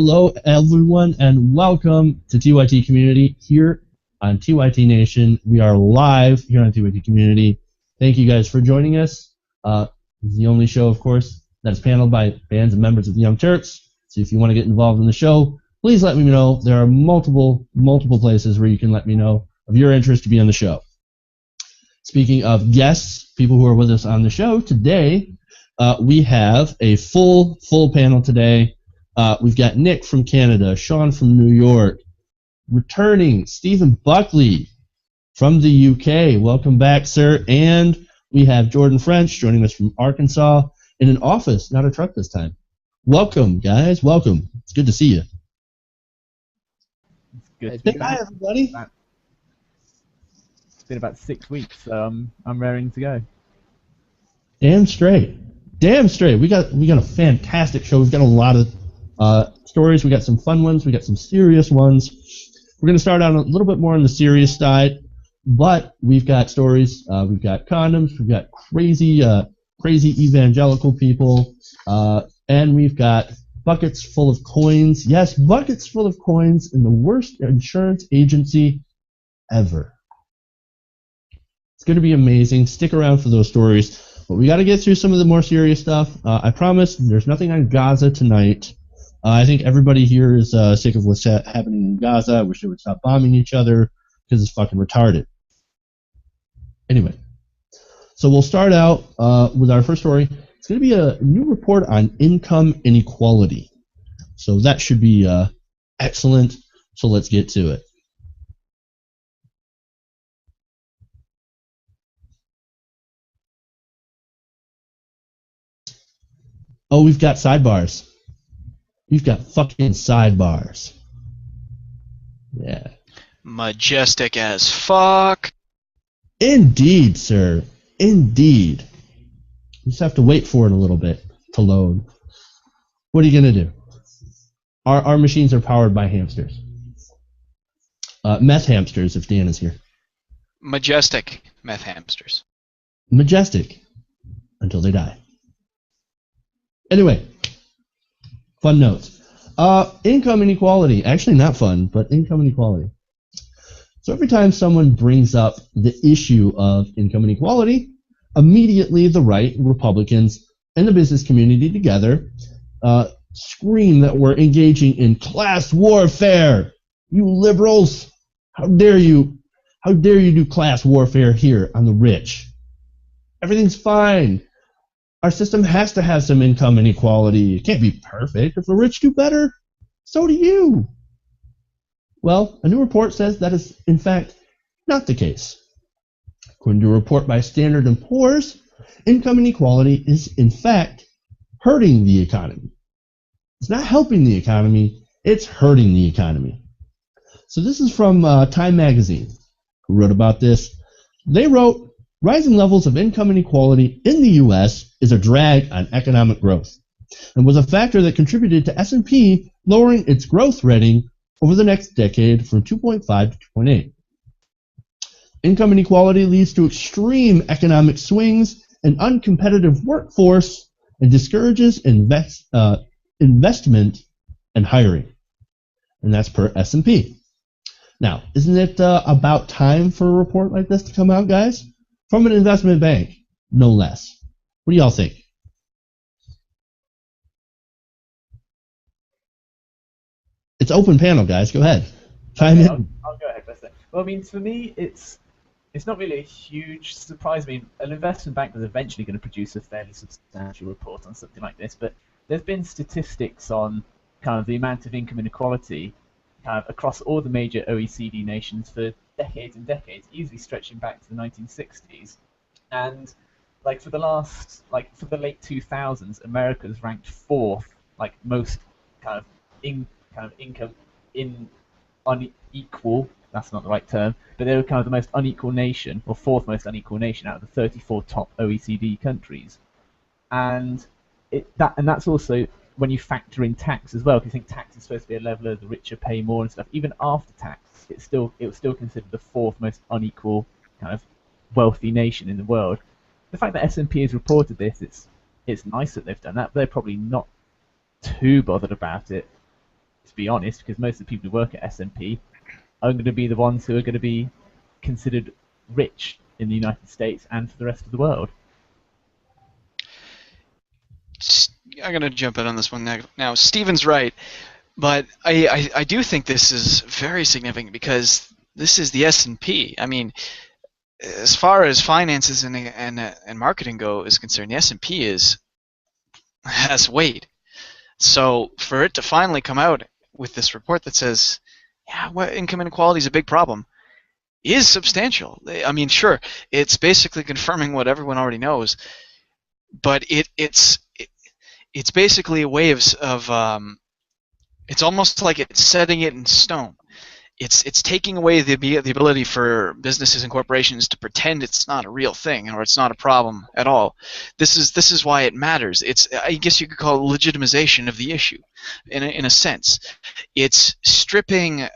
Hello, everyone, and welcome to TYT Community here on TYT Nation. We are live here on TYT Community. Thank you guys for joining us. This is the only show, of course, that is paneled by fans and members of the Young Turks. So if you want to get involved in the show, please let me know. There are multiple places where you can let me know of your interest to be on the show. Speaking of guests, people who are with us on the show today, we have a full panel today. We've got Nick from Canada, Sean from New York, returning Stephen Buckley from the UK. Welcome back, sir. And we have Jordan French joining us from Arkansas in an office, not a truck this time. Welcome, guys. Welcome. It's good to see you. Good. Say hi, everybody. It's been about 6 weeks, so I'm raring to go. Damn straight. We got a fantastic show. We've got a lot of stories. We got some fun ones. We got some serious ones. We're going to start out a little bit more on the serious side, but we've got stories. We've got condoms. We've got crazy evangelical people, and we've got buckets full of coins. Yes, buckets full of coins in the worst insurance agency ever. It's going to be amazing. Stick around for those stories. But we got to get through some of the more serious stuff. I promise there's nothing on Gaza tonight. I think everybody here is sick of what's happening in Gaza. I wish they would stop bombing each other because it's fucking retarded. Anyway, so we'll start out with our first story. It's going to be a new report on income inequality. So that should be excellent. So let's get to it. Oh, we've got sidebars. We've got fucking sidebars. Yeah. Majestic as fuck. Indeed, sir. Indeed. You just have to wait for it a little bit to load. What are you going to do? Our machines are powered by hamsters. Meth hamsters, if Dan is here. Majestic meth hamsters. Majestic. Until they die. Anyway. Fun notes. Income inequality. Actually not fun, but income inequality. So every time someone brings up the issue of income inequality, immediately the right, Republicans, and the business community together scream that we're engaging in class warfare. You liberals, how dare you do class warfare here on the rich? Everything's fine. Our system has to have some income inequality. It can't be perfect. If the rich do better, so do you. Well, a new report says that is, in fact, not the case. According to a report by Standard & Poor's, income inequality is, in fact, hurting the economy. It's not helping the economy, it's hurting the economy. So this is from Time Magazine, who wrote about this. They wrote, rising levels of income inequality in the U.S. is a drag on economic growth and was a factor that contributed to S&P lowering its growth rating over the next decade from 2.5 to 2.8. Income inequality leads to extreme economic swings, an uncompetitive workforce, and discourages investment and hiring. And that's per S&P. Now, isn't it about time for a report like this to come out, guys? From an investment bank, no less. What do y'all think? It's open panel, guys. Go ahead. Chime in. I'll go ahead first. Well, I mean, for me, it's not really a huge surprise. I mean, an investment bank was eventually going to produce a fairly substantial report on something like this, but there's been statistics on kind of the amount of income inequality kind of across all the major OECD nations for decades and decades, easily stretching back to the 1960s. And like for the late 2000s, America's ranked fourth, like most kind of income unequal. That's not the right term, but they were kind of the most unequal nation, or fourth most unequal nation out of the 34 top OECD countries. And that's also when you factor in tax as well, because you think tax is supposed to be a leveler, the richer pay more and stuff. Even after tax, it was still considered the fourth most unequal kind of wealthy nation in the world. The fact that S&P has reported this, it's nice that they've done that, but they're probably not too bothered about it. to be honest, because most of the people who work at S&P are going to be the ones who are going to be considered rich in the United States and for the rest of the world. I'm going to jump in on this one now. Steven's right, but I do think this is very significant because this is the S&P. I mean, as far as finances and marketing go is concerned, the S&P has weight. So for it to finally come out with this report that says, yeah, income inequality is a big problem, is substantial. I mean, sure, it's basically confirming what everyone already knows, but it's basically a way of it's almost like it's setting it in stone. It's taking away the ability for businesses and corporations to pretend it's not a real thing or it's not a problem at all. This is why it matters. I guess you could call it legitimization of the issue, in a sense. It's stripping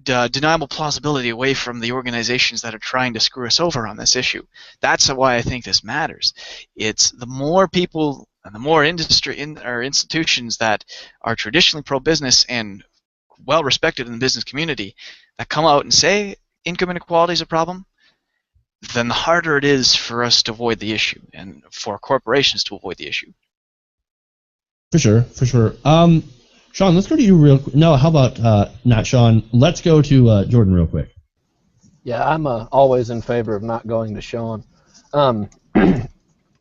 deniable plausibility away from the organizations that are trying to screw us over on this issue. That's why I think this matters. It's the more people and the more industry or institutions that are traditionally pro-business and well respected in the business community that come out and say income inequality is a problem, then the harder it is for us to avoid the issue and for corporations to avoid the issue. For sure. Sean, let's go to you real quick. No, how about not Sean? Let's go to Jordan real quick. Yeah, I'm always in favor of not going to Sean. I want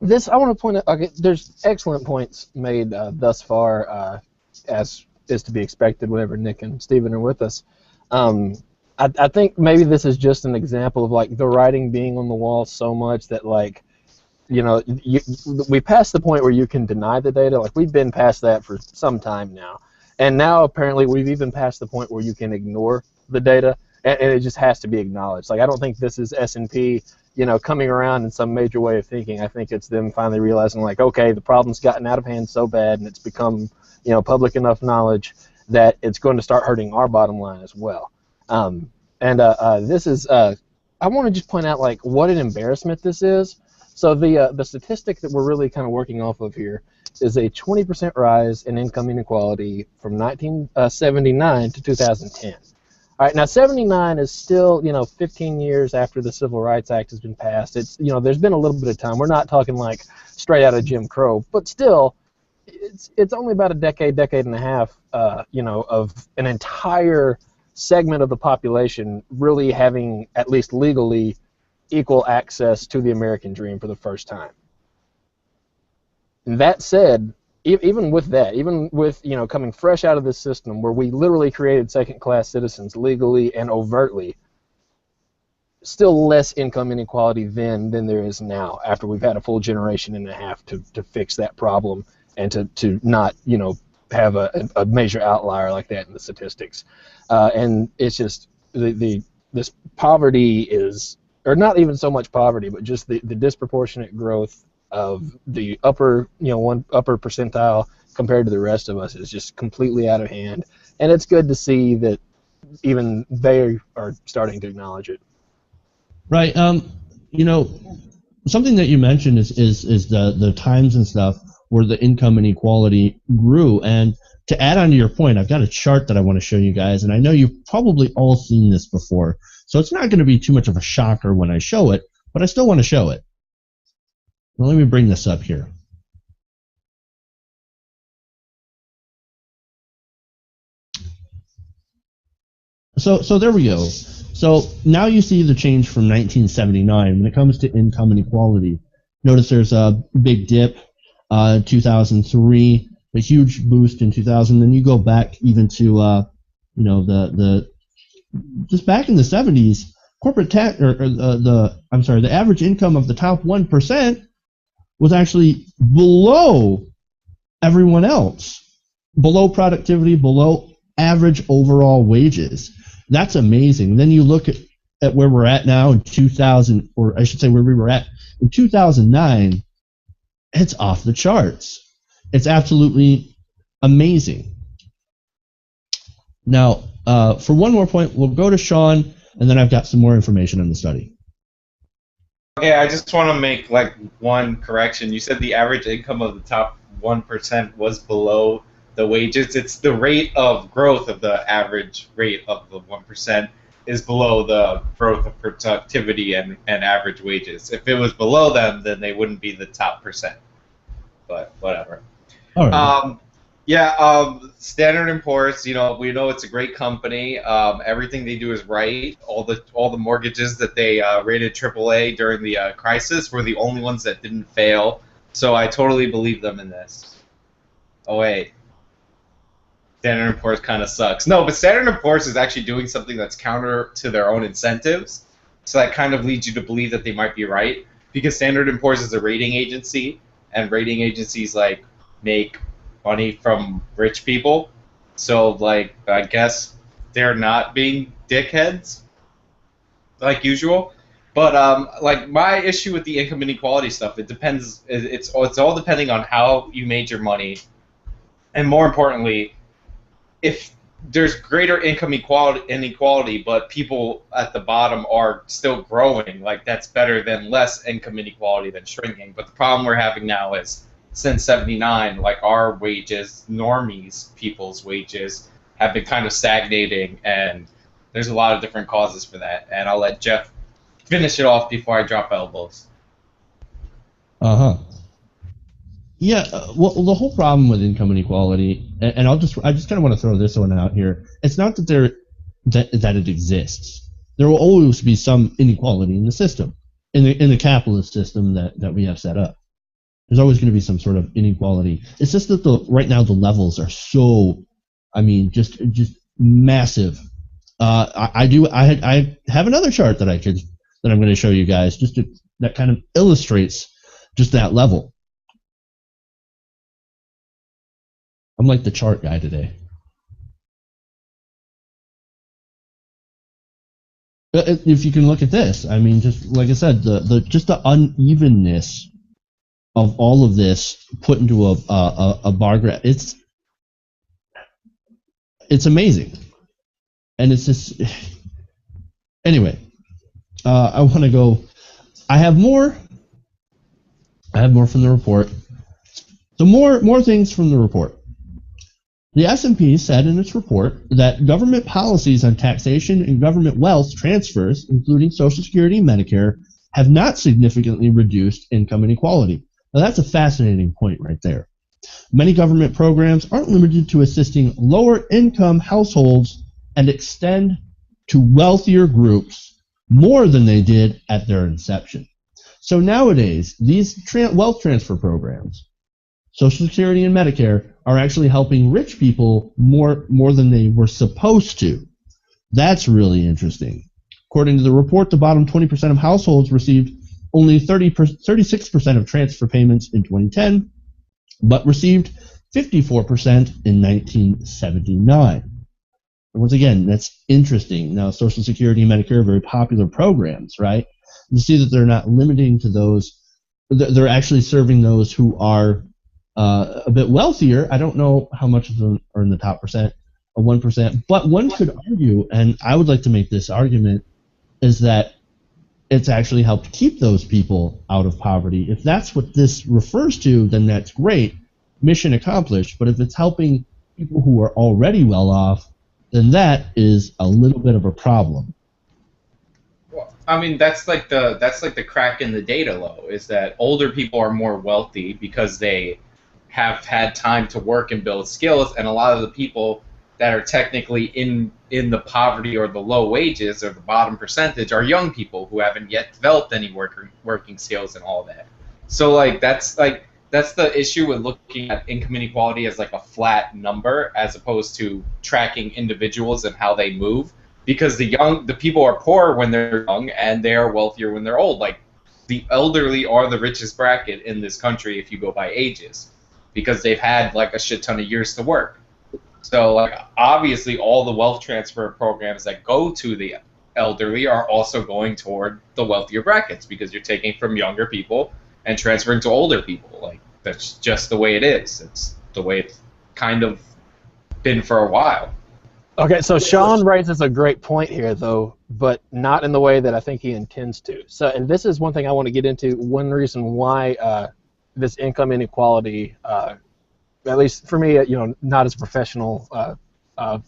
to point out, okay, there's excellent points made thus far, as is to be expected whenever Nick and Steven are with us. I think maybe this is just an example of like the writing being on the wall so much that like, you know, we passed the point where you can deny the data. Like we've been past that for some time now. And now apparently we've even passed the point where you can ignore the data, and it just has to be acknowledged. Like I don't think this is S&P, you know, coming around in some major way of thinking. I think it's them finally realizing like, okay, the problem's gotten out of hand so bad and it's become, you know, public enough knowledge that it's going to start hurting our bottom line as well. This is, I want to just point out like what an embarrassment this is. So the statistic that we're really kind of working off of here is a 20% rise in income inequality from 1979 to 2010. All right, now 79 is still, you know, 15 years after the Civil Rights Act has been passed. It's, you know, there's been a little bit of time. We're not talking like straight out of Jim Crow, but still, it's only about a decade and a half, you know, of an entire segment of the population really having, at least legally, equal access to the American dream for the first time. And that said, even with that, even with, you know, coming fresh out of this system where we literally created second-class citizens legally and overtly, still less income inequality then than there is now after we've had a full generation and a half to fix that problem and to not, you know, have a major outlier like that in the statistics. And it's just this poverty is, or not even so much poverty, but just the disproportionate growth of the upper percentile compared to the rest of us is just completely out of hand. And it's good to see that even they are starting to acknowledge it. Right. You know, something that you mentioned is the times and stuff where the income inequality grew. And to add on to your point, I've got a chart that I want to show you guys, and I know you've probably all seen this before, so it's not going to be too much of a shocker when I show it, but I still want to show it. Well, let me bring this up here. So there we go. So now you see the change from 1979 when it comes to income inequality. Notice there's a big dip, 2003, a huge boost in 2000. Then you go back even to you know, the just back in the 70s, corporate tax the average income of the top 1% was actually below everyone else, below productivity, below average overall wages. That's amazing. Then you look at where we're at now in 2000, or I should say where we were at in 2009, it's off the charts. It's absolutely amazing. Now, for one more point, we'll go to Sean, and then I've got some more information on the study. Okay, I just want to make like one correction. You said the average income of the top 1% was below the wages. It's the rate of growth of the average rate of the 1% is below the growth of productivity and average wages. If it was below them, then they wouldn't be the top percent. But whatever. All right. Standard & Poor's, we know it's a great company. Everything they do is right. All the mortgages that they rated AAA during the crisis were the only ones that didn't fail. So I totally believe them in this. Oh wait, Standard & Poor's kind of sucks. No, but Standard & Poor's is actually doing something that's counter to their own incentives. So that kind of leads you to believe that they might be right, because Standard & Poor's is a rating agency, and rating agencies make money from rich people. So I guess they're not being dickheads like usual. But my issue with the income inequality stuff, it depends. It's all depending on how you made your money, and more importantly, if there's greater income inequality, but people at the bottom are still growing, that's better than less income inequality than shrinking. But the problem we're having now is, since '79, our wages, normies, people's wages, have been kind of stagnating, and there's a lot of different causes for that. And I'll let Jeff finish it off before I drop elbows. Yeah, well, the whole problem with income inequality, and I just kind of want to throw this one out here. It's not that that it exists. There will always be some inequality in the system, in the capitalist system that we have set up. There's always going to be some sort of inequality. It's just that right now the levels are so, just massive. I have another chart that I'm going to show you guys, that kind of illustrates just that level. I'm like the chart guy today. If you can look at this, just like I said, the unevenness of all of this put into a bar graph. It's amazing, and it's just anyway. I want to go. I have more from the report. So more things from the report. The S&P said in its report that government policies on taxation and government wealth transfers, including Social Security and Medicare, have not significantly reduced income inequality. Now that's a fascinating point right there. Many government programs aren't limited to assisting lower income households and extend to wealthier groups more than they did at their inception. So nowadays, these wealth transfer programs, Social Security and Medicare, are actually helping rich people more than they were supposed to. That's really interesting. According to the report, the bottom 20% of households received only 36% of transfer payments in 2010, but received 54% in 1979. And once again, that's interesting. Now, Social Security and Medicare are very popular programs, right? You see that they're not limiting to those. They're actually serving those who are a bit wealthier. I don't know how much of them are in the top percent or 1%, but one could argue, and I would like to make this argument, is that it's actually helped keep those people out of poverty. If that's what this refers to, then that's great. Mission accomplished. But if it's helping people who are already well off, then that is a little bit of a problem. Well, that's like the crack in the data, though, is that older people are more wealthy because they have had time to work and build skills, and a lot of the people that are technically in the poverty or the low wages or the bottom percentage are young people who haven't yet developed any working skills and all that. So that's the issue with looking at income inequality as a flat number as opposed to tracking individuals and how they move, because the people are poor when they're young and they are wealthier when they're old. The elderly are the richest bracket in this country if you go by ages, because they've had a shit ton of years to work. So obviously all the wealth transfer programs that go to the elderly are also going toward the wealthier brackets, because you're taking from younger people and transferring to older people. That's just the way it is. It's the way it's kind of been for a while. Okay, so Sean raises a great point here, though, but not in the way that I think he intends to. So, and this is one thing I want to get into, one reason why this income inequality at least for me, not as a professional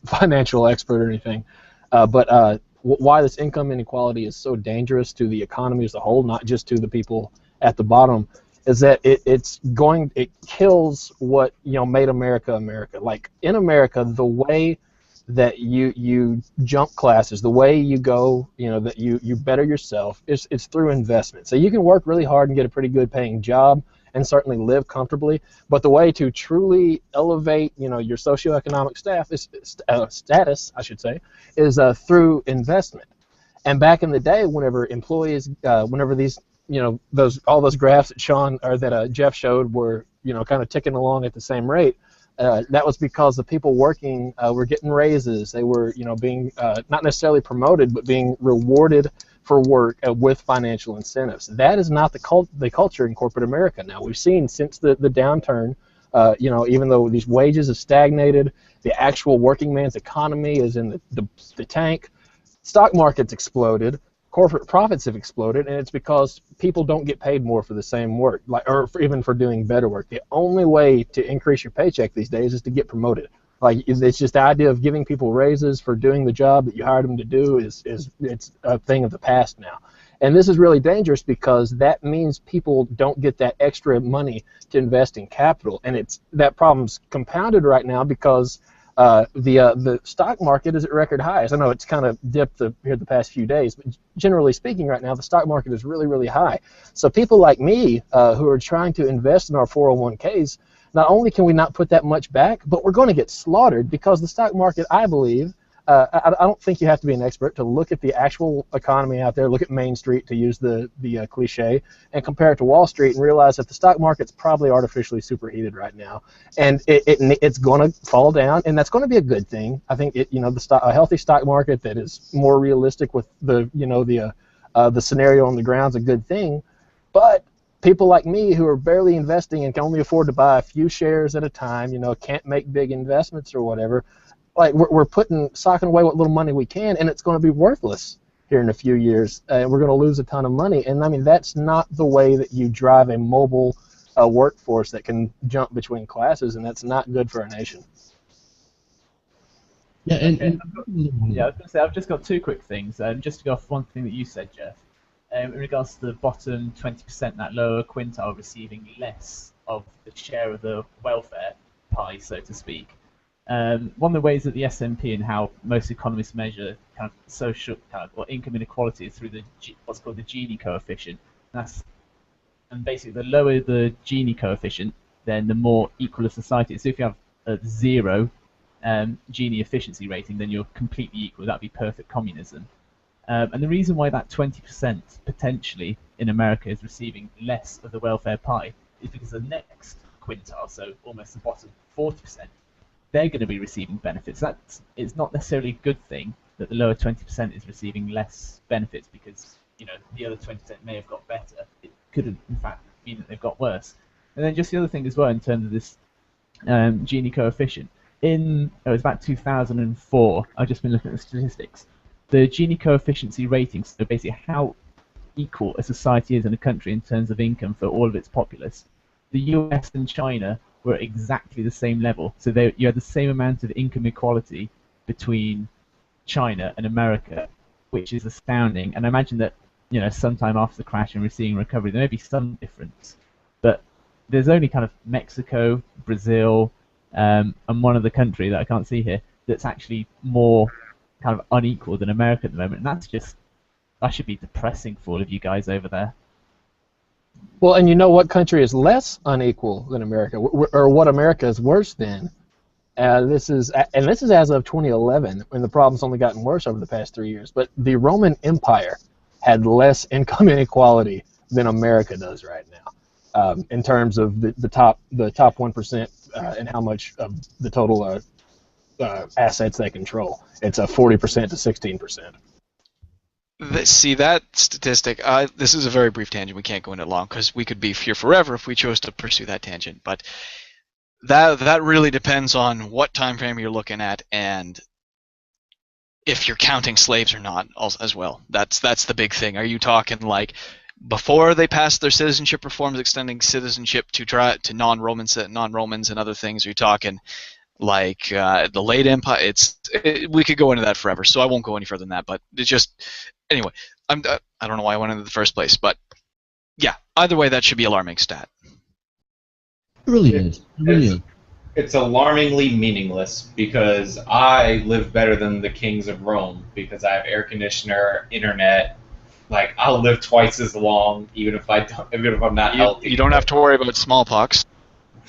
financial expert or anything, but why this income inequality is so dangerous to the economy as a whole, not just to the people at the bottom, is that it kills what made America America. Like in America, the way that you jump classes, the way you go, that you better yourself, it's through investment. So you can work really hard and get a pretty good paying job and certainly live comfortably, but the way to truly elevate your socioeconomic status, I should say, is through investment. And back in the day, whenever employees, whenever these all those graphs that Jeff showed were kind of ticking along at the same rate, that was because the people working were getting raises. They were being not necessarily promoted, but being rewarded for work with financial incentives. That is not the culture in corporate America now. We've seen since the downturn, even though these wages have stagnated, the actual working man's economy is in the tank. Stock market's exploded. Corporate profits have exploded, and it's because people don't get paid more for the same work, even for doing better work. The only way to increase your paycheck these days is to get promoted. It's just the idea of giving people raises for doing the job that you hired them to do it's a thing of the past now. And this is really dangerous because that means people don't get that extra money to invest in capital, and that problem's compounded right now because the stock market is at record highs. I know it's kind of dipped here the past few days, but generally speaking right now, the stock market is really, really high. So people like me who are trying to invest in our 401ks, not only can we not put that much back, but we're going to get slaughtered because the stock market, I believe, I don't think you have to be an expert to look at the actual economy out there, look at Main Street, to use the cliche, and compare it to Wall Street and realize that the stock market's probably artificially superheated right now, and it's going to fall down, and that's going to be a good thing. I think a healthy stock market that is more realistic with the scenario on the ground is a good thing, but people like me who are barely investing and can only afford to buy a few shares at a time, can't make big investments or whatever, we're socking away what little money we can, and it's going to be worthless here in a few years, and we're going to lose a ton of money. And I mean, that's not the way that you drive a mobile workforce that can jump between classes, and that's not good for a nation. Yeah, I was going to say, I've just got two quick things. Just to go off one thing that you said, Jeff, in regards to the bottom 20%, that lower quintile receiving less of the share of the welfare pie, so to speak. One of the ways that the S&P and how most economists measure kind of social or income inequality is through what's called the Gini coefficient. And basically, the lower the Gini coefficient, then the more equal a society is. So if you have a 0 Gini efficiency rating, then you're completely equal. That'd be perfect communism. And the reason why that 20% potentially in America is receiving less of the welfare pie is because the next quintile, so almost the bottom 40%, they're going to be receiving benefits. It's not necessarily a good thing that the lower 20% is receiving less benefits because the other 20% may have got better. It could have, in fact, been that they've got worse. And then just the other thing as well in terms of this Gini coefficient. It was about 2004. I've just been looking at the statistics. The Gini coefficiency ratings, so basically how equal a society is in a country in terms of income for all of its populace. The US and China were at exactly the same level. So you had the same amount of income equality between China and America, which is astounding. And I imagine that sometime after the crash and we're seeing recovery, there may be some difference. But there's only kind of Mexico, Brazil, and one other country that I can't see here that's actually more kind of unequal than America at the moment. And that should be depressing for all of you guys over there. Well, and what country is less unequal than America, or what America is worse than? This is as of 2011, and the problem's only gotten worse over the past 3 years. But the Roman Empire had less income inequality than America does right now, in terms of the top 1% and how much of the total assets they control. It's a 40% to 16%. See that statistic? This is a very brief tangent. We can't go into it long because we could be here forever if we chose to pursue that tangent. But that really depends on what time frame you're looking at and if you're counting slaves or not as well. That's the big thing. Are you talking like before they passed their citizenship reforms extending citizenship to non-Romans and other things. You're talking like the late empire. We could go into that forever, so I won't go any further than that. But it's just anyway. I don't know why I went into the first place, but yeah. Either way, that should be alarming stat. It really is. It really is. It's alarmingly meaningless because I live better than the kings of Rome because I have air conditioner, internet. Like, I'll live twice as long even if I'm not healthy. You don't have to worry about smallpox.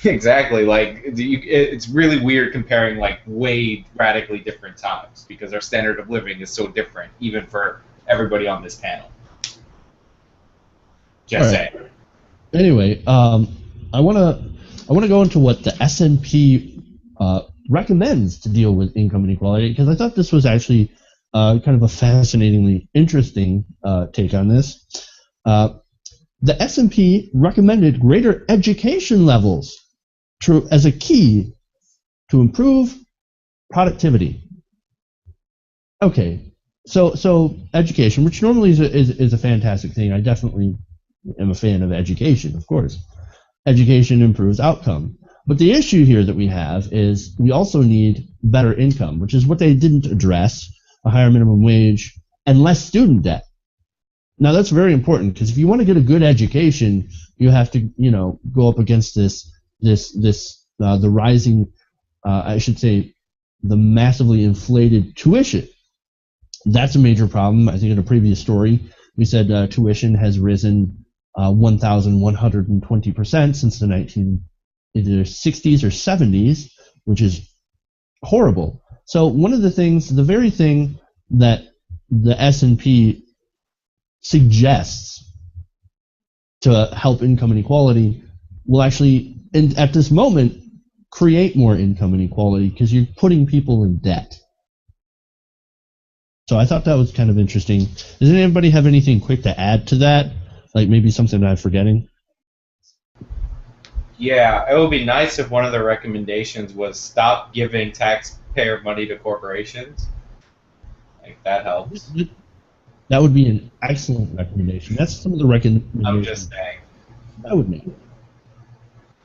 Exactly. Like, it's really weird comparing like way radically different times because our standard of living is so different, even for everybody on this panel. Just saying. Anyway, I want to go into what the S&P recommends to deal with income inequality, because I thought this was actually kind of a fascinatingly interesting take on this. The S&P recommended greater education levels as a key to improve productivity. Okay, so education, which normally is a fantastic thing. I definitely am a fan of education, of course. Education improves outcome. But the issue here that we have is we also need better income, which is what they didn't address, a higher minimum wage, and less student debt. Now that's very important, because if you want to get a good education, you have to, go up against the rising, I should say, the massively inflated tuition. That's a major problem. I think in a previous story, we said tuition has risen 1,120% since the either 60s or 70s, which is horrible. So one of the things, the very thing that the S&P suggests to help income inequality will actually, at this moment, create more income inequality because you're putting people in debt. So I thought that was kind of interesting. Does anybody have anything quick to add to that? Like maybe something that I'm forgetting? Yeah, it would be nice if one of the recommendations was stop giving taxpayer money to corporations. Like, that helps. That would be an excellent recommendation. That's some of the recommendations I'm just saying. I would make.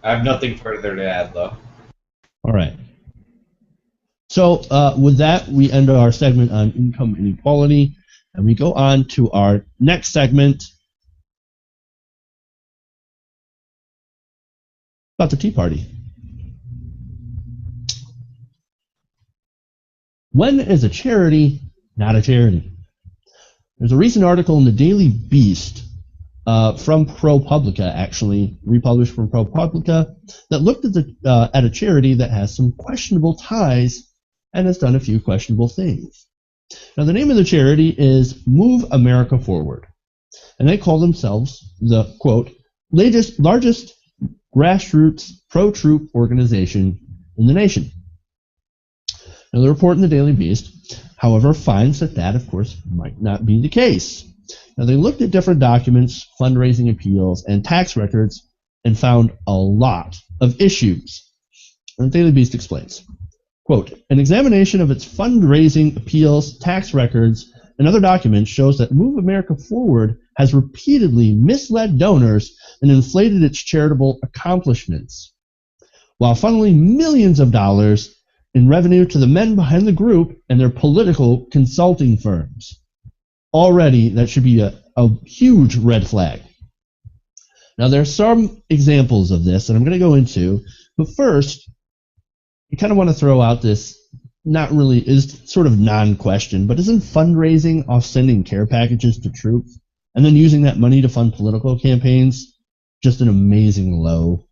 I have nothing further to add, though. All right. So with that, we end our segment on income inequality, and we go on to our next segment about the Tea Party. When is a charity not a charity? There's a recent article in the Daily Beast from ProPublica, actually, republished from ProPublica, that looked at a charity that has some questionable ties and has done a few questionable things. Now, the name of the charity is Move America Forward, and they call themselves the, quote, largest grassroots pro-troop organization in the nation. Now, the report in the Daily Beast, however, finds that, of course, might not be the case. Now, they looked at different documents, fundraising appeals, and tax records, and found a lot of issues. And the Daily Beast explains, quote, an examination of its fundraising appeals, tax records, and other documents shows that Move America Forward has repeatedly misled donors and inflated its charitable accomplishments, while funneling millions of dollars in revenue to the men behind the group and their political consulting firms. Already, that should be a huge red flag. Now, there are some examples of this that I'm going to go into, but first, I kind of want to throw out this, is sort of non-question, but isn't fundraising off sending care packages to troops and then using that money to fund political campaigns just an amazing low?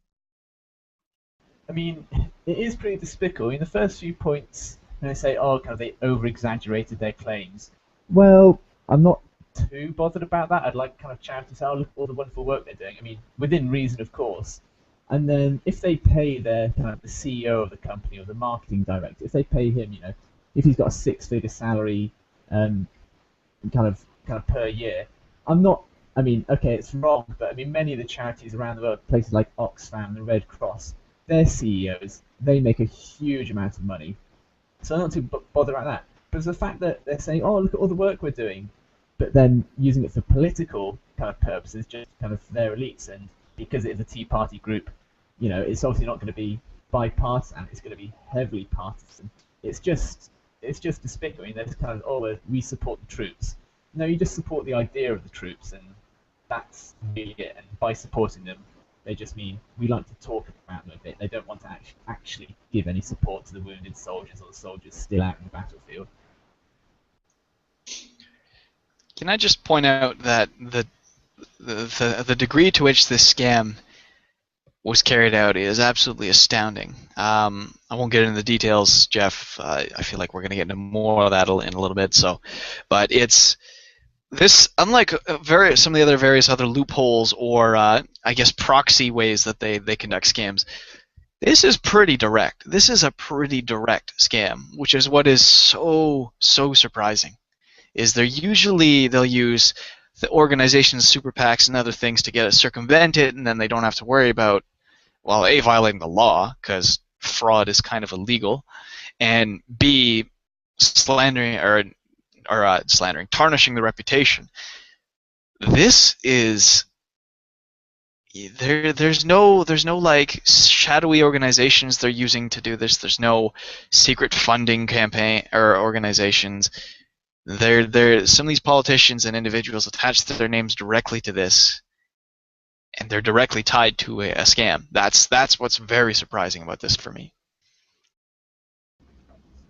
I mean, it is pretty despicable. In the first few points, when they say, they over-exaggerated their claims. Well, I'm not too bothered about that. I'd like charity to say, look at all the wonderful work they're doing. I mean, within reason, of course. And then if they pay their the CEO of the company or the marketing director, if they pay him, if he's got a six-figure salary, per year, it's wrong, but many of the charities around the world, places like Oxfam, the Red Cross, their CEOs, they make a huge amount of money. So I'm not too bothered about that. But it's the fact that they're saying, look at all the work we're doing, but then using it for political kind of purposes, just kind of their elites. And because it is a Tea Party group, it's obviously not going to be bipartisan. It's going to be heavily partisan. It's just despicable. They're just kind of, oh, we support the troops. No, you just support the idea of the troops, and that's really it. And by supporting them, they just mean we like to talk about them a bit. They don't want to actually give any support to the wounded soldiers or the soldiers still out in the battlefield. Can I just point out that the degree to which this scam was carried out is absolutely astounding. I won't get into the details, Jeff. I feel like we're going to get into more of that in a little bit. But it's this, unlike some of the various other loopholes or I guess proxy ways that they conduct scams. This is pretty direct. This is a pretty direct scam, which is what is so surprising. Is they'll use the organization's super PACs and other things to get it circumvented, and then they don't have to worry about, well, A, violating the law, because fraud is kind of illegal, and B, slandering, tarnishing the reputation. This is there's no like shadowy organizations they're using to do this. There's no secret funding campaign or organizations. Some of these politicians and individuals attach their names directly to this, and they're directly tied to a scam. That's what's very surprising about this for me.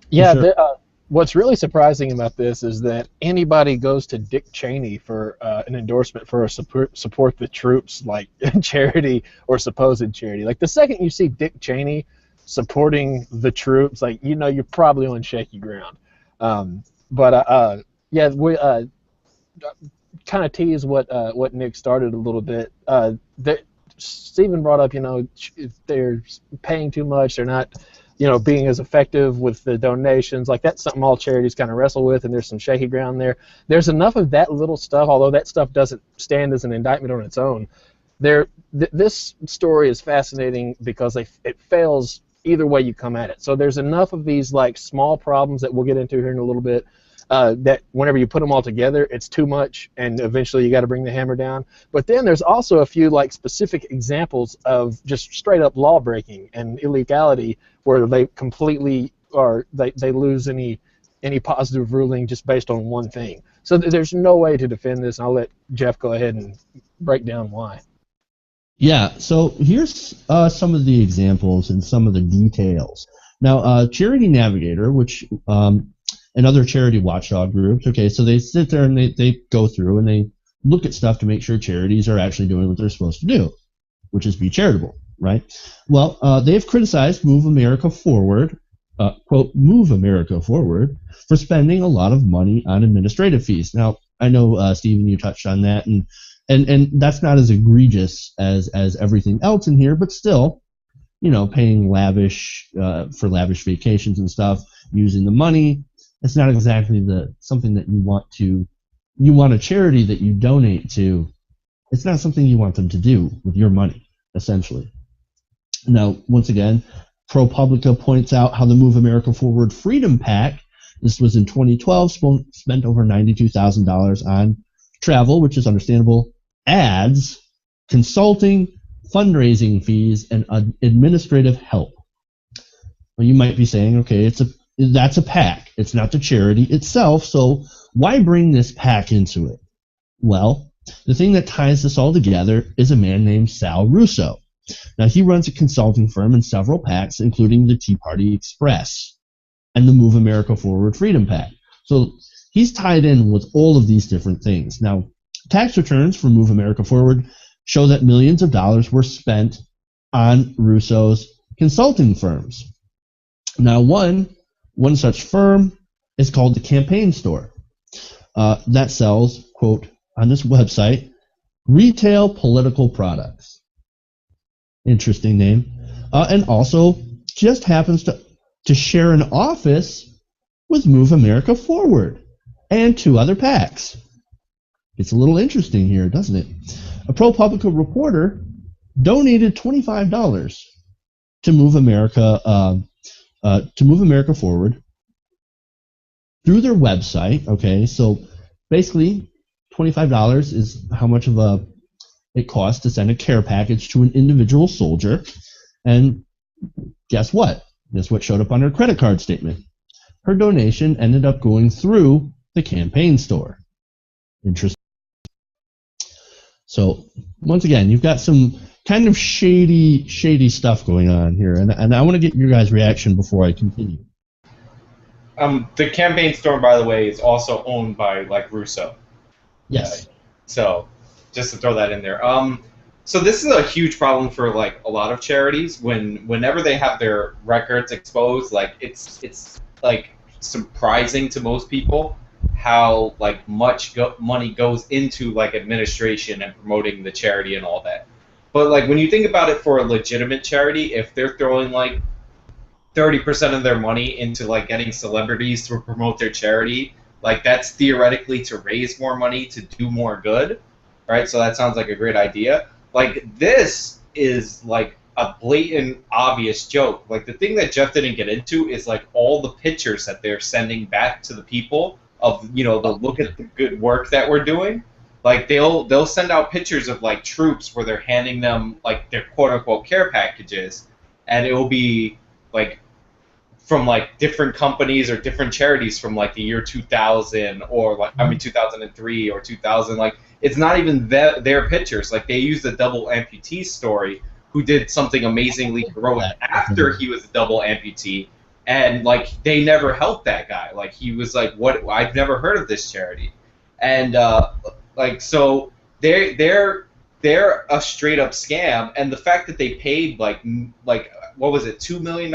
Yeah, sure. What's really surprising about this is that anybody goes to Dick Cheney for an endorsement for a support the troops, like charity or supposed charity. Like the second you see Dick Cheney supporting the troops, like you're probably on shaky ground. Yeah, we kind of tease what Nick started a little bit. Stephen brought up, if they're paying too much, they're not, being as effective with the donations. Like that's something all charities kind of wrestle with, and there's some shaky ground there. There's enough of that little stuff, although that stuff doesn't stand as an indictment on its own. This story is fascinating because it fails either way you come at it. So there's enough of these like small problems that we'll get into here in a little bit that whenever you put them all together, it's too much, and eventually you got to bring the hammer down. But then there's also a few like specific examples of just straight up law breaking and illegality where they completely they lose any positive ruling just based on one thing. So there's no way to defend this, and I'll let Jeff go ahead and break down why. Yeah, so here's some of the examples and some of the details. Now, Charity Navigator, which and other charity watchdog groups, okay, so they sit there and they go through and they look at stuff to make sure charities are actually doing what they're supposed to do, which is be charitable, right? Well, they've criticized Move America Forward, quote, Move America Forward, for spending a lot of money on administrative fees. Now, I know, Stephen, you touched on that, and that's not as egregious as everything else in here, but still, paying lavish for lavish vacations and stuff, using the money. It's not exactly something that you want a charity that you donate to. It's not something you want them to do with your money, essentially. Now, once again, ProPublica points out how the Move America Forward Freedom PAC, this was in 2012, spent over $92,000 on travel, which is understandable, ads, consulting, fundraising fees, and administrative help. Well, you might be saying, okay, that's a PAC. It's not the charity itself, so why bring this PAC into it? Well, the thing that ties this all together is a man named Sal Russo. Now, he runs a consulting firm and several PACs, including the Tea Party Express and the Move America Forward Freedom PAC. So he's tied in with all of these different things. Now, tax returns for Move America Forward show that millions of dollars were spent on Russo's consulting firms. Now, one such firm is called the Campaign Store that sells, quote, on this website, retail political products. Interesting name. And also just happens to share an office with Move America Forward and two other PACs. It's a little interesting here, doesn't it? A ProPublica reporter donated $25 to Move America Forward through their website. Okay, so basically $25 is how much of it costs to send a care package to an individual soldier. And guess what? Guess what showed up on her credit card statement? Her donation ended up going through the campaign store. Interesting. So once again, you've got some kind of shady stuff going on here, and I want to get your guys' reaction before I continue. The campaign store, by the way, is also owned by like Russo. Yes. So just to throw that in there. So this is a huge problem for like a lot of charities. Whenever they have their records exposed, like it's like surprising to most people how like much money goes into like administration and promoting the charity and all that. But like when you think about it, for a legitimate charity, if they're throwing like 30% of their money into like getting celebrities to promote their charity, like that's theoretically to raise more money to do more good, right? So that sounds like a great idea. Like this is like a blatant, obvious joke. Like the thing that Jeff didn't get into is like all the pictures that they're sending back to the people of, you know, the look at the good work that we're doing. Like they'll send out pictures of like troops where they're handing them like their quote unquote care packages, and it will be like from like different companies or different charities from like the year 2000 or like 2003 or 2000. Like it's not even their pictures. Like they used a double amputee story who did something amazingly heroic after he was a double amputee, and like they never helped that guy. Like he was like, what? I've never heard of this charity, and like so they're a straight up scam. And the fact that they paid like what was it, $2 million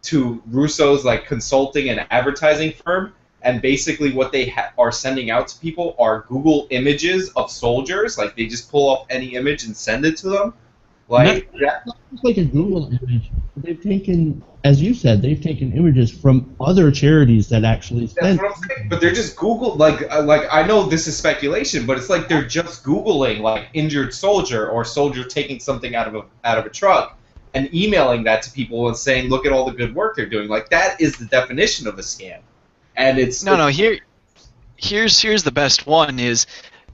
to Russo's like consulting and advertising firm, and basically what they are sending out to people are Google images of soldiers. Like they just pull off any image and send it to them. Like not just like a Google image. They've taken, as you said, they've taken images from other charities that actually send. That's what I'm saying. But they're just Google like I know this is speculation, but it's like they're just Googling like injured soldier or soldier taking something out of a truck and emailing that to people and saying, look at all the good work they're doing. Like that is the definition of a scam. And it's here's the best one. Is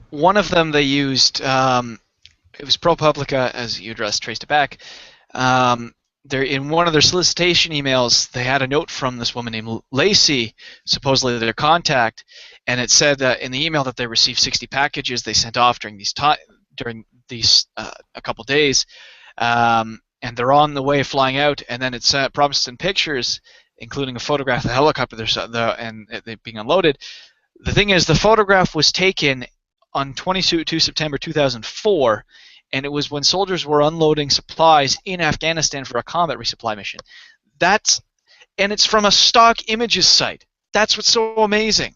one of them they used, it was ProPublica, as you addressed, traced it back. They're in one of their solicitation emails, they had a note from this woman named Lacey, supposedly their contact, and it said in the email that they received 60 packages they sent off during these a couple days, and they're on the way flying out, and then it's promised in pictures, including a photograph of the helicopter and it being unloaded. The thing is, the photograph was taken on 22 September 2004, and it was when soldiers were unloading supplies in Afghanistan for a combat resupply mission. And it's from a stock images site. That's what's so amazing.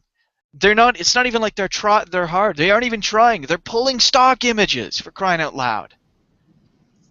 It's not even like they're hard. They aren't even trying. They're pulling stock images, for crying out loud.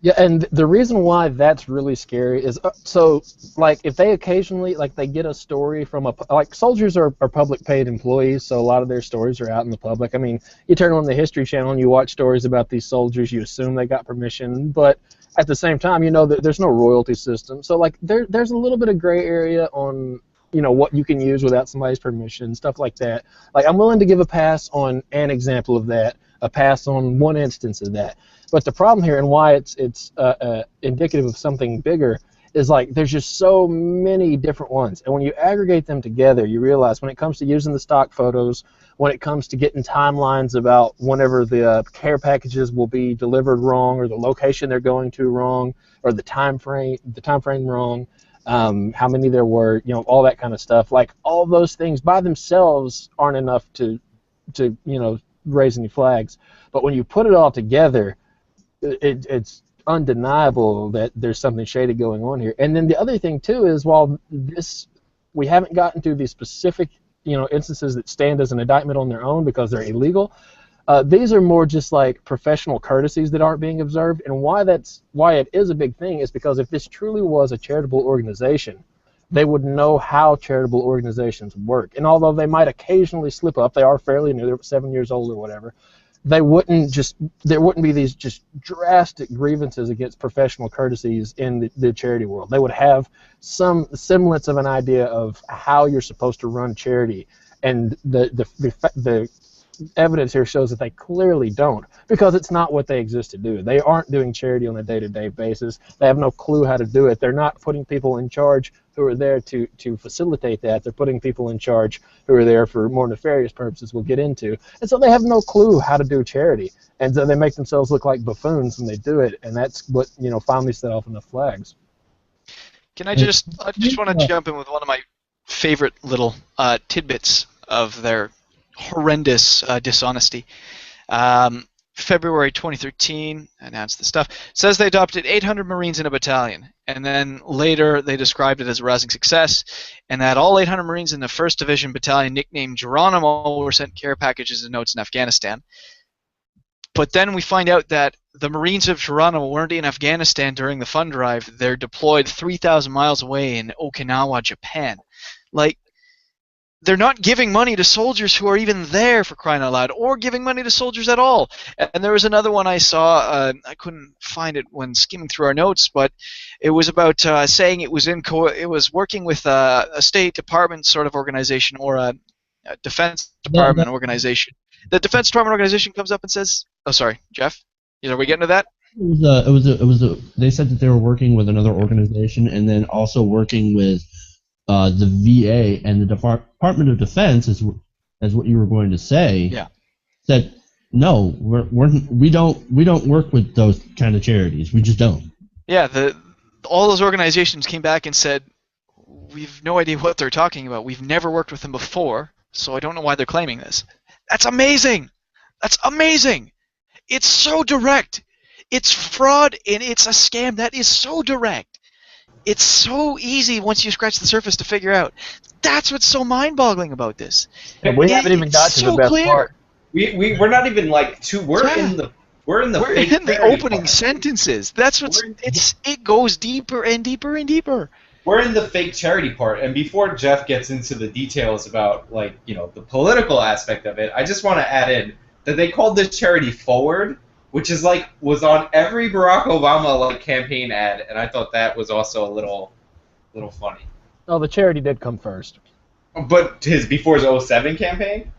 Yeah, and the reason why that's really scary is so like if they occasionally like they get a story from like soldiers are public paid employees, so a lot of their stories are out in the public. I mean, you turn on the History Channel and you watch stories about these soldiers, you assume they got permission, but at the same time, you know that there's no royalty system. So like there's a little bit of gray area on, you know, what you can use without somebody's permission, stuff like that. Like I'm willing to give a pass on an example of that, a pass on one instance of that. But the problem here, and why it's indicative of something bigger, is like there's just so many different ones. And when you aggregate them together, you realize when it comes to using the stock photos, when it comes to getting timelines about whenever the care packages will be delivered wrong, or the location they're going to wrong, or the time frame wrong, how many there were, you know, all that kind of stuff. Like all those things by themselves aren't enough to you know, raise any flags. But when you put it all together, it's undeniable that there's something shady going on here. And then the other thing too is, while we haven't gotten to the specific, you know, instances that stand as an indictment on their own because they're illegal, these are more just like professional courtesies that aren't being observed. And why it is a big thing is because if this truly was a charitable organization, they would know how charitable organizations work. And although they might occasionally slip up, they are fairly new, they're 7 years old or whatever, there wouldn't be these just drastic grievances against professional courtesies in the charity world. They would have some semblance of an idea of how you're supposed to run charity, and the evidence here shows that they clearly don't, because it's not what they exist to do. They aren't doing charity on a day-to-day basis. They have no clue how to do it. They're not putting people in charge who are there to facilitate that. They're putting people in charge who are there for more nefarious purposes we'll get into. And so they have no clue how to do charity. And so they make themselves look like buffoons when they do it, and that's what, finally set off enough flags. I just want to jump in with one of my favorite little tidbits of their horrendous dishonesty. February 2013, announced the stuff, says they adopted 800 Marines in a battalion, and then later they described it as a rousing success, and that all 800 Marines in the 1st Division Battalion nicknamed Geronimo were sent care packages and notes in Afghanistan. But then we find out that the Marines of Geronimo weren't in Afghanistan during the fund drive. They're deployed 3,000 miles away in Okinawa, Japan. Like, they're not giving money to soldiers who are even there, for crying out loud, or giving money to soldiers at all. And there was another one I saw. I couldn't find it when skimming through our notes, but it was about saying it was working with a State Department sort of organization or a Defense Department organization. The Defense Department organization comes up and says, "Oh, sorry, Jeff. Are we getting to that?" They said that they were working with another organization and then also working with the VA and the Department of Defense, as what you were going to say. Yeah. Said no, we don't work with those kind of charities. We just don't. Yeah. All those organizations came back and said, "We've no idea what they're talking about. We've never worked with them before, so I don't know why they're claiming this." That's amazing. That's amazing. It's so direct. It's fraud and it's a scam. That is so direct. It's so easy once you scratch the surface to figure out. That's what's so mind-boggling about this. And we haven't even got to the best part. We're not even like we're in the opening sentences. That's what's it goes deeper and deeper and deeper. We're in the fake charity part, and before Jeff gets into the details about the political aspect of it, I just want to add in that they called this charity Forward, which is was on every Barack Obama campaign ad, and I thought that was also a little funny. Oh, the charity did come first. But before his 07 campaign?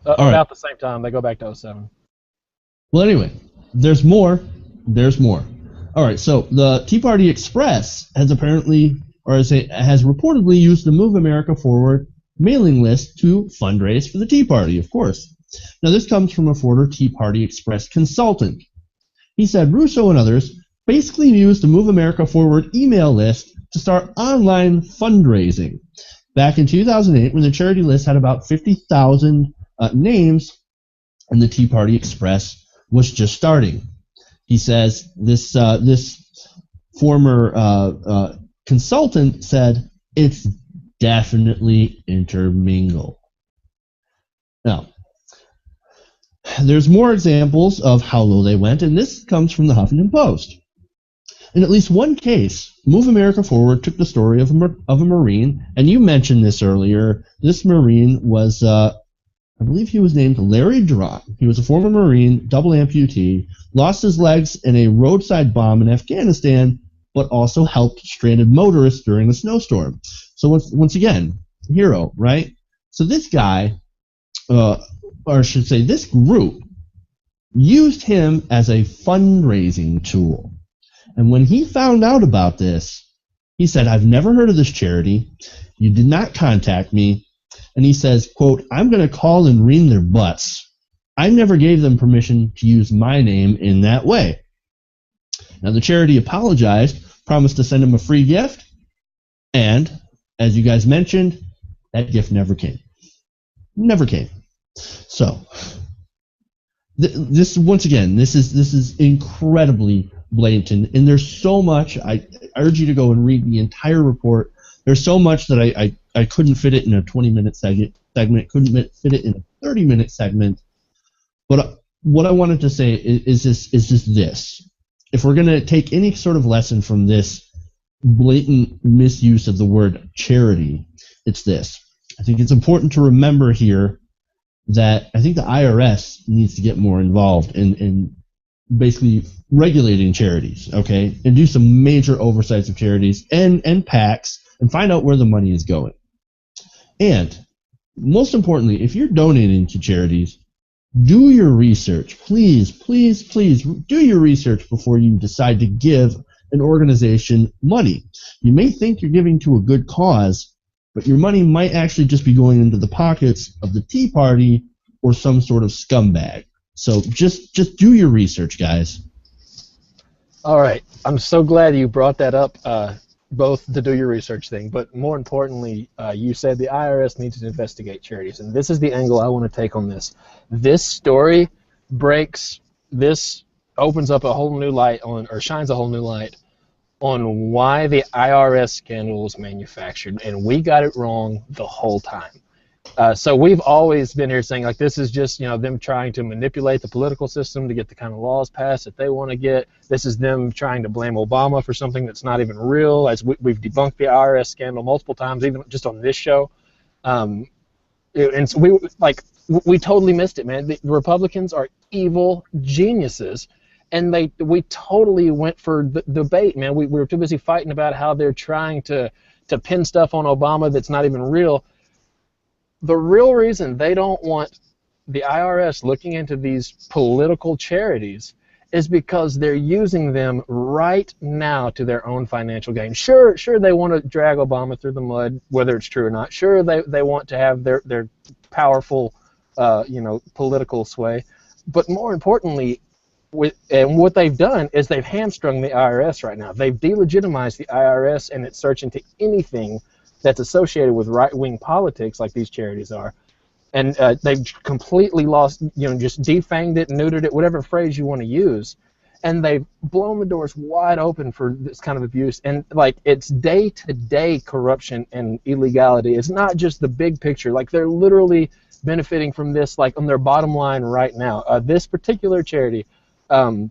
About the same time, they go back to 07. Well, anyway, there's more. There's more. All right, so the Tea Party Express has reportedly used the Move America Forward mailing list to fundraise for the Tea Party, of course. Now, this comes from a former Tea Party Express consultant. He said Russo and others basically used the Move America Forward email list to start online fundraising. Back in 2008, when the charity list had about 50,000 names, and the Tea Party Express was just starting. He says this former consultant said it's definitely intermingled. Now, there's more examples of how low they went, and this comes from the Huffington Post. In at least one case, Move America Forward took the story of a Marine, and you mentioned this earlier. This Marine was, I believe he was named Larry Drumm. He was a former Marine, double amputee, lost his legs in a roadside bomb in Afghanistan, but also helped stranded motorists during a snowstorm. So once again, hero, right? So this guy, or I should say this group, used him as a fundraising tool. And when he found out about this, he said, "I've never heard of this charity. You did not contact me." And he says, quote, "I'm going to call and ream their butts. I never gave them permission to use my name in that way." Now, the charity apologized, promised to send him a free gift, and, as you guys mentioned, that gift never came. Never came. So, this once again, this is incredibly blatant, and there's so much. I urge you to go and read the entire report. There's so much that I couldn't fit it in a 20-minute segment, couldn't fit it in a 30-minute segment. But what I wanted to say is just this. If we're going to take any sort of lesson from this blatant misuse of the word charity, it's this. I think it's important to remember here that I think the IRS needs to get more involved in basically regulating charities, okay, and do some major oversights of charities and PACs and find out where the money is going. And most importantly, if you're donating to charities, do your research. Please, please, please do your research before you decide to give an organization money. You may think you're giving to a good cause, but your money might actually just be going into the pockets of the Tea Party or some sort of scumbag. So just do your research, guys. All right. I'm so glad you brought that up, both the do your research thing, but more importantly, you said the IRS needs to investigate charities, and this is the angle I want to take on this. This story opens up a whole new light on, or shines a whole new light on why the IRS scandal was manufactured, and we got it wrong the whole time. So we've always been here saying, like, this is just, them trying to manipulate the political system to get the kind of laws passed that they want to get. This is them trying to blame Obama for something that's not even real. As we've debunked the IRS scandal multiple times, even just on this show. And so we totally missed it, man. The Republicans are evil geniuses, and we totally went for the debate, man. We were too busy fighting about how they're trying to pin stuff on Obama that's not even real. The real reason they don't want the IRS looking into these political charities is because they're using them right now to their own financial gain. Sure, they want to drag Obama through the mud, whether it's true or not. Sure, they want to have their powerful, political sway. But more importantly, what they've done is they've hamstrung the IRS right now. They've delegitimized the IRS and its search into anything that's associated with right-wing politics like these charities are. And they've completely lost, just defanged it, neutered it, whatever phrase you want to use. And they've blown the doors wide open for this kind of abuse. And, it's day-to-day corruption and illegality. It's not just the big picture. They're literally benefiting from this, on their bottom line right now. This particular charity, all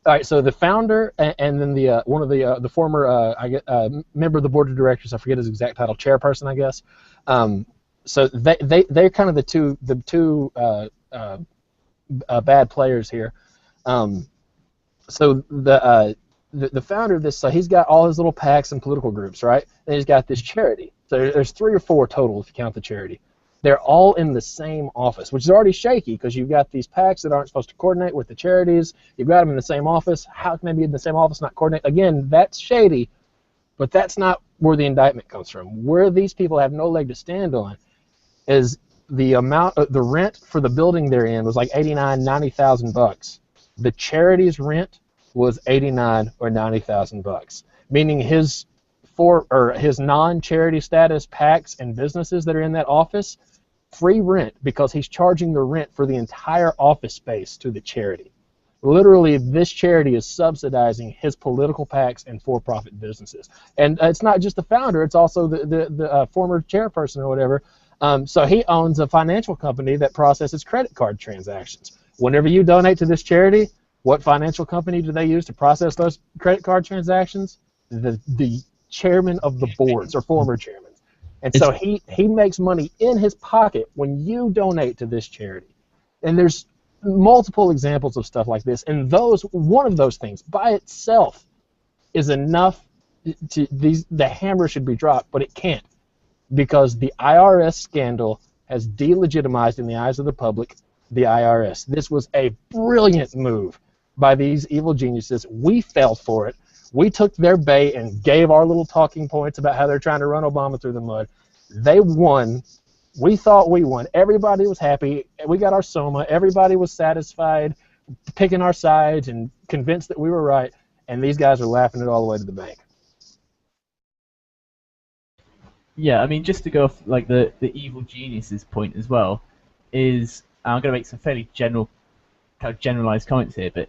right, so the founder and then one of the former member of the board of directors, I forget his exact title, chairperson, I guess. So they're kind of the two bad players here. So the founder of this, so he's got all his little PACs and political groups, right? And he's got this charity. So there's 3 or 4 total if you count the charity. They're all in the same office, which is already shaky because you've got these PACs that aren't supposed to coordinate with the charities. You've got them in the same office. How can they be in the same office, not coordinate? Again, that's shady, but that's not where the indictment comes from. Where these people have no leg to stand on is the amount of the rent for the building they're in was like $89,000, $90,000. The charity's rent was $89,000 or $90,000, meaning his non-charity status PACs and businesses that are in that office, free rent because he's charging the rent for the entire office space to the charity. Literally, this charity is subsidizing his political PACs and for-profit businesses. And it's not just the founder, it's also the former chairperson or whatever. So he owns a financial company that processes credit card transactions. Whenever you donate to this charity, what financial company do they use to process those credit card transactions? The chairman of the boards or former chairman. And so he makes money in his pocket when you donate to this charity. And there's multiple examples of stuff like this. And one of those things by itself is enough the hammer should be dropped, but it can't, because the IRS scandal has delegitimized in the eyes of the public the IRS. This was a brilliant move by these evil geniuses. We fell for it. We took their bait and gave our little talking points about how they're trying to run Obama through the mud. They won. We thought we won. Everybody was happy. We got our SOMA. Everybody was satisfied, picking our sides and convinced that we were right. And these guys are laughing it all the way to the bank. Yeah, I mean, just to go off the evil geniuses point as well, is I'm going to make some fairly generalized comments here, but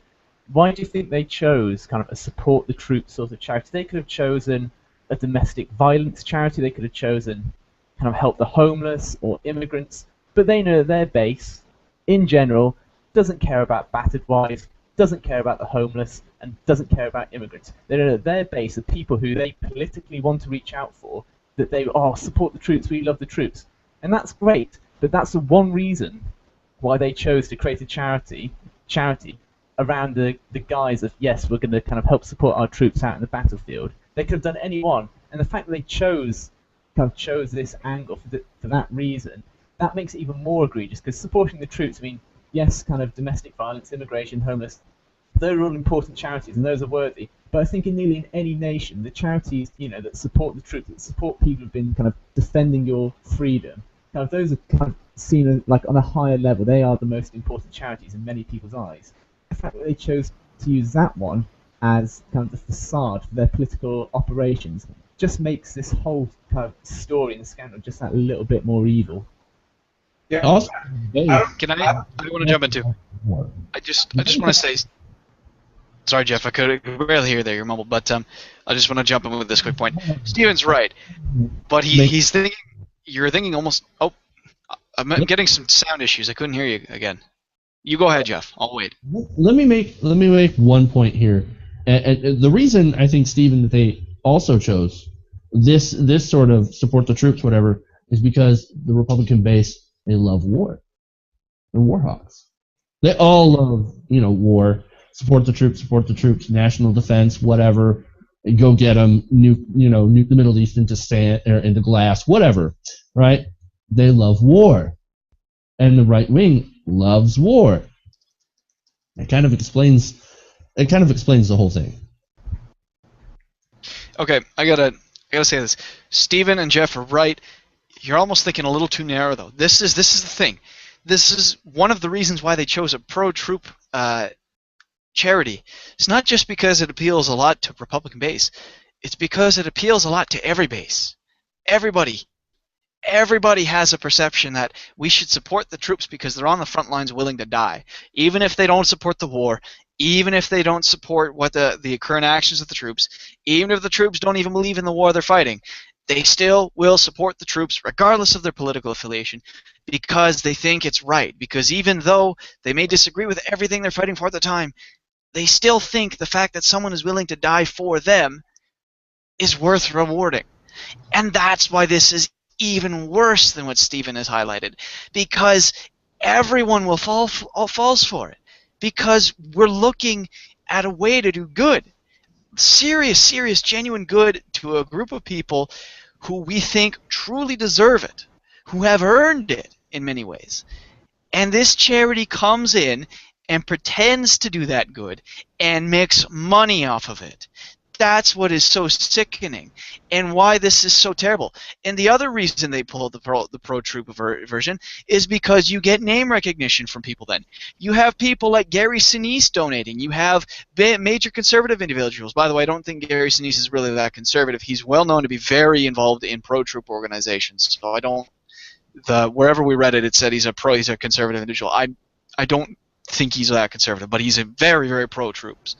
why do you think they chose kind of a support the troops sort of charity? They could have chosen a domestic violence charity. They could have chosen kind of help the homeless or immigrants. But they know their base, in general, doesn't care about battered wives, doesn't care about the homeless, and doesn't care about immigrants. They know their base are people who they politically want to reach out for, that they, support the troops, we love the troops. And that's great, but that's the one reason why they chose to create a charity around the guise of, yes, we're going to kind of help support our troops out in the battlefield. They could have done any one, and the fact that they chose this angle for that reason that makes it even more egregious, because supporting the troops, I mean, yes, kind of domestic violence, immigration, homeless, those are all important charities, and those are worthy. But I think in nearly in any nation, the charities, that support the troops, that support people who've been kind of defending your freedom, kind of those are kind of seen as, like, on a higher level. They are the most important charities in many people's eyes. The fact that they chose to use that one as kind of the facade for their political operations just makes this whole kind of story and scandal just that little bit more evil. Yeah. Also, Can I want to jump into. I just want to say. Sorry, Jeff. I could barely hear there. You're mumbled, but I just want to jump in with this quick point. Steven's right, but he's thinking. You're thinking almost. Oh, I'm getting some sound issues. I couldn't hear you again. You go ahead, Jeff. I'll wait. Let me make one point here, and the reason I think, Stephen, that they also chose this sort of support the troops, whatever, is because the Republican base, they love war. They're war hawks. They all love war. Support the troops, national defense, whatever. Go get them. Nuke the Middle East into sand or into glass, whatever. Right? They love war, and the right wing loves war. It kind of explains the whole thing. Okay, I gotta say this. Steven and Jeff are right. You're almost thinking a little too narrow, though. This is the thing. This is one of the reasons why they chose a pro-troop charity. It's not just because it appeals a lot to Republican base. It's because it appeals a lot to every base. Everybody has a perception that we should support the troops because they're on the front lines willing to die. Even if they don't support the war, even if they don't support what the current actions of the troops, even if the troops don't even believe in the war they're fighting, they still will support the troops regardless of their political affiliation because they think it's right. Because even though they may disagree with everything they're fighting for at the time, they still think the fact that someone is willing to die for them is worth rewarding. And that's why this is even worse than what Stephen has highlighted, because everyone will falls for it, because we're looking at a way to do good, serious, genuine good to a group of people who we think truly deserve it, who have earned it in many ways. And this charity comes in and pretends to do that good and makes money off of it. That's what is so sickening and why this is so terrible. And the other reason they pulled the pro-troop version is because you get name recognition from people then. You have people like Gary Sinise donating. You have major conservative individuals. By the way, I don't think Gary Sinise is really that conservative. He's well known to be very involved in pro-troop organizations. So I don't wherever we read it, it said he's a conservative individual. I don't think he's that conservative, but he's a very, very pro-troops.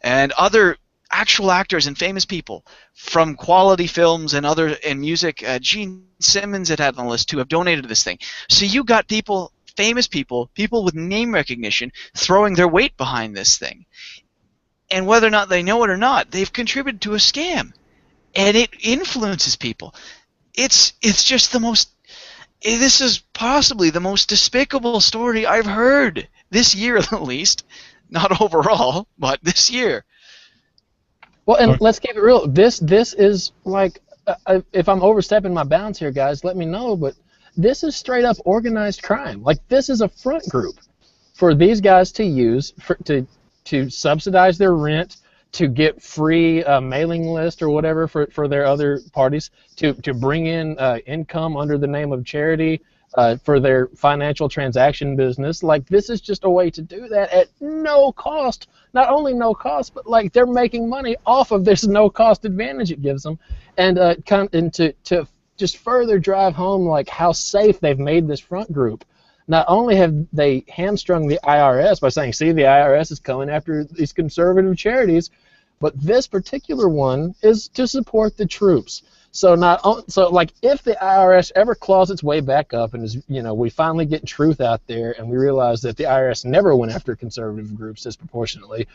And other actual actors and famous people from quality films and music, Gene Simmons had on the list too, have donated to this thing. So you got people, famous people with name recognition throwing their weight behind this thing. And whether or not they know it or not, they've contributed to a scam. And it influences people. It's just the most... This is possibly the most despicable story I've heard this year, at least. Not overall, but this year. Well, and let's keep it real. This is like, if I'm overstepping my bounds here, guys, let me know. But this is straight up organized crime. Like, this is a front group for these guys to use to subsidize their rent, to get free mailing list or whatever for their other parties, to bring in income under the name of charity for their financial transaction business. Like, this is just a way to do that at no cost. Not only no cost, but like they're making money off of this no cost advantage it gives them, and to just further drive home like how safe they've made this front group. Not only have they hamstrung the IRS by saying, see, the IRS is coming after these conservative charities, but this particular one is to support the troops. So like if the IRS ever claws its way back up and is, we finally get truth out there and we realize that the IRS never went after conservative groups disproportionately,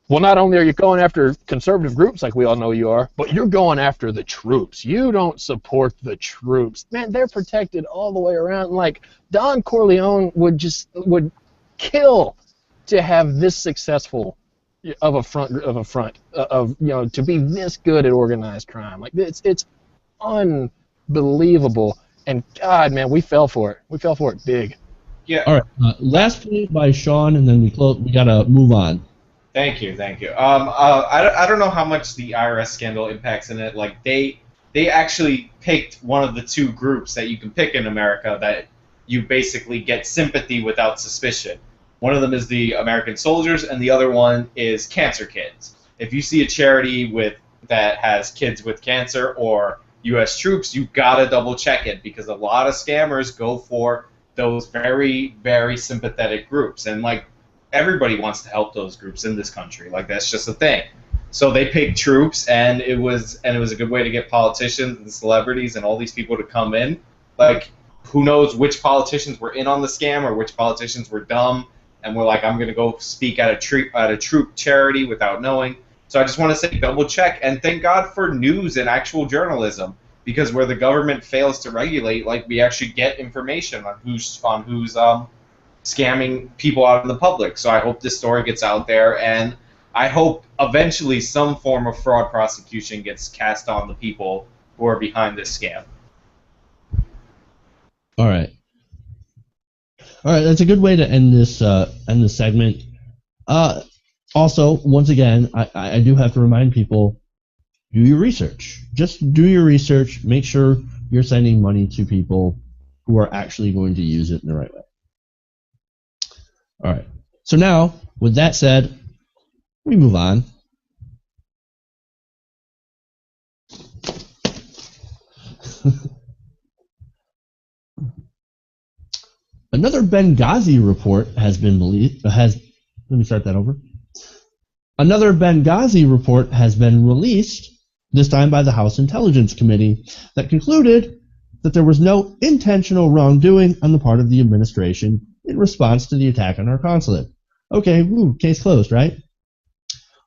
well, not only are you going after conservative groups like we all know you are, but you're going after the troops. You don't support the troops. Man, they're protected all the way around. Like, Don Corleone would kill to have this successful of a front to be this good at organized crime. Like, it's unbelievable And God, man, we fell for it. We fell for it big. Yeah. All right. Last point by Sean, and then we close. We gotta move on. Thank you. I don't know how much the IRS scandal impacts in it. Like they actually picked one of the two groups that you can pick in America that you basically get sympathy without suspicion. One of them is the American soldiers, and the other one is cancer kids. If you see a charity that has kids with cancer or U.S. troops, you gotta double check it because a lot of scammers go for those very, very sympathetic groups, and like everybody wants to help those groups in this country. Like that's just a thing. So they picked troops, and it was a good way to get politicians and celebrities and all these people to come in. Like who knows which politicians were in on the scam or which politicians were dumb and were like, I'm gonna go speak at a troop charity without knowing. So I just want to say double check, and thank God for news and actual journalism, because where the government fails to regulate, like we actually get information on who's scamming people out in the public. So I hope this story gets out there, and I hope eventually some form of fraud prosecution gets cast on the people who are behind this scam. All right. That's a good way to end this segment. Also, once again, I do have to remind people, do your research. Just do your research. Make sure you're sending money to people who are actually going to use it in the right way. All right. So now, with that said, we move on. Another Benghazi report has been released. Another Benghazi report has been released, this time by the House Intelligence Committee, that concluded that there was no intentional wrongdoing on the part of the administration in response to the attack on our consulate. Okay, case closed, right?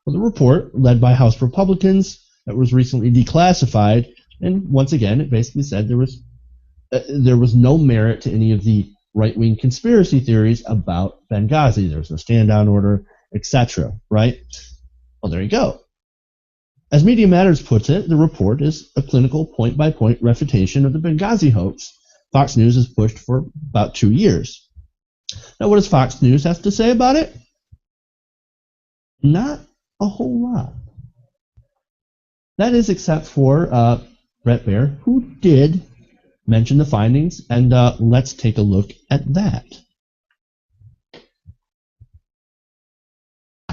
Well, the report, led by House Republicans, that was recently declassified, and once again, it basically said there was no merit to any of the right-wing conspiracy theories about Benghazi. There was no stand-down order, etc., right? Well, there you go. As Media Matters puts it, the report is a clinical point-by-point refutation of the Benghazi hoax Fox News has pushed for about 2 years. Now, what does Fox News have to say about it? Not a whole lot. That is, except for Brett Baer, who did mention the findings, and let's take a look at that.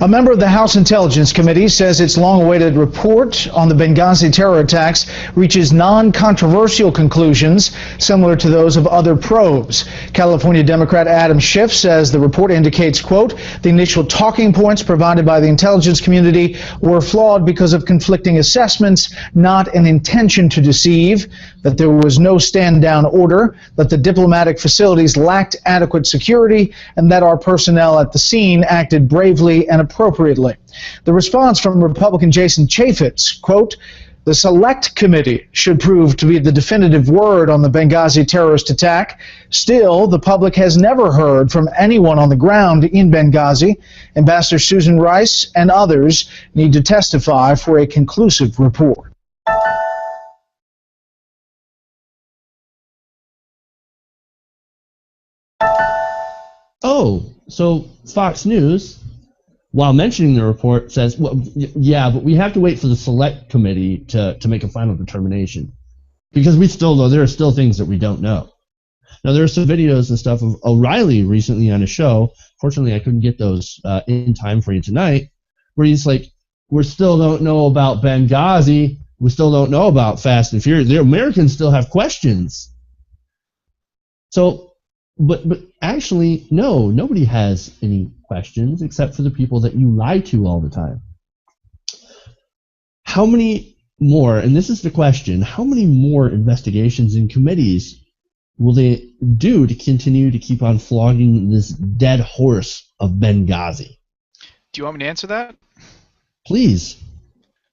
A member of the House Intelligence Committee says its long-awaited report on the Benghazi terror attacks reaches non-controversial conclusions similar to those of other probes. California Democrat Adam Schiff says the report indicates, quote, the initial talking points provided by the intelligence community were flawed because of conflicting assessments, not an intention to deceive, that there was no stand-down order, that the diplomatic facilities lacked adequate security, and that our personnel at the scene acted bravely and appropriately. The response from Republican Jason Chaffetz, quote, the Select Committee should prove to be the definitive word on the Benghazi terrorist attack. Still, the public has never heard from anyone on the ground in Benghazi. Ambassador Susan Rice and others need to testify for a conclusive report. Oh, so Fox News, while mentioning the report, says, well, yeah, but we have to wait for the Select Committee to make a final determination. Because we still know there are still things that we don't know. Now, there are some videos and stuff of O'Reilly recently on a show. Fortunately, I couldn't get those in time for you tonight, where he's like, we still don't know about Benghazi. We still don't know about Fast and Furious. The Americans still have questions. So, but actually, no, nobody has any questions except for the people that you lie to all the time. How many more, and this is the question, how many more investigations and committees will they do to continue to keep on flogging this dead horse of Benghazi? Do you want me to answer that? Please.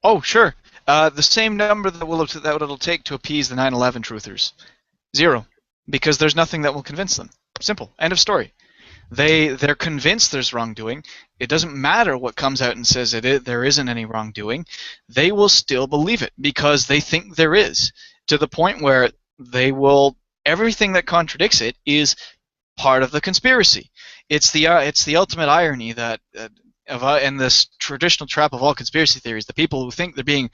Oh, sure. The same number that it'll take to appease the 9/11 truthers. 0. Because there's nothing that will convince them. Simple. End of story. They're convinced there's wrongdoing. It doesn't matter what comes out and says there isn't any wrongdoing. They will still believe it because they think there is, to the point where they will everything that contradicts it is part of the conspiracy. It's the ultimate irony that and this traditional trap of all conspiracy theories, the people who think they're being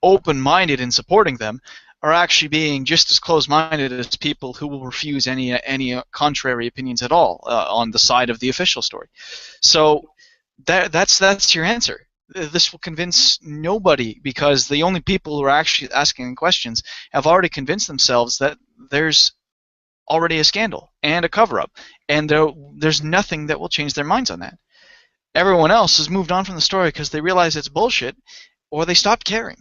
open-minded in supporting them are actually being just as close-minded as people who will refuse any contrary opinions at all on the side of the official story. So that's your answer. This will convince nobody, because the only people who are actually asking questions have already convinced themselves that there's already a scandal and a cover-up, and there's nothing that will change their minds on that. Everyone else has moved on from the story because they realize it's bullshit, or they stopped caring.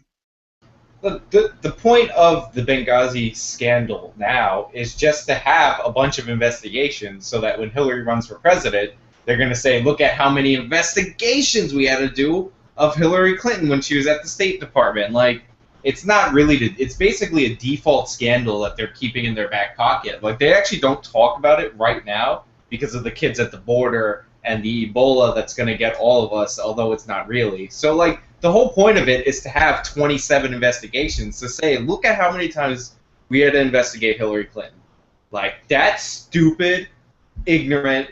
Look, the point of the Benghazi scandal now is just to have a bunch of investigations so that when Hillary runs for president, they're going to say, look at how many investigations we had to do of Hillary Clinton when she was at the State Department. Like, it's not really, it's basically a default scandal that they're keeping in their back pocket. Like, they actually don't talk about it right now because of the kids at the border and the Ebola that's going to get all of us, although it's not really. So, like, the whole point of it is to have 27 investigations to say, look at how many times we had to investigate Hillary Clinton. Like, that stupid, ignorant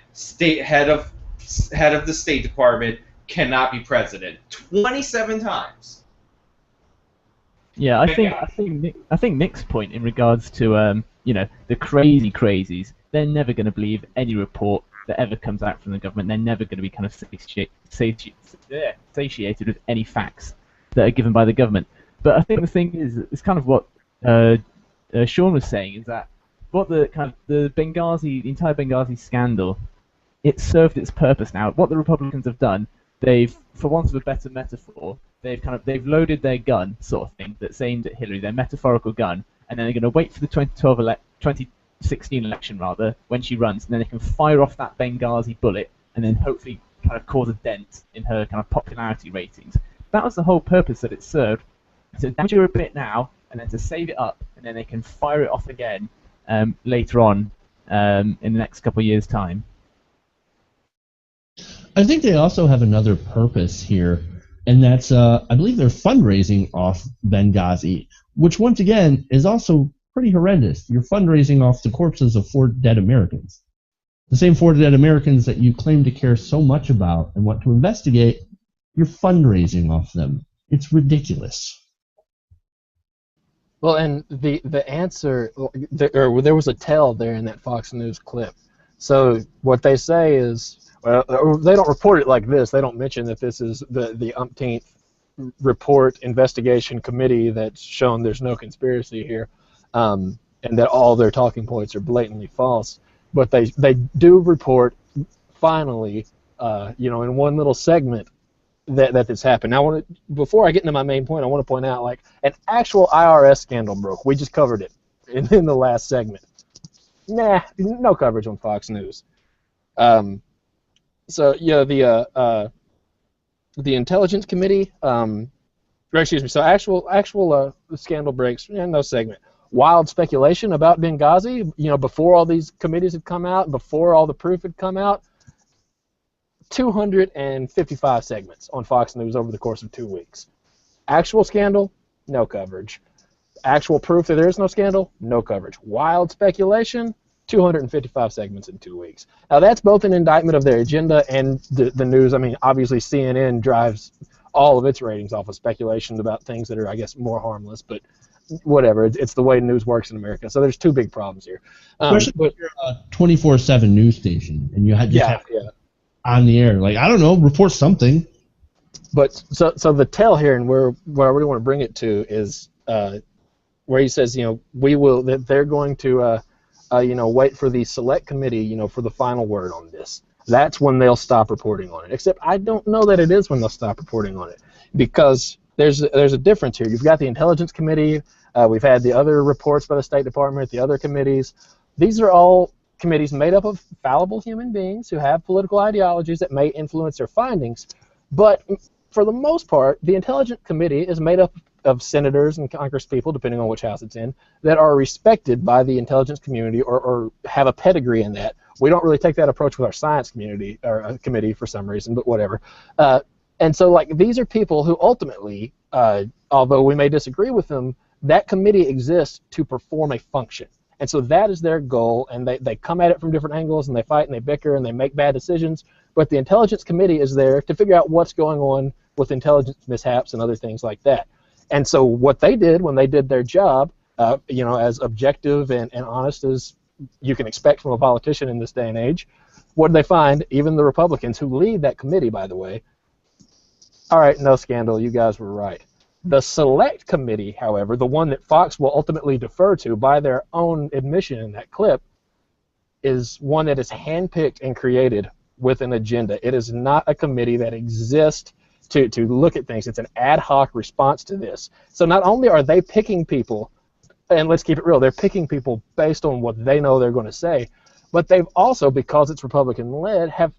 head of the State Department cannot be president. 27 times. Yeah, I think Nick's point in regards to the crazy crazies, they're never going to believe any report that ever comes out from the government. They're never going to be kind of satiated with any facts that are given by the government. But I think the thing is kind of what Sean was saying, is that what the entire Benghazi scandal, it served its purpose now. What the Republicans have done, they've, for want of a better metaphor, they've loaded their gun, sort of thing, that's aimed at Hillary, their metaphorical gun, and then they're going to wait for the 2016 election, when she runs, and then they can fire off that Benghazi bullet, and then hopefully kind of cause a dent in her kind of popularity ratings. That was the whole purpose that it served, to damage her a bit now, and then to save it up, and then they can fire it off again later on in the next couple of years' time. I think they also have another purpose here, and that's, I believe they're fundraising off Benghazi, which once again is also pretty horrendous. You're fundraising off the corpses of 4 dead Americans. The same 4 dead Americans that you claim to care so much about and want to investigate, you're fundraising off them. It's ridiculous. Well, and the answer, there was a tell there in that Fox News clip. So what they say is, well, they don't report it like this. They don't mention that this is the umpteenth report investigation committee that's shown there's no conspiracy here, and that all their talking points are blatantly false. But they do report, finally, in one little segment, that this happened. Now, before I get into my main point, I want to point out, like, an actual IRS scandal broke. We just covered it in the last segment. Nah, no coverage on Fox News. So yeah, the Intelligence Committee, so actual scandal breaks, no segment. Wild speculation about Benghazi, before all these committees had come out, before all the proof had come out. 255 segments on Fox News over the course of 2 weeks. Actual scandal, no coverage. Actual proof that there is no scandal, no coverage. Wild speculation, 255 segments in 2 weeks. Now, that's both an indictment of their agenda and the news. I mean, obviously, CNN drives all of its ratings off of speculation about things that are, I guess, more harmless, but whatever. It's the way news works in America. So there's 2 big problems here. Especially when you're a 24/7 news station and you have on the air. Like, I don't know, report something. But so the tell here, and where I really want to bring it to is where he says, that they're going to wait for the select committee, for the final word on this. That's when they'll stop reporting on it. Except I don't know that it is when they'll stop reporting on it, because there's a difference here. You've got the Intelligence Committee. We've had the other reports by the State Department, the other committees. These are all committees made up of fallible human beings who have political ideologies that may influence their findings. But for the most part, the Intelligence Committee is made up of senators and congresspeople, depending on which house it's in, that are respected by the intelligence community or have a pedigree in that. We don't really take that approach with our science community or committee for some reason, but whatever. And so, like, these are people who ultimately, although we may disagree with them, that committee exists to perform a function. And so that is their goal, and they come at it from different angles, and they fight and they bicker and they make bad decisions. But the Intelligence Committee is there to figure out what's going on with intelligence mishaps and other things like that. And so what they did when they did their job, as objective and honest as you can expect from a politician in this day and age, what did they find? Even the Republicans who lead that committee, by the way, all right, no scandal, you guys were right. The Select Committee, however, the one that Fox will ultimately defer to by their own admission in that clip, is one that is handpicked and created with an agenda. It is not a committee that exists to look at things. It's an ad hoc response to this. So not only are they picking people, and let's keep it real, they're picking people based on what they know they're going to say, but they've also, because it's Republican-led, have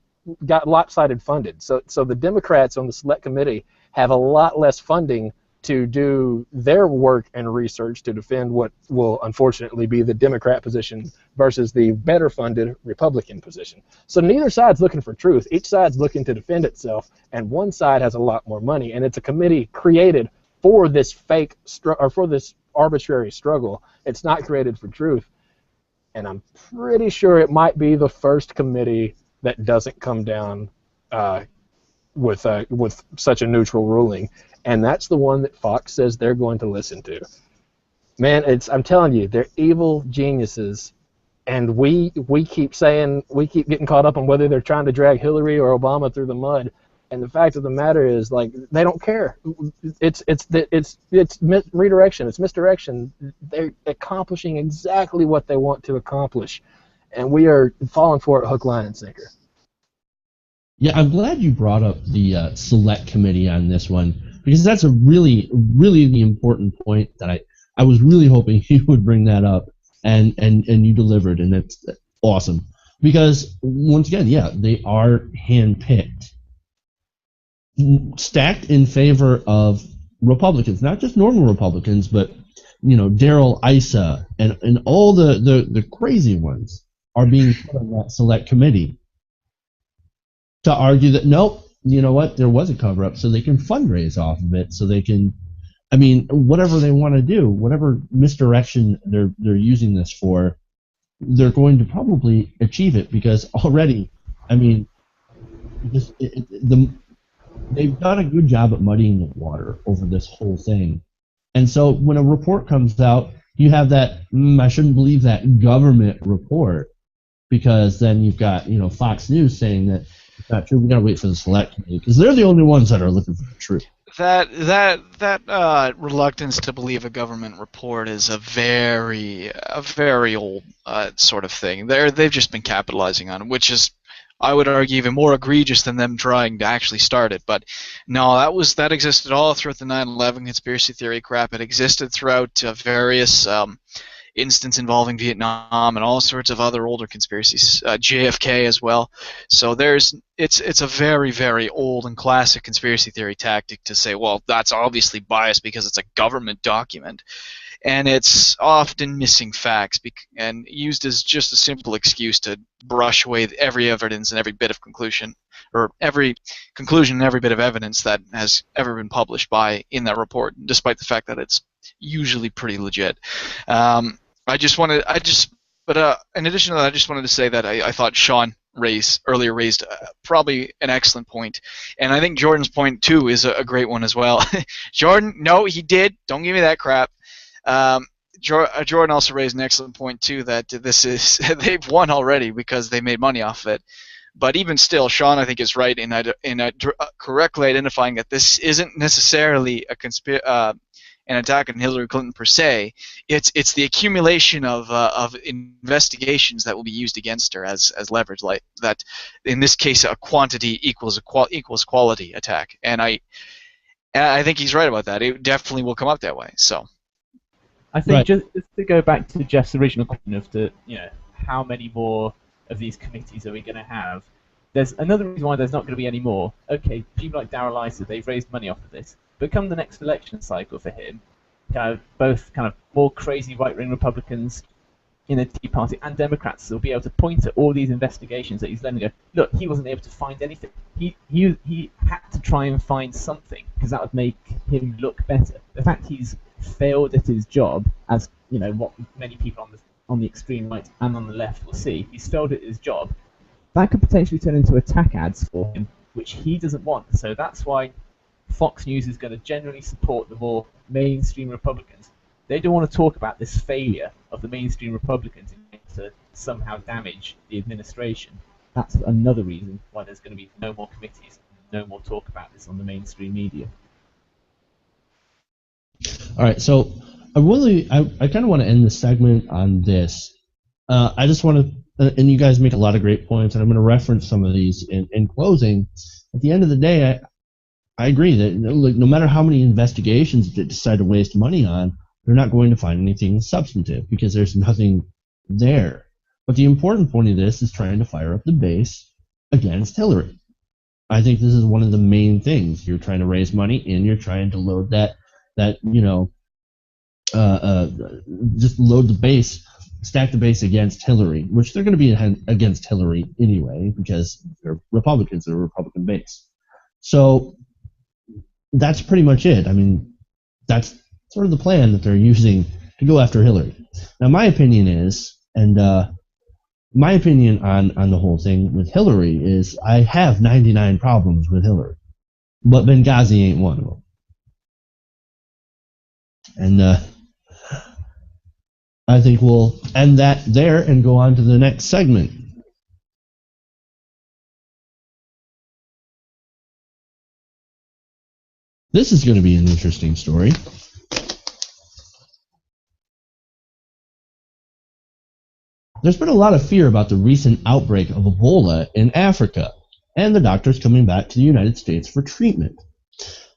got lopsided funded. So the Democrats on the Select Committee have a lot less funding to do their work and research to defend what will unfortunately be the Democrat position versus the better funded Republican position. So neither side's looking for truth. Each side's looking to defend itself, and one side has a lot more money, and it's a committee created for this for this arbitrary struggle. It's not created for truth. And I'm pretty sure it might be the first committee that doesn't come down with such a neutral ruling, and that's the one that Fox says they're going to listen to. Man, I'm telling you, they're evil geniuses, and we keep getting caught up on whether they're trying to drag Hillary or Obama through the mud, and the fact of the matter is, like, they don't care. It's redirection, it's misdirection. They're accomplishing exactly what they want to accomplish, and we are falling for it hook, line, and sinker. Yeah, I'm glad you brought up the Select Committee on this one, because that's a really, really the important point that I was really hoping you would bring that up, and you delivered, and that's awesome. Because, once again, yeah, they are handpicked, stacked in favor of Republicans, not just normal Republicans, but, Darrell Issa and all the crazy ones are being put on that Select Committee to argue that, nope, you know what, there was a cover-up, so they can fundraise off of it, so they can, whatever they want to do, whatever misdirection they're using this for, they're going to probably achieve it, because already, they've done a good job at muddying the water over this whole thing. And so when a report comes out, you have that, I shouldn't believe that government report, because then you've got, Fox News saying that it's not true. We gotta wait for the Select Committee, because they're the only ones that are looking for the truth. That reluctance to believe a government report is a very old sort of thing. They've just been capitalizing on it, which is, I would argue, even more egregious than them trying to actually start it. But no, that existed all throughout the 9/11 conspiracy theory crap. It existed throughout various instances involving Vietnam and all sorts of other older conspiracies, JFK as well. So it's a very, very old and classic conspiracy theory tactic to say, well, that's obviously biased because it's a government document. And it's often missing facts and used as just a simple excuse to brush away every evidence and every bit of conclusion, or every conclusion and every bit of evidence that has ever been published in that report, despite the fact that it's usually pretty legit. In addition to that, I just wanted to say that I thought Sean earlier raised probably an excellent point, and I think Jordan's point too is a great one as well. Jordan, no, he did. Don't give me that crap. Jordan also raised an excellent point too, that they've won already because they made money off of it. But even still, Sean, I think, is right in correctly identifying that this isn't necessarily an attack on Hillary Clinton per se. It's the accumulation of investigations that will be used against her as leverage, like that. In this case, a quantity equals quality attack, and I think he's right about that. It definitely will come up that way. So. I think just to go back to Jeff's original question of how many more of these committees are we going to have? There's another reason why there's not going to be any more. Okay, people like Darrell Issa, they've raised money off of this. But come the next election cycle for him, both more crazy right-wing Republicans in the Tea Party and Democrats will be able to point at all these investigations that he's done and go, look, he wasn't able to find anything. He had to try and find something because that would make him look better. The fact he's failed at his job, as what many people on the on the extreme right and on the left will see, he's failed at his job. That could potentially turn into attack ads for him, which he doesn't want. So that's why Fox News is going to generally support the more mainstream Republicans. They don't want to talk about this failure of the mainstream Republicans to somehow damage the administration. That's another reason why there's going to be no more committees, no more talk about this on the mainstream media. All right, so I kind of want to end the segment on this. I just want to, and you guys make a lot of great points, and I'm going to reference some of these in closing. At the end of the day, I agree that no matter how many investigations they decide to waste money on, they're not going to find anything substantive because there's nothing there. But the important point of this is trying to fire up the base against Hillary. I think this is one of the main things. You're trying to raise money and you're trying to load just load the base, stack the base against Hillary, which they're going to be against Hillary anyway because they're Republicans, they're a Republican base. So that's pretty much it. I mean, that's sort of the plan that they're using to go after Hillary. Now, my opinion is, and my opinion on the whole thing with Hillary is I have 99 problems with Hillary, but Benghazi ain't one of them. And I think we'll end that there and go on to the next segment. This is going to be an interesting story. There's been a lot of fear about the recent outbreak of Ebola in Africa and the doctors coming back to the United States for treatment.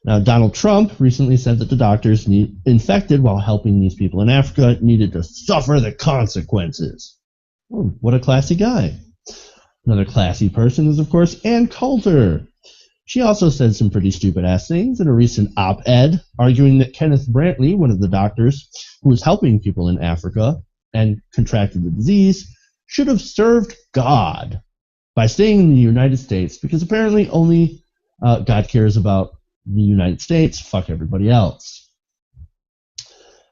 Now, Donald Trump recently said that the doctors infected while helping these people in Africa needed to suffer the consequences. Oh, what a classy guy. Another classy person is, of course, Ann Coulter. She also said some pretty stupid-ass things in a recent op-ed, arguing that Kenneth Brantley, one of the doctors who was helping people in Africa and contracted the disease, should have served God by staying in the United States because apparently only God cares about the United States, fuck everybody else.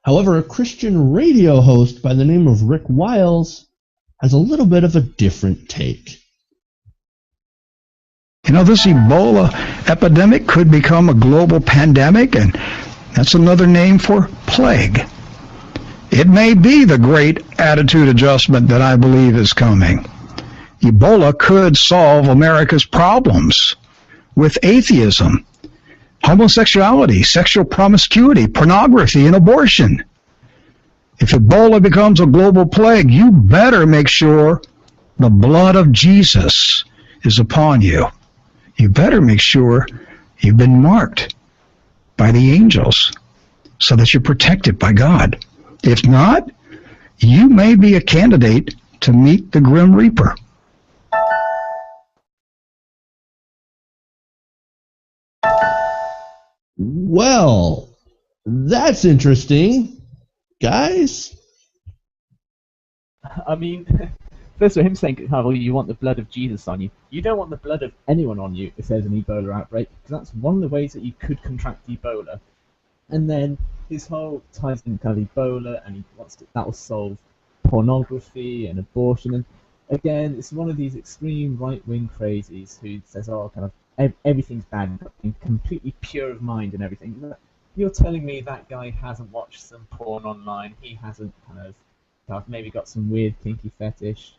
However, a Christian radio host by the name of Rick Wiles has a little bit of a different take. You know, this Ebola epidemic could become a global pandemic, and that's another name for plague. It may be the great attitude adjustment that I believe is coming. Ebola could solve America's problems with atheism, homosexuality, sexual promiscuity, pornography, and abortion. If Ebola becomes a global plague, you better make sure the blood of Jesus is upon you. You better make sure you've been marked by the angels so that you're protected by God. If not, you may be a candidate to meet the Grim Reaper. Well, that's interesting, guys. I mean, first of all, him saying, well, you want the blood of Jesus on you. You don't want the blood of anyone on you if there's an Ebola outbreak, because that's one of the ways that you could contract Ebola. And then his whole ties in kind of Ebola, and he wants to, that will solve pornography and abortion. And again, it's one of these extreme right-wing crazies who says, oh, kind of everything's bad, and completely pure of mind and everything. You're telling me that guy hasn't watched some porn online? He hasn't kind of maybe got some weird kinky fetish?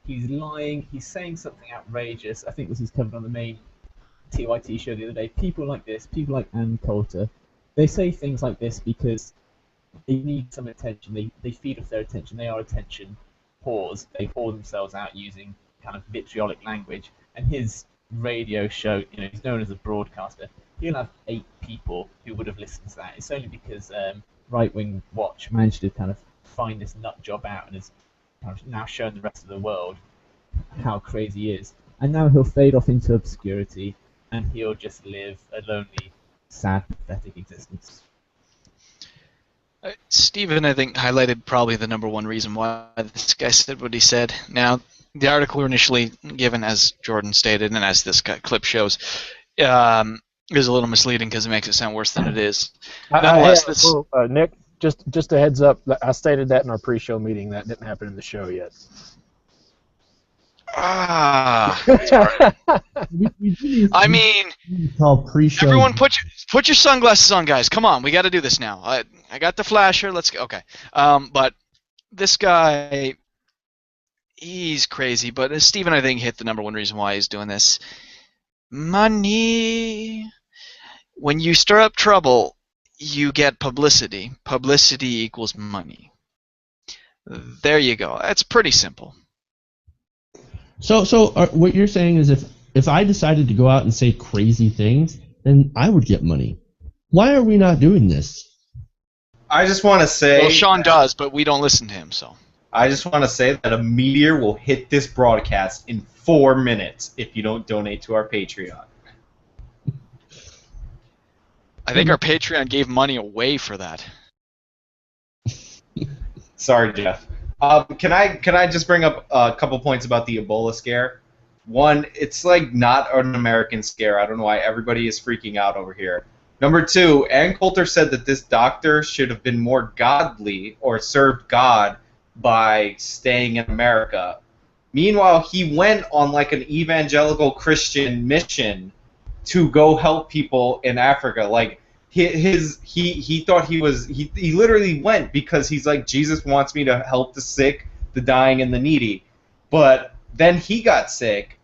He's lying. He's saying something outrageous. I think this is covered on the main TYT show the other day. People like this, people like Ann Coulter, they say things like this because they need some attention. They feed off their attention. They are attention whores. They whore themselves out using kind of vitriolic language. And his radio show, you know, he's known as a broadcaster. He'll have 8 people who would have listened to that. It's only because Right Wing Watch managed to kind of find this nut job out and has kind of now shown the rest of the world how crazy he is. And now he'll fade off into obscurity, and he'll just live a lonely, sad, pathetic existence. Stephen, I think, highlighted probably the number one reason why this guy said what he said. Now, the article initially given, as Jordan stated, and as this clip shows, is a little misleading because it makes it sound worse than it is. Nick, Just a heads up. I stated that in our pre-show meeting. That didn't happen in the show yet. Sorry. We I mean, call pre-show. everyone, put your sunglasses on, guys. Come on, we got to do this now. I got the flasher. Let's go. Okay. But this guy, he's crazy. But Stephen, I think, hit the number one reason why he's doing this. Money. When you stir up trouble, you get publicity. Publicity equals money. There you go. That's pretty simple. So what you're saying is if I decided to go out and say crazy things, then I would get money. Why are we not doing this? I just want to say... Well, Sean does, but we don't listen to him, so... I just want to say that a meteor will hit this broadcast in 4 minutes if you don't donate to our Patreon. I think our Patreon gave money away for that. Sorry, Jeff. Can I just bring up a couple points about the Ebola scare? One, it's like not an American scare. I don't know why everybody is freaking out over here. Number two, Ann Coulter said that this doctor should have been more godly or served God by staying in America. Meanwhile, he went on like an evangelical Christian mission to go help people in Africa. Like he thought he literally went because he's like, Jesus wants me to help the sick, the dying, and the needy. But then he got sick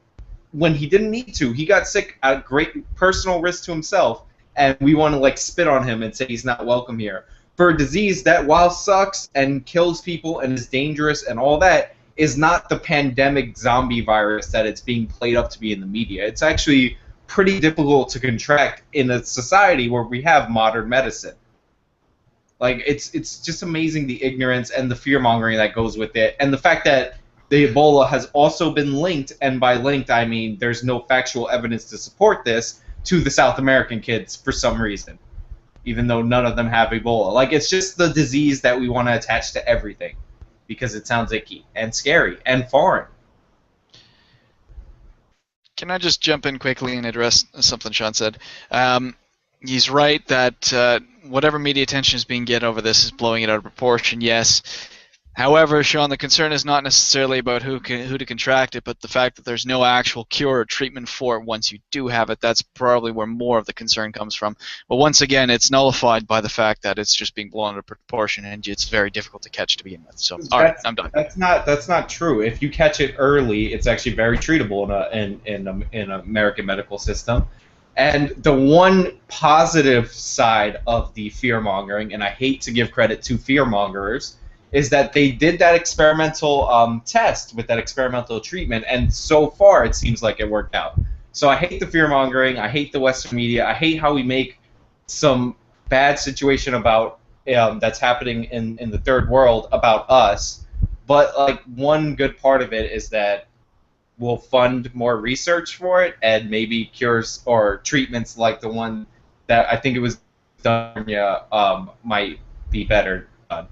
when he didn't need to. He got sick at great personal risk to himself, and we want to like spit on him and say he's not welcome here. For a disease that, while sucks and kills people and is dangerous and all that, is not the pandemic zombie virus that it's being played up to be in the media. It's actually pretty difficult to contract in a society where we have modern medicine. Like, it's just amazing the ignorance and the fear-mongering that goes with it, and the fact that the Ebola has also been linked, and by linked I mean there's no factual evidence to support this, to the South American kids for some reason, even though none of them have Ebola. Like, it's just the disease that we want to attach to everything because it sounds icky and scary and foreign. Can I just jump in quickly and address something Sean said? He's right that whatever media attention is being get over this is blowing it out of proportion, yes. However, Sean, the concern is not necessarily about who to contract it, but the fact that there's no actual cure or treatment for it once you do have it. That's probably where more of the concern comes from. But once again, it's nullified by the fact that it's just being blown out of proportion and it's very difficult to catch to begin with. So, all right, I'm done. That's not true. If you catch it early, it's actually very treatable in an American medical system. And the one positive side of the fear-mongering, and I hate to give credit to fear-mongers, is that they did that experimental test with that experimental treatment, and so far it seems like it worked out. So I hate the fear-mongering, I hate the Western media, I hate how we make some bad situation about that's happening in the third world about us, but like one good part of it is that we'll fund more research for it, and maybe cures or treatments like the one that I think it was done might be better done.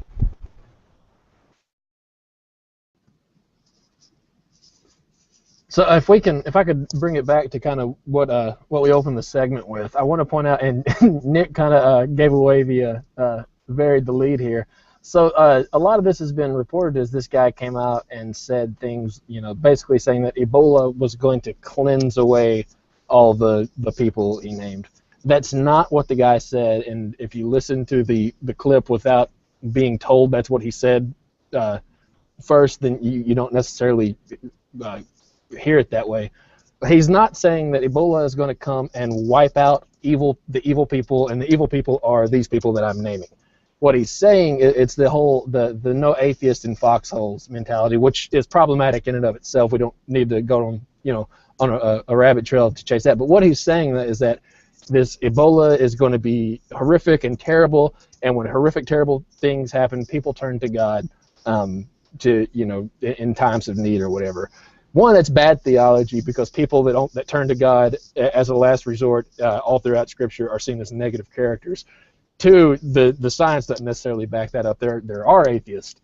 So if I could bring it back to kind of what we opened the segment with, I want to point out, and Nick kind of gave away varied the lead here. So a lot of this has been reported as this guy came out and said things, basically saying that Ebola was going to cleanse away all the people he named. That's not what the guy said, and if you listen to the clip without being told that's what he said first, then you don't necessarily hear it that way. He's not saying that Ebola is going to come and wipe out the evil people, and the evil people are these people that I'm naming. What he's saying, it's the whole the no atheist in foxholes mentality, which is problematic in and of itself. We don't need to go on a rabbit trail to chase that. But what he's saying is that this Ebola is going to be horrific and terrible, and when horrific, terrible things happen, people turn to God in times of need or whatever. One, that's bad theology because people that turn to God as a last resort all throughout Scripture are seen as negative characters. Two, the science doesn't necessarily back that up. There are atheists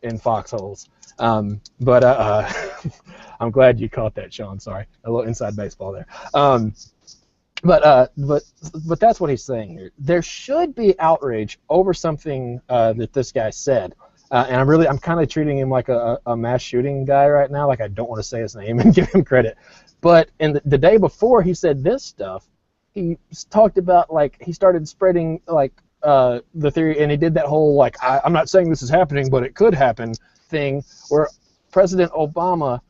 in foxholes, but I'm glad you caught that, Sean. Sorry, a little inside baseball there. But that's what he's saying here. There should be outrage over something that this guy said, and I'm kind of treating him like a mass shooting guy right now. Like I don't want to say his name and give him credit, but in the day before he said this stuff, he talked about like he started spreading like the theory, and he did that whole like I'm not saying this is happening, but it could happen thing where President Obama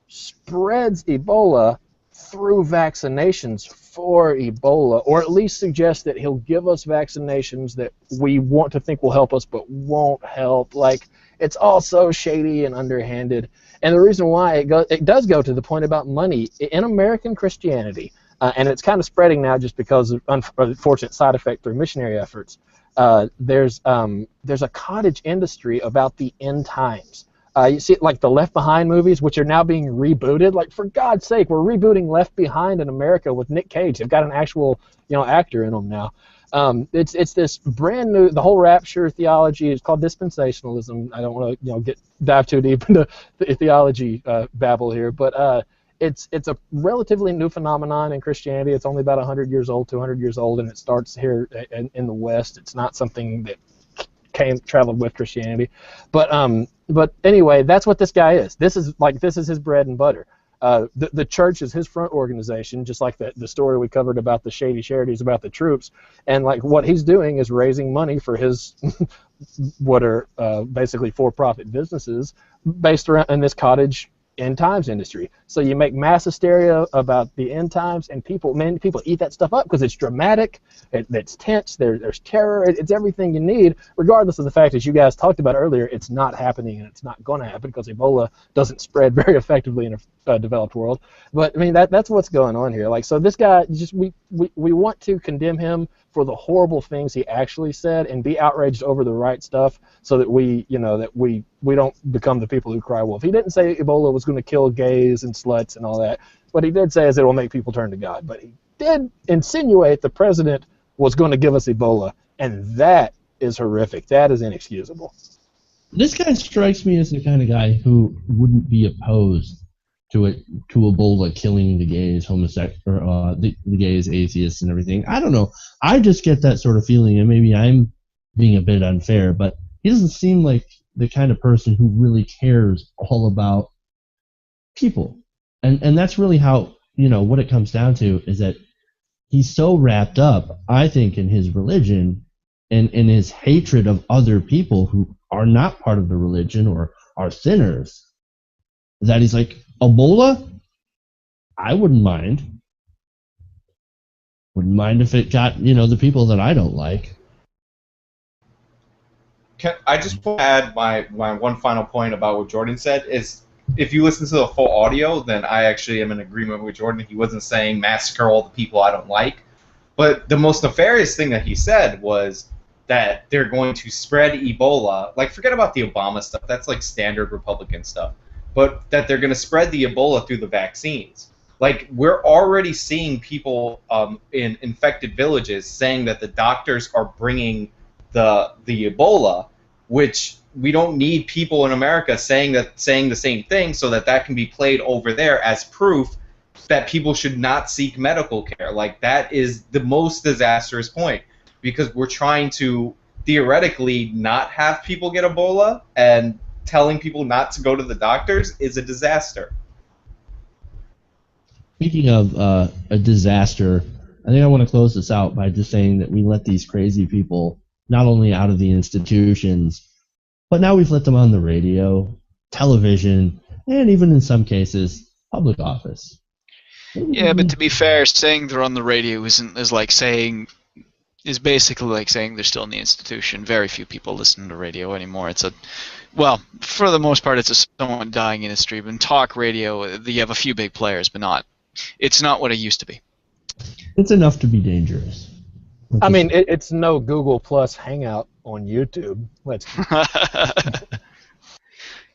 spreads Ebola through vaccinations for Ebola, or at least suggests that he'll give us vaccinations that we want to think will help us but won't help. Like, it's all so shady and underhanded. And the reason why it does go to the point about money in American Christianity, and it's kind of spreading now just because of unfortunate side effect through missionary efforts. There's a cottage industry about the end times. You see, like the Left Behind movies, which are now being rebooted. Like, for God's sake, we're rebooting Left Behind in America with Nick Cage. They've got an actual, actor in them now. It's this brand new. The whole rapture theology is called dispensationalism. I don't want to, dive too deep into the theology babble here, but it's a relatively new phenomenon in Christianity. It's only about 100 years old, 200 years old, and it starts here in the West. It's not something that traveled with Christianity, but anyway, that's what this guy is. This is his bread and butter. The church is his front organization, just like the story we covered about the shady charities about the troops, and like what he's doing is raising money for his what are basically for-profit businesses based around in this cottage end times industry. So you make mass hysteria about the end times, and people eat that stuff up because it's dramatic, it's tense, there's terror, it's everything you need, regardless of the fact, as you guys talked about earlier, it's not happening and it's not going to happen because Ebola doesn't spread very effectively in a developed world. But I mean, that's what's going on here. Like, so this guy, we want to condemn him for the horrible things he actually said and be outraged over the right stuff, so that we don't become the people who cry wolf. He didn't say Ebola was going to kill gays and sluts and all that. What he did say is it will make people turn to God. But he did insinuate the president was going to give us Ebola, and that is horrific. That is inexcusable. This guy strikes me as the kind of guy who wouldn't be opposed to Ebola killing the gays, the gays, atheists, and everything. I don't know. I just get that sort of feeling, and maybe I'm being a bit unfair, but he doesn't seem like the kind of person who really cares all about people. And that's really how, what it comes down to is that he's so wrapped up, I think, in his religion and in his hatred of other people who are not part of the religion or are sinners, that he's like, Ebola? I wouldn't mind. Wouldn't mind if it got, the people that I don't like. I just want to add my one final point about what Jordan said is, if you listen to the full audio, then I actually am in agreement with Jordan. He wasn't saying massacre all the people I don't like. But the most nefarious thing that he said was that they're going to spread Ebola. Like, forget about the Obama stuff. That's like standard Republican stuff. But that they're going to spread the Ebola through the vaccines. Like, we're already seeing people in infected villages saying that the doctors are bringing the Ebola, which we don't need people in America saying the same thing, so that can be played over there as proof that people should not seek medical care. Like, that is the most disastrous point, because we're trying to theoretically not have people get Ebola, and telling people not to go to the doctors is a disaster. Speaking of a disaster, I think I want to close this out by just saying that we let these crazy people not only out of the institutions, but now we've let them on the radio, television, and even in some cases, public office. Yeah, but to be fair, saying they're on the radio is basically like saying they're still in the institution. Very few people listen to radio anymore. For the most part, it's a somewhat dying industry. But in talk radio, you have a few big players, but it's not what it used to be. It's enough to be dangerous. I mean, it's no Google Plus Hangout on YouTube.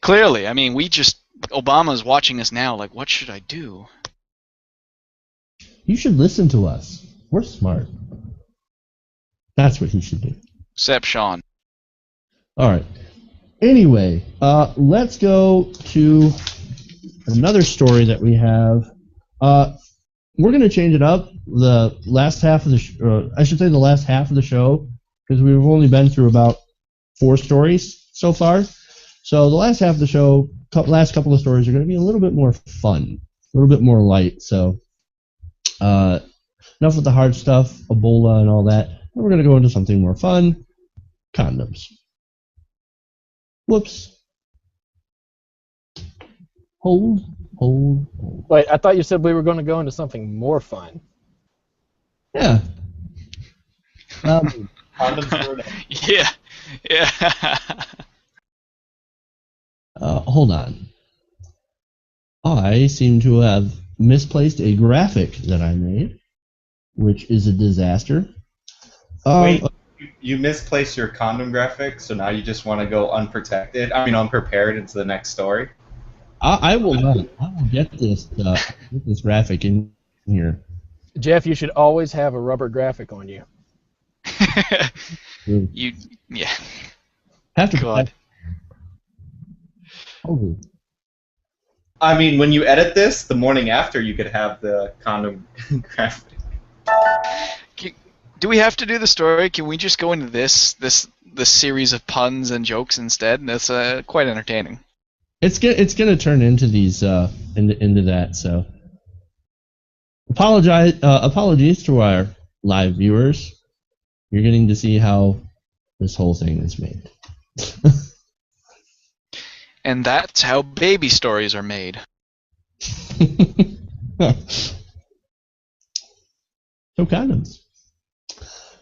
Clearly, I mean, Obama's watching us now. Like, what should I do? You should listen to us. We're smart. That's what he should do. Except Sean. All right. Anyway, let's go to another story that we have. we're going to change it up. The last half of the I should say the last half of the show, because we've only been through about 4 stories so far. So the last half of the show, last couple of stories are going to be a little bit more fun, a little bit more light. So enough with the hard stuff, Ebola and all that. And we're going to go into something more fun, condoms. Whoops. Hold. Wait, I thought you said we were going to go into something more fun. Yeah. Yeah. Hold on. I seem to have misplaced a graphic that I made, which is a disaster. Wait, you misplaced your condom graphic, so now you just want to go unprepared into the next story? I will not. I will get this graphic in here. Jeff, you should always have a rubber graphic on you. Yeah. Have to. God. Oh. I mean, when you edit this, the morning after, you could have the condom graphic. Do we have to do the story? Can we just go into this series of puns and jokes instead? That's quite entertaining. It's gonna turn into these into that. So apologies to our live viewers. You're getting to see how this whole thing is made. And that's how baby stories are made. So condoms.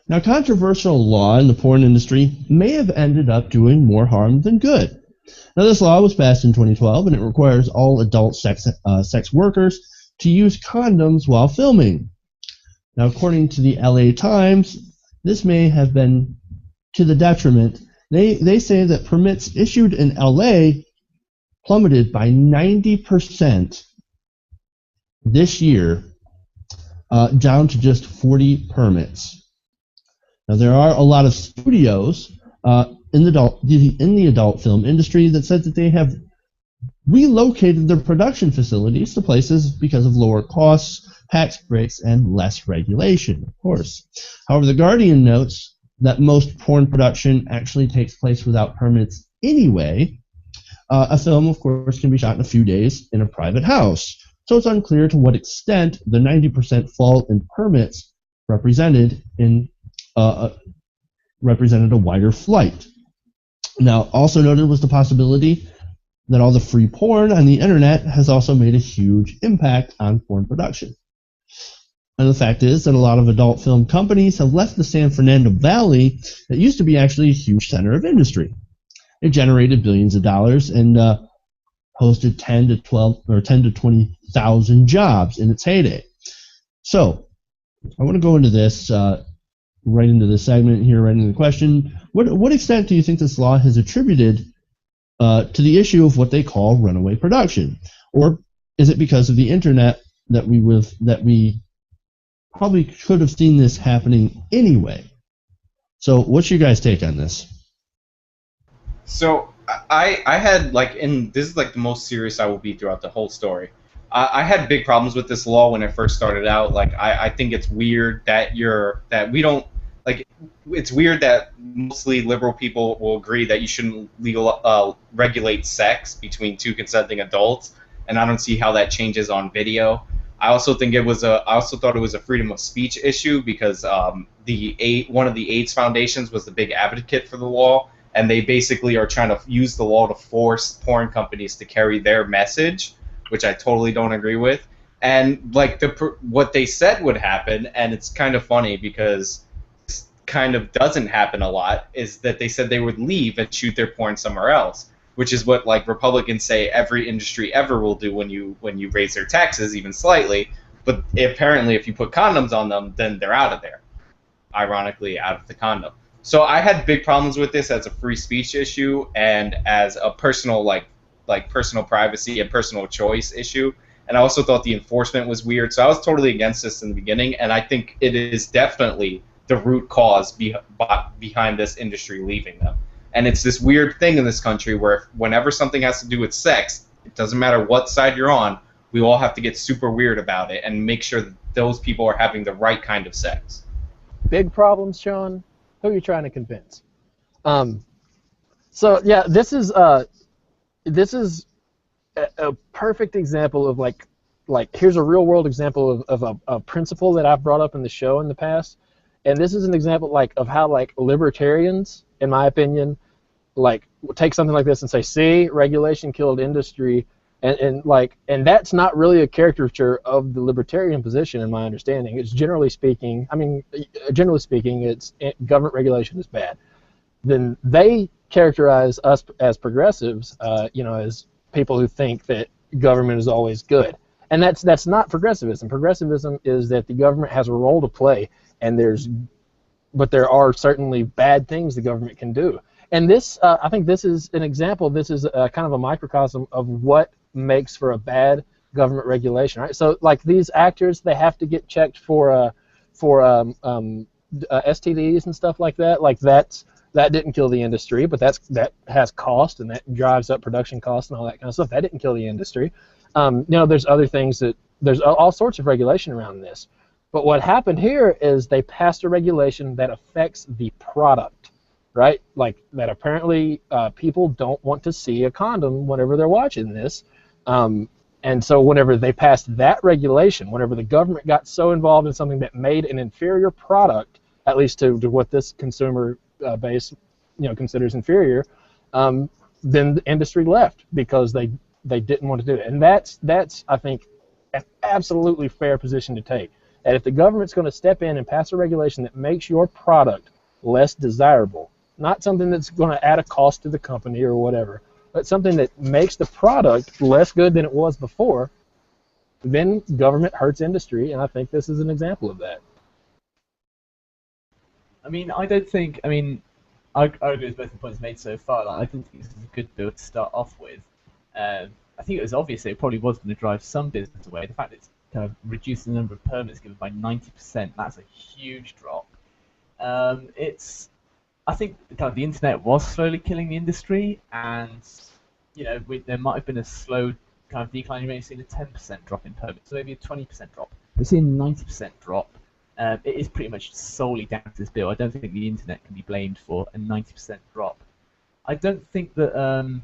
Now, controversial law in the porn industry may have ended up doing more harm than good. Now, this law was passed in 2012, and it requires all adult sex workers to use condoms while filming. Now, according to the LA Times, this may have been to the detriment. They say that permits issued in LA plummeted by 90% this year, down to just 40 permits. Now, there are a lot of studios in the adult film industry that said that they have relocated their production facilities to places because of lower costs, tax breaks, and less regulation, of course. However, The Guardian notes that most porn production actually takes place without permits anyway. A film, of course, can be shot in a few days in a private house, so it's unclear to what extent the 90% fall in permits represented a wider flight. Now, also noted was the possibility that all the free porn on the internet has also made a huge impact on porn production. And the fact is that a lot of adult film companies have left the San Fernando Valley that used to be actually a huge center of industry. It generated billions of dollars and hosted 10 to 20,000 jobs in its heyday. So, I want to go into this right into this segment here, right into the question. What extent do you think this law has attributed to the issue of what they call runaway production, or is it because of the internet that we probably could have seen this happening anyway? So, what's your guys' take on this? So I had this is like the most serious I will be throughout the whole story. I had big problems with this law when it first started out. I think it's weird that we don't it's weird that mostly liberal people will agree that you shouldn't regulate sex between two consenting adults, and I don't see how that changes on video. I also thought it was a freedom of speech issue because one of the AIDS foundations was the big advocate for the law, and they basically are trying to use the law to force porn companies to carry their message, which I totally don't agree with. And what they said would happen, and it's kind of funny because this kind of doesn't happen a lot, is that they said they would leave and shoot their porn somewhere else, which is what Republicans say every industry ever will do when you raise their taxes even slightly. But apparently, if you put condoms on them, then they're out of there. Ironically, out of the condom. So I had big problems with this as a free speech issue and as a personal personal privacy and personal choice issue. And I also thought the enforcement was weird. So I was totally against this in the beginning, and I think it is definitely the root cause behind this industry leaving them. And it's this weird thing in this country where whenever something has to do with sex, it doesn't matter what side you're on, we all have to get super weird about it and make sure those people are having the right kind of sex. Big problems, Sean. Who are you trying to convince? So yeah, this is a perfect example of like here's a real world example of a principle that I've brought up in the show in the past, and this is an example of how libertarians, in my opinion, take something like this and say, see, regulation killed industry, and that's not really a caricature of the libertarian position in my understanding. It's generally speaking, it's government regulation is bad. Then they characterize us as progressives, as people who think that government is always good. And that's not progressivism. Progressivism is that the government has a role to play, but there are certainly bad things the government can do. And this, I think this is an example. This is kind of a microcosm of what makes for a bad government regulation, right? So these actors, they have to get checked for STDs and stuff like that. That didn't kill the industry, but that has cost, and that drives up production costs and all that kind of stuff. That didn't kill the industry. There's other things there's all sorts of regulation around this. But what happened here is they passed a regulation that affects the product, right? That apparently people don't want to see a condom whenever they're watching this. And so whenever they passed that regulation, whenever the government got so involved in something that made an inferior product, at least to what this consumer base considers inferior, then the industry left because they didn't want to do it. And that's I think an absolutely fair position to take. And if the government's going to step in and pass a regulation that makes your product less desirable, not something that's going to add a cost to the company or whatever, but something that makes the product less good than it was before, then government hurts industry, and I think this is an example of that. I agree with both the points made so far. I don't think this is a good bill to start off with. I think it was obvious that it probably was going to drive some business away. The fact that it's kind of reduced the number of permits given by 90%, that's a huge drop. I think kind of the internet was slowly killing the industry, and there might have been a slow kind of decline. You may have seen a 10% drop in permits, so maybe a 20% drop. We're seeing a 90% drop. It is pretty much solely down to this bill. I don't think the internet can be blamed for a 90% drop. I don't think that,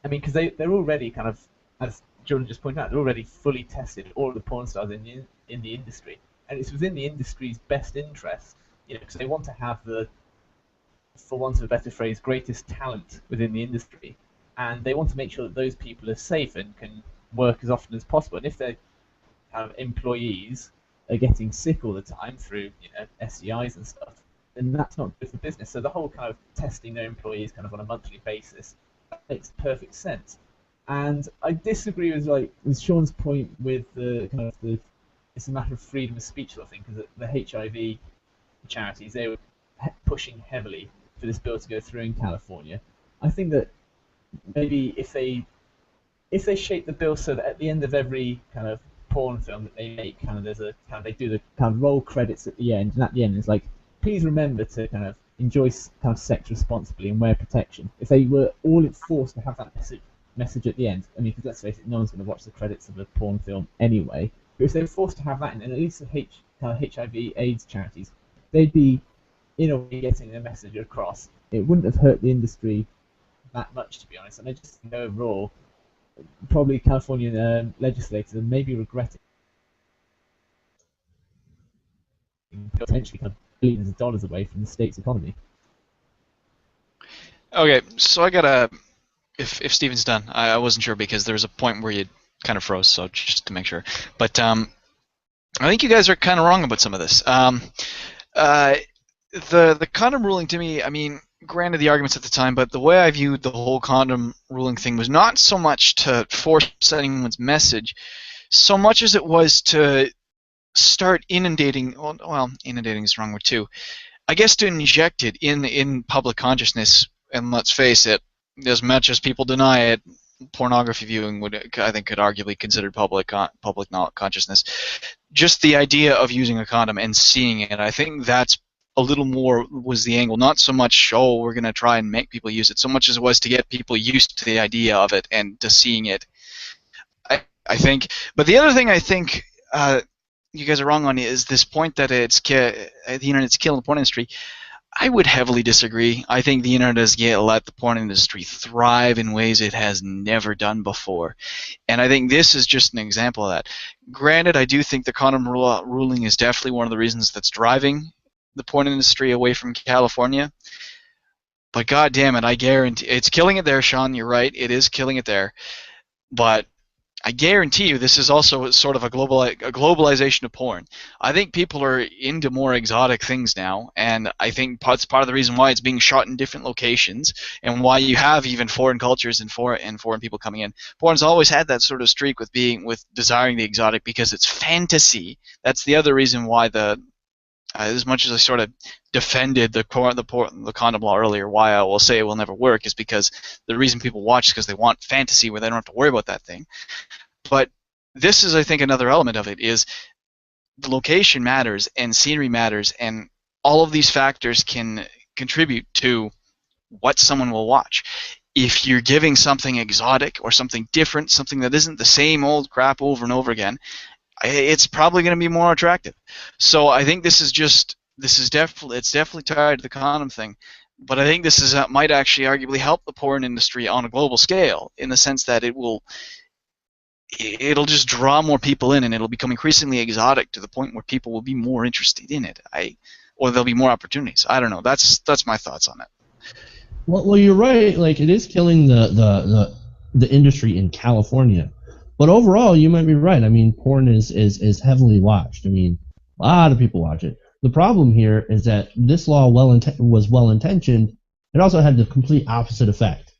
because they're already kind of, as Jordan just pointed out, they're already fully tested, all of the porn stars in the industry. And it's within the industry's best interest, because they want to have the, for want of a better phrase, greatest talent within the industry. And they want to make sure that those people are safe and can work as often as possible. And if their kind of employees are getting sick all the time through STIs and stuff, then that's not good for business. So the whole kind of testing their employees kind of on a monthly basis, that makes perfect sense. And I disagree with Sean's point with the kind of it's a matter of freedom of speech sort of thing, because the HIV charities, they were pushing heavily for this bill to go through in California. I think that maybe if they shape the bill so that at the end of every kind of porn film that they make, they do the kind of roll credits at the end, and at the end it's please remember to kind of enjoy kind of sex responsibly and wear protection. If they were all forced to have that message at the end, because let's face it, no one's going to watch the credits of a porn film anyway. But if they were forced to have that, and at least the kind of HIV/AIDS charities, they'd be in a way getting their message across. It wouldn't have hurt the industry that much, to be honest. And I just think overall, probably California legislators maybe regretting potentially kind of billions of dollars away from the state's economy. Okay, so I got if Steven's done, I wasn't sure because there was a point where you kind of froze, so just to make sure. But I think you guys are kind of wrong about some of this. The condom ruling to me, granted the arguments at the time, but the way I viewed the whole condom ruling thing was not so much to force anyone's message, so much as it was to start inundating, well, inundating is the wrong word too, I guess to inject it in public consciousness. And let's face it, as much as people deny it, pornography viewing I think could arguably considered public consciousness. Just the idea of using a condom and seeing it, I think that's a little more was the angle. Not so much, we're going to try and make people use it, so much as it was to get people used to the idea of it and to seeing it. I think. But the other thing I think you guys are wrong on is this point that the internet's killing the porn industry. I would heavily disagree. I think the internet has let the porn industry thrive in ways it has never done before. And I think this is just an example of that. Granted, I do think the condom ruling is definitely one of the reasons that's driving the porn industry away from California. But God damn it, I guarantee it's killing it there, Sean. You're right. It is killing it there. But I guarantee you this is also sort of a globalization of porn. I think people are into more exotic things now, and I think that's part of the reason why it's being shot in different locations and why you have even foreign cultures and foreign people coming in. Porn's always had that sort of streak with desiring the exotic because it's fantasy. That's the other reason why as much as I sort of defended the condom law earlier, why I will say it will never work is because the reason people watch is because they want fantasy where they don't have to worry about that thing. But this is, I think, another element of it is the location matters and scenery matters, and all of these factors can contribute to what someone will watch. If you're giving something exotic or something different, something that isn't the same old crap over and over again, it's probably going to be more attractive. So I think it's definitely tied to the condom thing, but I think this might actually arguably help the porn industry on a global scale in the sense that it'll just draw more people in, and it'll become increasingly exotic to the point where people will be more interested in it. Or there'll be more opportunities. I don't know. That's my thoughts on it. Well, you're right. Like, it is killing the industry in California. But overall, you might be right. I mean, porn is heavily watched. I mean, a lot of people watch it. The problem here is that this law was well-intentioned. It also had the complete opposite effect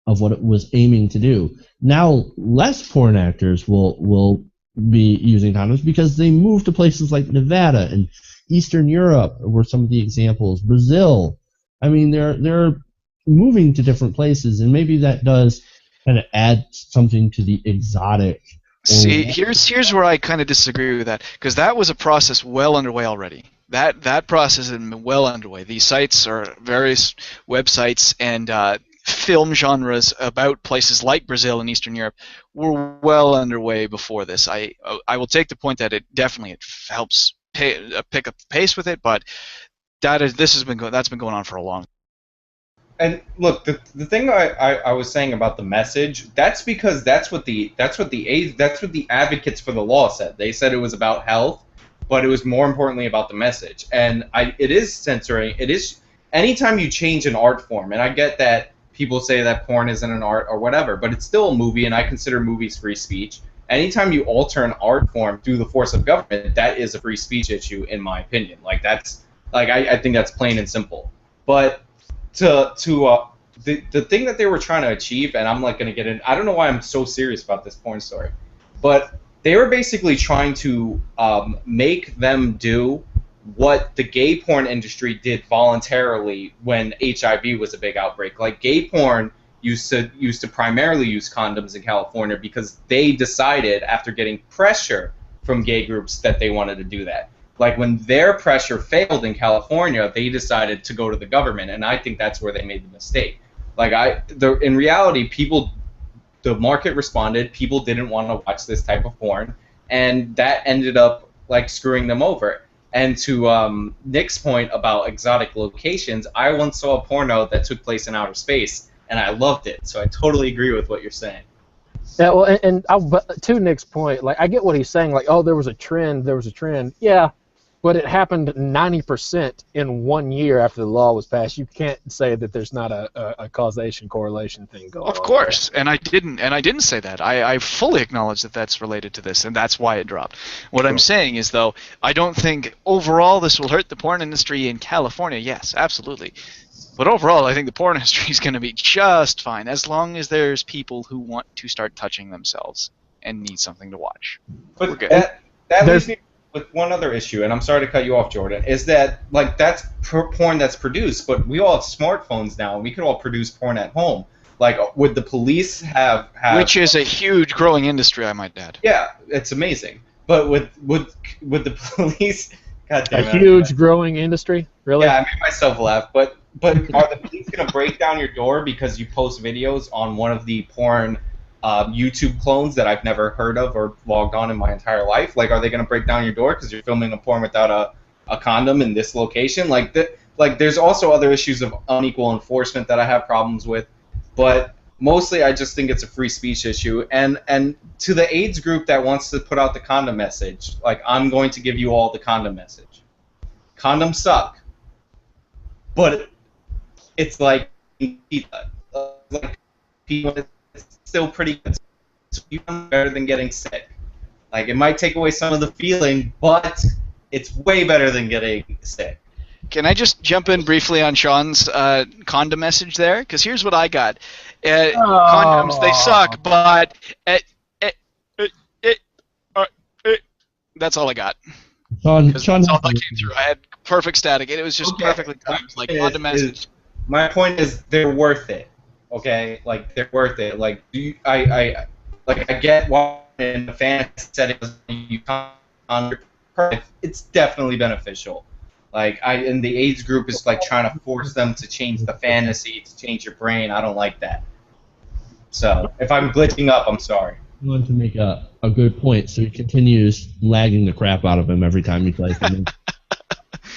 of what it was aiming to do. Now, less porn actors will be using condoms because they move to places like Nevada and Eastern Europe were some of the examples. Brazil. I mean, they're moving to different places, and maybe that does kind of add something to the exotic. See, here's where I kind of disagree with that, because that was a process well underway already. That process had been well underway. These sites are various websites and film genres about places like Brazil and Eastern Europe were well underway before this. I will take the point that it helps pick up the pace with it, but that's been going on for a long time. And look, the thing I was saying about the message, that's because that's what the advocates for the law said. They said it was about health, but it was more importantly about the message. And it is censoring. It is anytime you change an art form, and I get that people say that porn isn't an art or whatever, but it's still a movie, and I consider movies free speech. Anytime you alter an art form through the force of government, that is a free speech issue, in my opinion. I think that's plain and simple. But the thing that they were trying to achieve, and I'm going to get in. I don't know why I'm so serious about this porn story, but they were basically trying to make them do what the gay porn industry did voluntarily when HIV was a big outbreak. Like, gay porn used to primarily use condoms in California because they decided after getting pressure from gay groups that they wanted to do that. Like, when their pressure failed in California, they decided to go to the government, and I think that's where they made the mistake. In reality, the market responded. People didn't want to watch this type of porn, and that ended up screwing them over. And to Nick's point about exotic locations, I once saw a porno that took place in outer space, and I loved it. So I totally agree with what you're saying. Yeah, well, but to Nick's point, I get what he's saying. There was a trend. Yeah. But it happened 90% in 1 year after the law was passed. You can't say that there's not a causation correlation thing going on. Of course, and I didn't say that. I fully acknowledge that that's related to this, and that's why it dropped. What I'm saying is, though, I don't think overall this will hurt the porn industry in California. Yes, absolutely. But overall, I think the porn industry is going to be just fine as long as there's people who want to start touching themselves and need something to watch. But we're good. that leaves me with one other issue, and I'm sorry to cut you off, Jordan, is that that's porn that's produced, but we all have smartphones now, and we can all produce porn at home. Would the police have which is a huge growing industry, I might add. Yeah, it's amazing. But would the police? God damn it, a huge growing industry, really? Yeah, I made myself laugh. But are the police gonna break down your door because you post videos on one of the porn YouTube clones that I've never heard of or logged on in my entire life? Like, are they going to break down your door because you're filming a porn without a condom in this location? Like, there's also other issues of unequal enforcement that I have problems with, but mostly I just think it's a free speech issue. And to the AIDS group that wants to put out the condom message, like, I'm going to give you all the condom message. Condoms suck, but it's like pizza. Like, it's still pretty good. It's better than getting sick. Like, it might take away some of the feeling, but it's way better than getting sick. Can I just jump in briefly on Sean's condom message there? Because here's what I got. Condoms, they suck, but that's all I got. Sean, That's all that came through. I had perfect static. It was just perfectly timed. Like, condom message. My point is, they're worth it. Okay, like, they're worth it. Like, I get why in the fan setting you can't. It's definitely beneficial. Like, and the AIDS group is like trying to force them to change the fantasy, to change your brain. I don't like that. So if I'm glitching up, I'm sorry. I wanted to make a good point, so he continues lagging the crap out of him every time he plays him.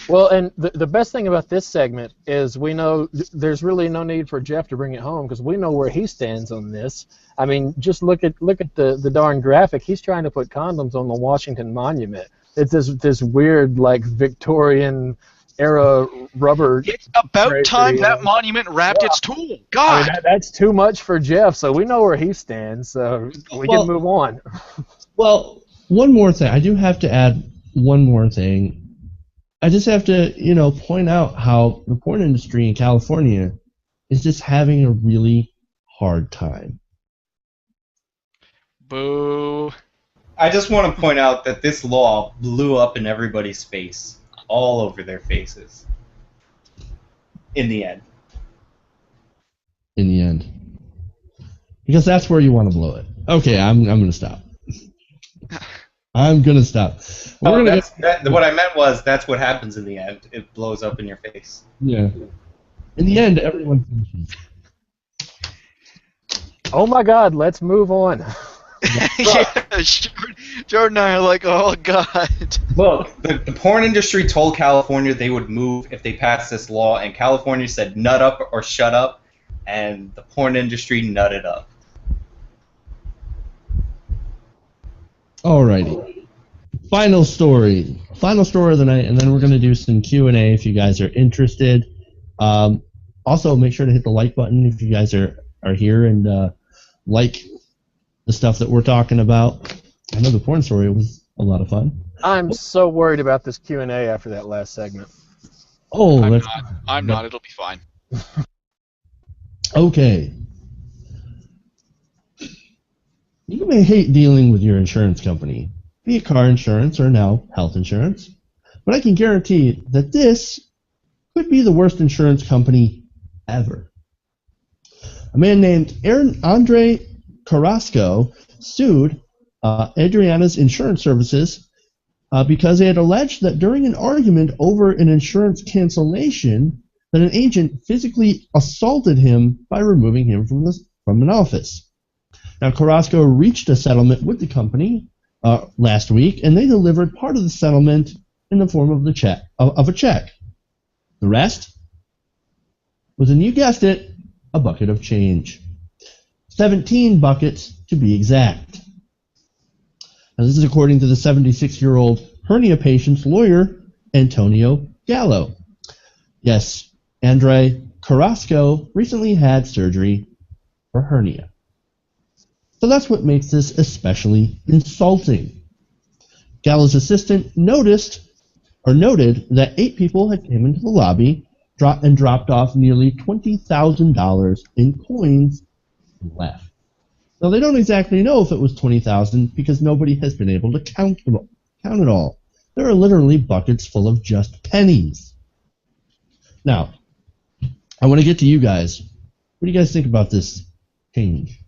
Well, and the best thing about this segment is we know there's really no need for Jeff to bring it home because we know where he stands on this. I mean, just look at the darn graphic. He's trying to put condoms on the Washington Monument. It's this weird, like, Victorian era rubber. It's about time that monument wrapped its tool. God, I mean, that's too much for Jeff. So we know where he stands. So we can move on. Well, one more thing. I do have to add one more thing. I just have to, point out how the porn industry in California is just having a really hard time. Boo. I just want to point out that this law blew up in everybody's face, all over their faces, in the end. In the end. Because that's where you want to blow it. Okay, I'm going to stop. I'm going to stop. What I meant was that's what happens in the end. It blows up in your face. Yeah. In the end, everyone finishes. Oh my God, let's move on. Yeah, Jordan and I are like, oh God. Look, the porn industry told California they would move if they passed this law, and California said nut up or shut up, and the porn industry nutted up. Alrighty. Final story of the night, and then we're going to do some Q&A if you guys are interested. Also, make sure to hit the like button if you guys are here and like the stuff that we're talking about. I know the porn story was a lot of fun. I'm so worried about this Q&A after that last segment. Oh, I'm not. It'll be fine. Okay. You may hate dealing with your insurance company, be it car insurance or now health insurance, but I can guarantee that this could be the worst insurance company ever. A man named Andre Carrasco sued Adriana's insurance services because they had alleged that during an argument over an insurance cancellation, that an agent physically assaulted him by removing him from an office. Now, Carrasco reached a settlement with the company last week, and they delivered part of the settlement in the form of a check. The rest was, and you guessed it, a bucket of change. 17 buckets to be exact. Now, this is according to the 76-year-old hernia patient's lawyer, Antonio Gallo. Yes, Andre Carrasco recently had surgery for hernia. So that's what makes this especially insulting. Gallo's assistant noted that 8 people had come into the lobby and dropped off nearly $20,000 in coins and left. Now, they don't exactly know if it was $20,000 because nobody has been able to count it all. There are literally buckets full of just pennies. Now, I want to get to you guys. What do you guys think about this change?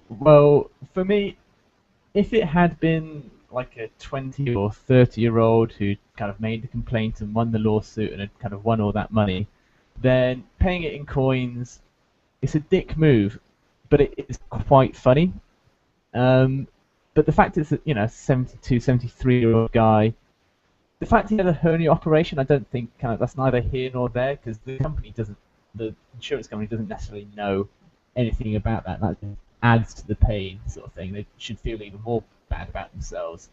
Well, for me, if it had been like a 20 or 30-year-old who kind of made the complaint and won the lawsuit and had kind of won all that money, then paying it in coins, it's a dick move, but it is quite funny. But the fact is that, 72, 73-year-old guy, the fact he had a hernia operation, I don't think that's neither here nor there, because the insurance company doesn't necessarily know anything about that. That just adds to the pain, sort of thing. They should feel even more bad about themselves.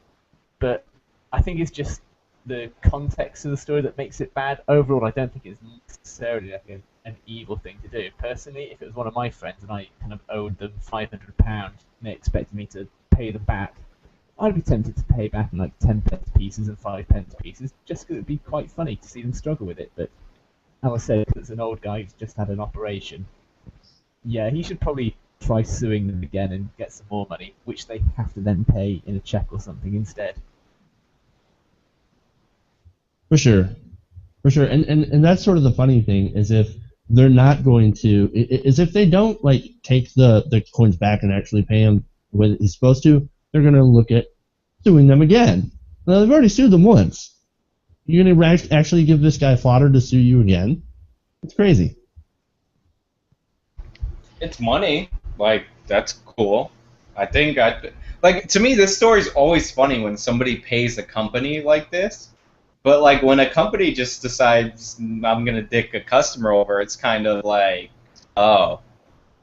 But I think it's just the context of the story that makes it bad. Overall, I don't think it's necessarily like an evil thing to do. Personally, if it was one of my friends and I kind of owed them £500 and they expected me to pay them back, I'd be tempted to pay back in like 10p pieces and 5p pieces, just because it'd be quite funny to see them struggle with it. But as I said, it's an old guy who's just had an operation. Yeah, he should probably try suing them again and get some more money, which they have to then pay in a check or something instead. For sure. And that's sort of the funny thing, is if they're not going to, is if they don't like take the coins back and actually pay him the way that he's supposed to, they're going to look at suing them again. Well, they've already sued them once. You're going to actually give this guy fodder to sue you again? It's crazy. It's money. Like, that's cool. I think to me, this story's always funny when somebody pays a company like this. But like when a company just decides I'm gonna dick a customer over, it's kind of like, oh,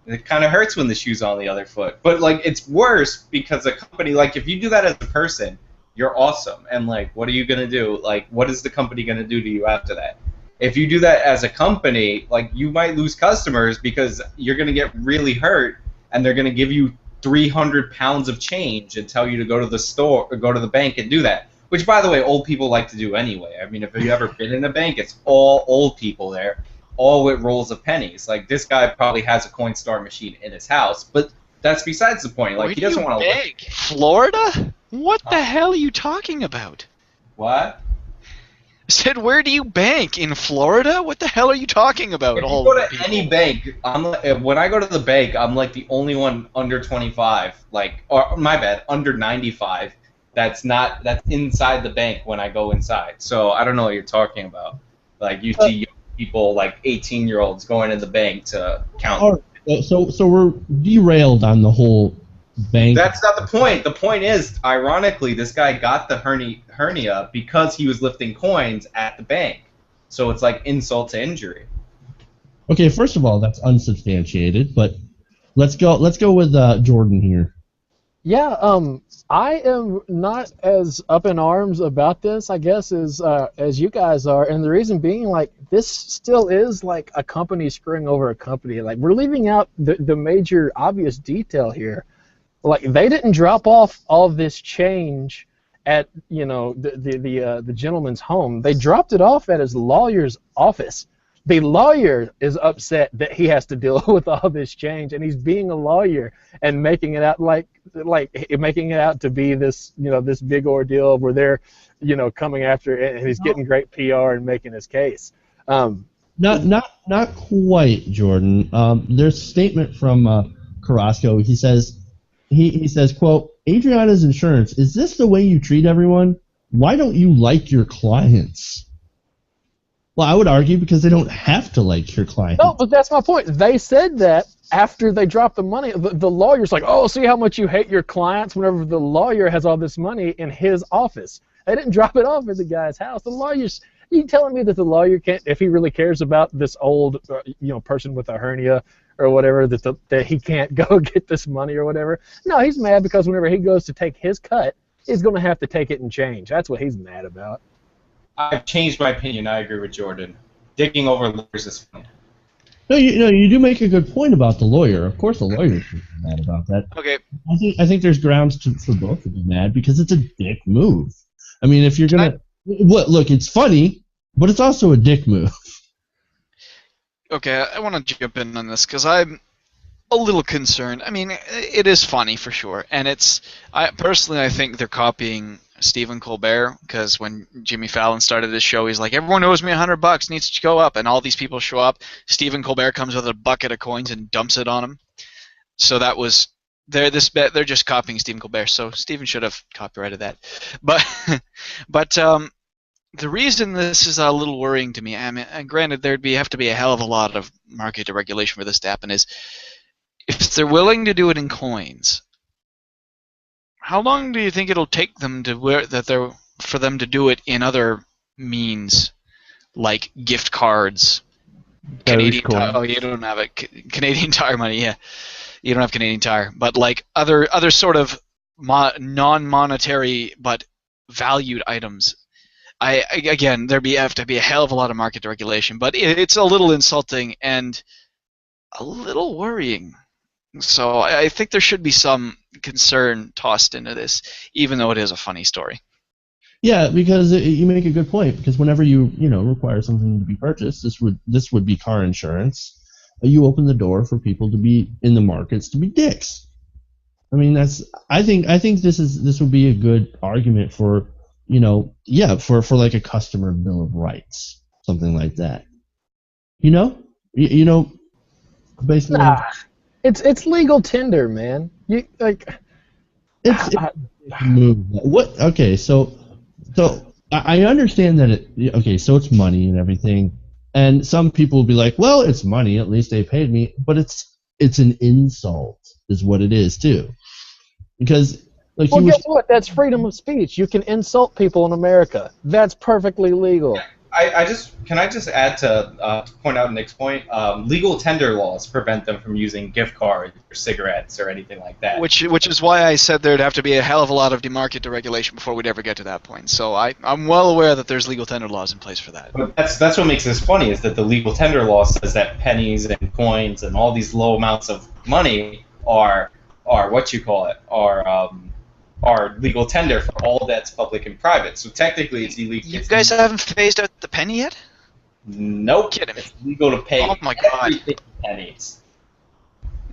it kind of hurts when the shoe's on the other foot. But like it's worse because a company, like if you do that as a person, you're awesome. And like, what are you gonna do? Like, what is the company gonna do to you after that? If you do that as a company, like you might lose customers because you're gonna get really hurt, and they're gonna give you 300 pounds of change and tell you to go to the store or go to the bank and do that. Which, by the way, old people like to do anyway. I mean, if you've ever been in a bank, it's all old people there, all with rolls of pennies. Like, this guy probably has a Coinstar machine in his house, but that's besides the point. Like, he doesn't want to. Bank? Florida? What the hell are you talking about? What? I said, where do you bank? In Florida? What the hell are you talking about? If you go to any bank, when I go to the bank, I'm like the only one under 25, or my bad, under 95. That's inside the bank when I go inside. So I don't know what you're talking about. Like you see young people, like 18-year-olds, going in the bank to count. All right. So we're derailed on the whole bank. That's not the point. The point is, ironically, this guy got the hernia because he was lifting coins at the bank. So it's like insult to injury. Okay, first of all, that's unsubstantiated. But let's go with Jordan here. Yeah, I am not as up in arms about this, I guess, as you guys are, and the reason being, like, this still is like a company screwing over a company. Like, we're leaving out the major obvious detail here. Like, they didn't drop off all this change at the gentleman's home. They dropped it off at his lawyer's office. The lawyer is upset that he has to deal with all this change, and he's being a lawyer and making it out making it out to be this this big ordeal where they're coming after it, and he's getting great PR and making his case. Not quite, Jordan. There's a statement from Carrasco. He says, quote, Adriana's insurance, is this the way you treat everyone? Why don't you like your clients? Well, I would argue because they don't have to like your clients. No, but that's my point. They said that after they dropped the money. The lawyer's like, oh, see how much you hate your clients whenever the lawyer has all this money in his office. They didn't drop it off at the guy's house. The lawyer's, you telling me that the lawyer can't, if he really cares about this old person with a hernia or whatever, that he can't go get this money or whatever? No, he's mad because whenever he goes to take his cut, he's going to have to take it in change. That's what he's mad about. I've changed my opinion. I agree with Jordan. Digging over lawyers is fun. No, you do make a good point about the lawyer. Of course, the lawyer should be mad about that. Okay. I think there's grounds for both to be mad because it's a dick move. I mean, if you're gonna look, it's funny, but it's also a dick move. Okay, I want to jump in on this because I'm a little concerned. I mean, it is funny for sure, and I think they're copying Stephen Colbert, because when Jimmy Fallon started this show, he's like, everyone owes me $100, needs to go up, and all these people show up. Stephen Colbert comes with a bucket of coins and dumps it on him. So that was they're just copying Stephen Colbert. So Stephen should have copyrighted that. But The reason this is a little worrying to me, I mean, and granted, have to be a hell of a lot of market deregulation for this to happen, is if they're willing to do it in coins, how long do you think it'll take them for them to do it in other means, like gift cards, Canadian Tire? Oh, you don't have Canadian Tire money, yeah. You don't have Canadian Tire, but like other sort of non-monetary but valued items. Again, have to be a hell of a lot of market deregulation, but it's a little insulting and a little worrying. So I think there should be some concern tossed into this, even though it is a funny story. Yeah, because you make a good point. Because whenever you require something to be purchased, this would be car insurance. You open the door for people to be in the markets to be dicks. I mean, I think this would be a good argument for for like a customer bill of rights, something like that. Basically. Nah, it's legal tender, man. You like. It's move. What? Okay, so I understand that so it's money and everything, and some people will be like, well, it's money, at least they paid me, but it's an insult, is what it is too, because like. Well, guess what? That's freedom of speech. You can insult people in America. That's perfectly legal. Can I just add to point out Nick's point? Legal tender laws prevent them from using gift cards or cigarettes or anything like that. Which is why I said there'd have to be a hell of a lot of market deregulation before we'd ever get to that point. So I'm well aware that there's legal tender laws in place for that. But that's what makes this funny, is that the legal tender law says that pennies and coins and all these low amounts of money are legal tender for all that's public and private. So technically, it's illegal. You guys haven't phased out the penny yet? Nope. Kidding me. It's legal to pay. Oh my god. Pennies.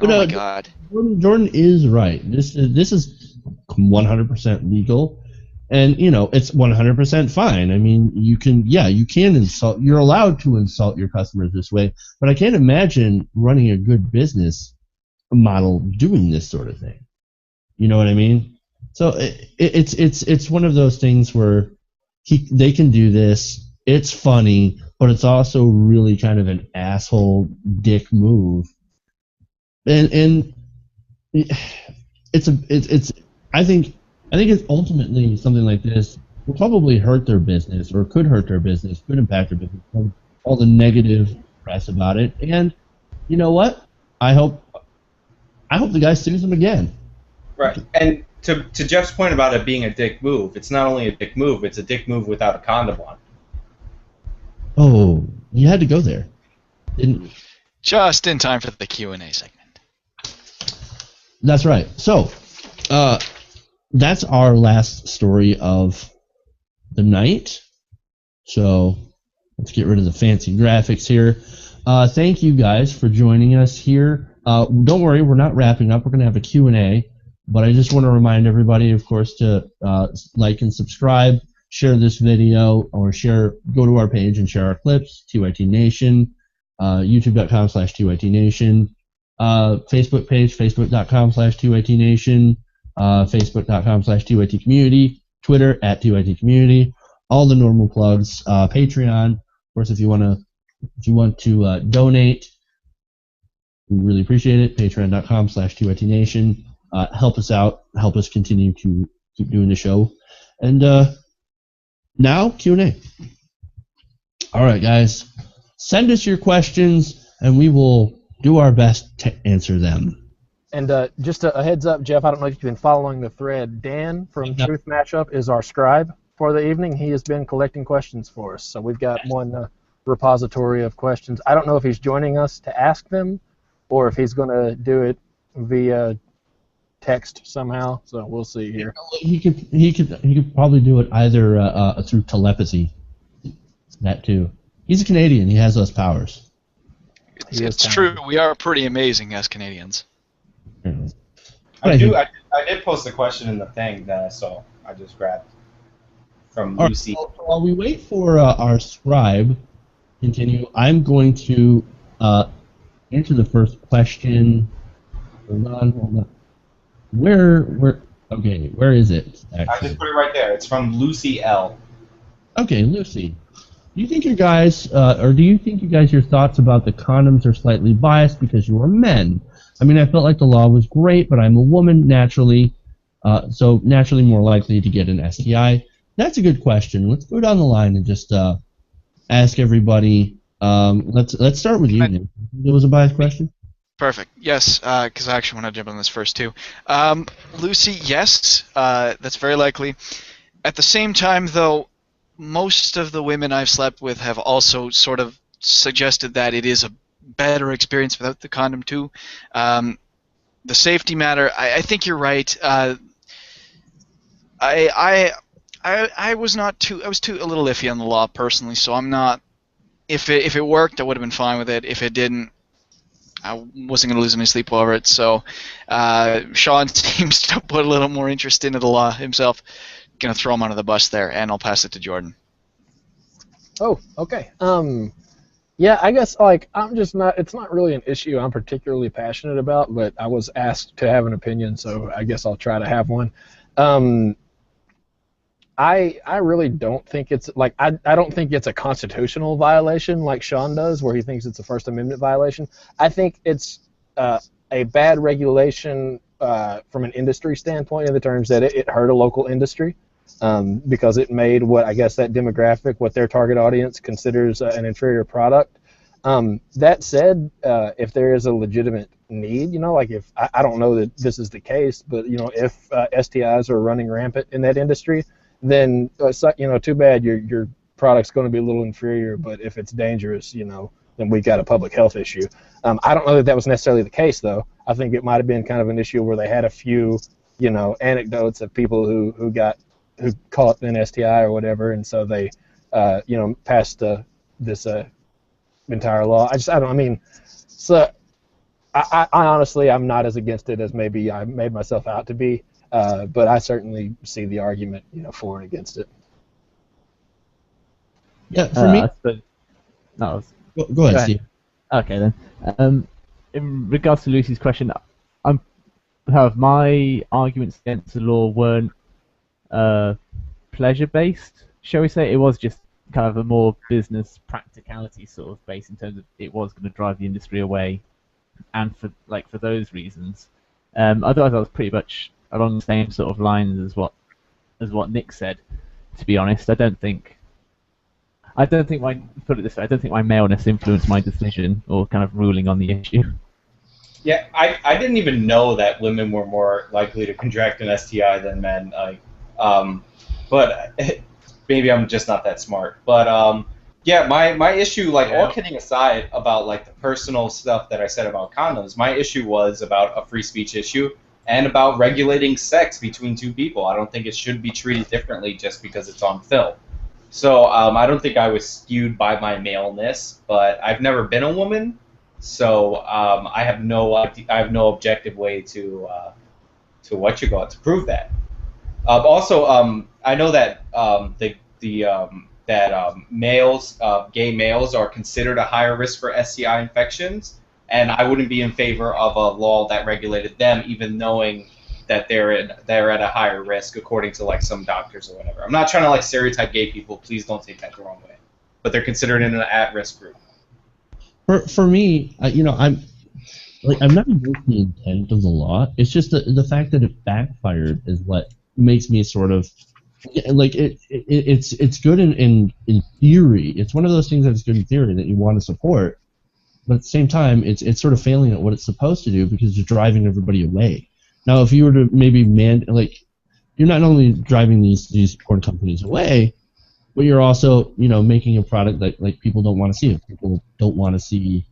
Oh my god. Jordan is right. This is 100% legal, and it's 100% fine. I mean, you can insult. You're allowed to insult your customers this way, but I can't imagine running a good business model doing this sort of thing. You know what I mean? So it's one of those things where they can do this. It's funny, but it's also really kind of an asshole dick move. And I think it's ultimately something like this will probably hurt their business, or could hurt their business, could impact their business, all the negative press about it. And you know what? I hope the guy sues them again. Right. And to Jeff's point about it being a dick move, it's not only a dick move, it's a dick move without a condom on. Oh, you had to go there, didn't you? Just in time for the Q&A segment. That's right. So, that's our last story of the night. So, let's get rid of the fancy graphics here. Thank you guys for joining us here. Don't worry, we're not wrapping up. We're going to have a Q&A. But I just want to remind everybody, of course, to like and subscribe, share this video, or go to our page and share our clips, TYT Nation, youtube.com/TYT Nation, Facebook page, facebook.com/TYT Nation, facebook.com/TYT Community, Twitter @TYT Community, all the normal plugs, Patreon. Of course, if you want to donate, we really appreciate it. Patreon.com/TYT Nation. Help us out. Help us continue to keep doing the show. And now, Q&A. All right, guys. Send us your questions, and we will do our best to answer them. And just a heads up, Jeff, I don't know if you've been following the thread. Dan from Truth Mashup is our scribe for the evening. He has been collecting questions for us. So we've got one repository of questions. I don't know if he's joining us to ask them or if he's going to do it via text somehow, so we'll see here. He could probably do it either through telepathy. That too. He's a Canadian. He has those powers. It's true. We are pretty amazing as Canadians. I did post a question in the thing that I saw. I just grabbed from Lucy. Right, so while we wait for our scribe to continue, I'm going to answer the first question. Hold on. Where is it? Actually? I just put it right there. It's from Lucy L. Okay, Lucy. Do you think you guys, your thoughts about the condoms are slightly biased because you are men? I mean, I felt like the law was great, but I'm a woman naturally, so naturally more likely to get an STI. That's a good question. Let's go down the line and just ask everybody. Let's start with you, Nick. It was a biased question. Perfect. Yes, because I actually want to jump on this first too. Lucy, yes, that's very likely. At the same time, though, most of the women I've slept with have also sort of suggested that it is a better experience without the condom too. The safety matter, I think you're right. I was a little iffy on the law personally, so I'm not. If it worked, I would have been fine with it. If it didn't, I wasn't going to lose any sleep over it. So Sean seems to put a little more interest into the law himself. Going to throw him under the bus there, and I'll pass it to Jordan. Oh, okay. Yeah, I guess I'm just not. It's not really an issue I'm particularly passionate about, but I was asked to have an opinion, so I guess I'll try to have one. I really don't think it's I don't think it's a constitutional violation like Sean does, where he thinks it's a First Amendment violation. I think it's a bad regulation from an industry standpoint, in the terms that it hurt a local industry. Because it made what I guess that demographic, what their target audience considers an inferior product. That said, if there is a legitimate need, if I don't know that this is the case, but if STIs are running rampant in that industry, then too bad your product's going to be a little inferior. But if it's dangerous, then we got a public health issue. I don't know that was necessarily the case, though. I think it might have been kind of an issue where they had a few, anecdotes of people who caught an STI or whatever, and so they, passed this entire law. I honestly, I'm not as against it as maybe I made myself out to be, but I certainly see the argument, for and against it. Yeah, for me. Go ahead, Steve. Okay then. In regards to Lucy's question, my arguments against the law weren't pleasure-based, shall we say. It was just kind of a more business practicality sort of base, in terms of it was going to drive the industry away, and for those reasons. Otherwise, I was pretty much along the same sort of lines as what Nick said. To be honest, I don't think my maleness influenced my decision or kind of ruling on the issue. Yeah, I didn't even know that women were more likely to contract an STI than men. But maybe I'm just not that smart. But yeah, my issue, all kidding aside about the personal stuff that I said about condoms, my issue was about a free speech issue and about regulating sex between two people. I don't think it should be treated differently just because it's on film. So I don't think I was skewed by my maleness, but I've never been a woman, so I have no objective way to prove that. Also, I know that gay males are considered a higher risk for STI infections, and I wouldn't be in favor of a law that regulated them, even knowing that they're at a higher risk, according to some doctors or whatever. I'm not trying to stereotype gay people. Please don't take that the wrong way. But they're considered in an at-risk group. For me, I'm not against the intent of the law. It's just the fact that it backfired is what makes me sort of it's good in theory. It's one of those things that's good in theory that you want to support, but at the same time, it's sort of failing at what it's supposed to do because you're driving everybody away. Now, if you were to maybe you're not only driving these porn companies away, but you're also making a product that people don't want to see. People don't want to see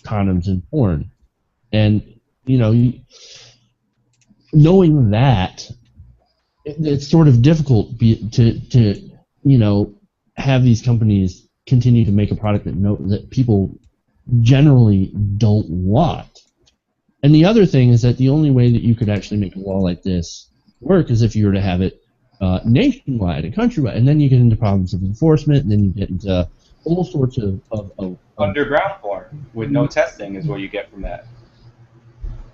condoms in porn, and knowing that, it's sort of difficult to have these companies continue to make a product that people generally don't want. And the other thing is that the only way that you could actually make a law like this work is if you were to have it nationwide and countrywide, and then you get into problems of enforcement, and then you get into all sorts of underground porn with no testing is what you get from that.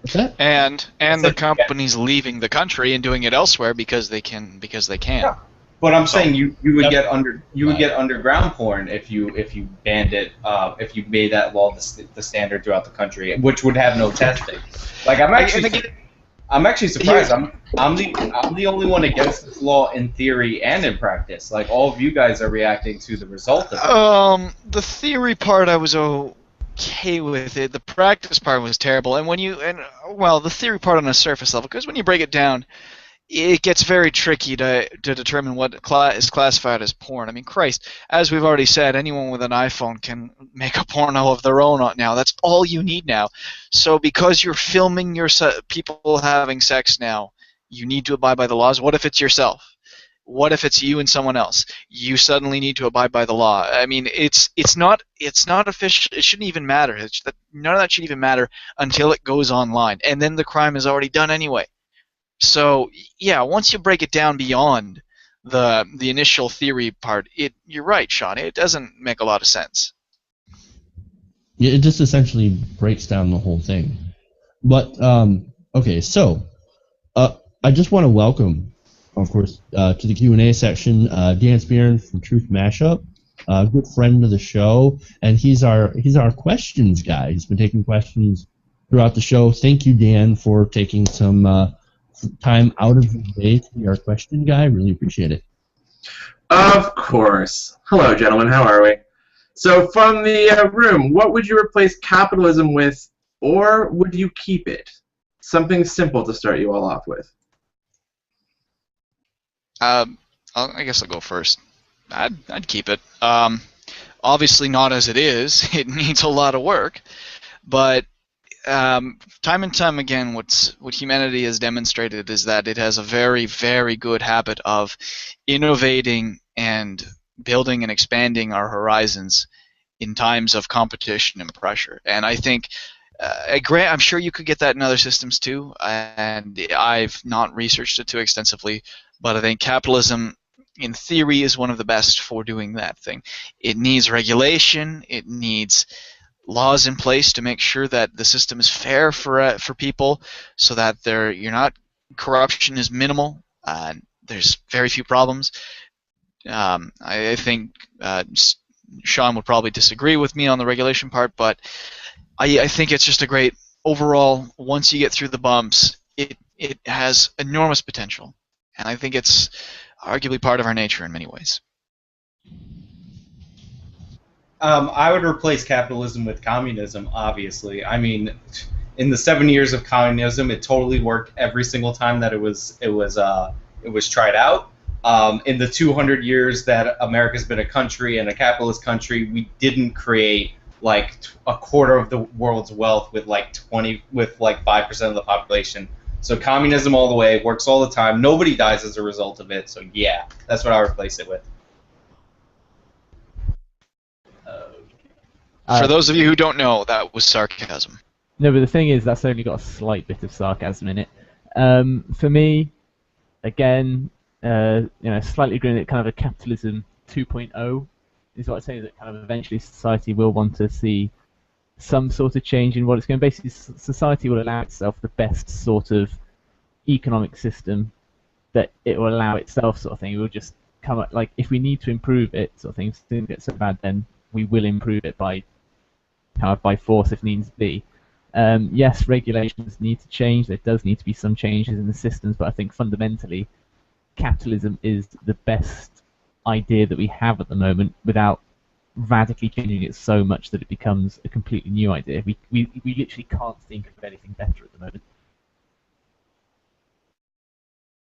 What's that? And the companies leaving the country and doing it elsewhere because they can. Yeah. But I'm saying you would get underground porn if you banned it, if you made that law the standard throughout the country, which would have no testing. Like I'm actually surprised. I'm the only one against this law in theory and in practice. Like all of you guys are reacting to the result of it. The theory part I was okay with it. The practice part was terrible. And the theory part on a surface level, because when you break it down, it gets very tricky to determine what is classified as porn. I mean, Christ, as we've already said, anyone with an iPhone can make a porno of their own now. That's all you need now. So because you're filming people having sex now, you need to abide by the laws. What if it's yourself? What if it's you and someone else? You suddenly need to abide by the law. I mean, it's not official. It shouldn't even matter. None of that should even matter until it goes online, and then the crime is already done anyway. So yeah, once you break it down beyond the initial theory part, you're right, Sean. It doesn't make a lot of sense. Yeah, it just essentially breaks down the whole thing. But okay, so I just want to welcome, of course, to the Q&A section, Dan Spearn from Truth Mashup, a good friend of the show, and he's our questions guy. He's been taking questions throughout the show. Thank you, Dan, for taking some time out of your day to be our question guy. Really appreciate it. Of course. Hello, gentlemen. How are we? So, from the room, what would you replace capitalism with, or would you keep it? Something simple to start you all off with. I guess I'll go first. I'd keep it. Obviously not as it is. It needs a lot of work, but time and time again, what humanity has demonstrated is that it has a very, very good habit of innovating and building and expanding our horizons in times of competition and pressure. And I think, I'm sure you could get that in other systems too, and I've not researched it too extensively, but I think capitalism, in theory, is one of the best for doing that thing. It needs regulation. It needs laws in place to make sure that the system is fair for people, so that corruption is minimal. There's very few problems. I think Sean would probably disagree with me on the regulation part, but I think it's just a great overall. Once you get through the bumps, it has enormous potential, and I think it's arguably part of our nature in many ways. I would replace capitalism with communism, obviously. I mean, in the 7 years of communism, it totally worked every single time that it was tried out. In the 200 years that America's been a country and a capitalist country, we didn't create like a quarter of the world's wealth with like 5% of the population. So communism all the way, works all the time. Nobody dies as a result of it. So yeah, that's what I would replace it with. For those of you who don't know, that was sarcasm. No, but the thing is, that's only got a slight bit of sarcasm in it. For me, again, slightly agreeing that kind of a capitalism 2.0 is what I'd say, that kind of eventually society will want to see some sort of change in what it's going. Basically, society will allow itself the best sort of economic system that it will allow itself, sort of thing. It will just come up, like, if we need to improve it, sort of thing, if things get so bad, then we will improve it by force if needs be. Yes, regulations need to change. There does need to be some changes in the systems, but I think fundamentally, capitalism is the best idea that we have at the moment, without radically changing it so much that it becomes a completely new idea. We literally can't think of anything better at the moment.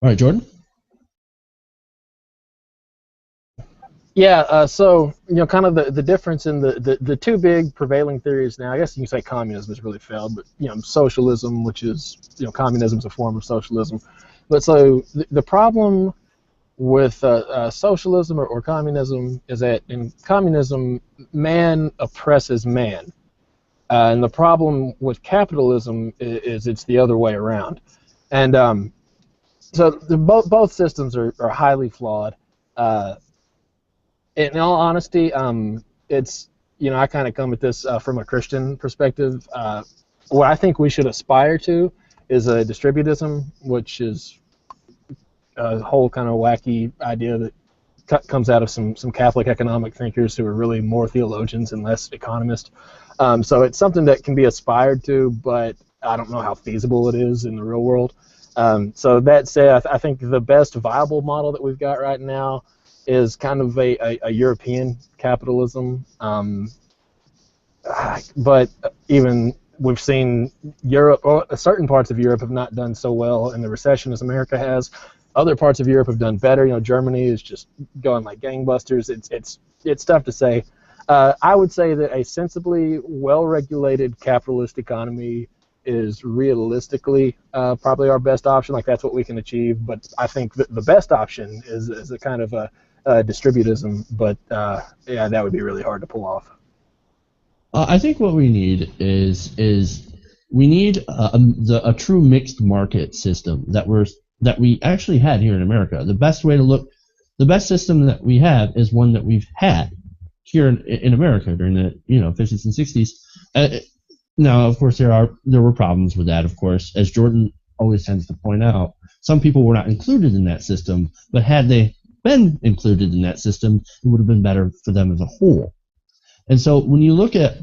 All right, Jordan? Yeah, so, kind of the difference in the two big prevailing theories now, I guess you can say communism has really failed, but, socialism, which is, communism is a form of socialism. But so the problem with socialism or communism is that in communism, man oppresses man. And the problem with capitalism is it's the other way around. And so both systems are highly flawed. In all honesty, it's, I kind of come at this from a Christian perspective. What I think we should aspire to is a distributism, which is a whole kind of wacky idea that comes out of some Catholic economic thinkers who are really more theologians and less economists. So it's something that can be aspired to, but I don't know how feasible it is in the real world. So that said, I think the best viable model that we've got right now is kind of a European capitalism. But even we've seen Europe, or certain parts of Europe have not done so well in the recession as America has. Other parts of Europe have done better. You know, Germany is just going like gangbusters. It's tough to say. I would say that a sensibly well-regulated capitalist economy is realistically probably our best option. Like, that's what we can achieve. But I think the best option is a kind of a distributism. But yeah, that would be really hard to pull off. I think what we need is we need a true mixed market system that we actually had here in America. The best system that we have is one that we've had here in America during the 50s and 60s. Now, of course, there were problems with that. Of course, as Jordan always tends to point out, some people were not included in that system, but had they been included in that system, it would have been better for them as a whole. And so when you look at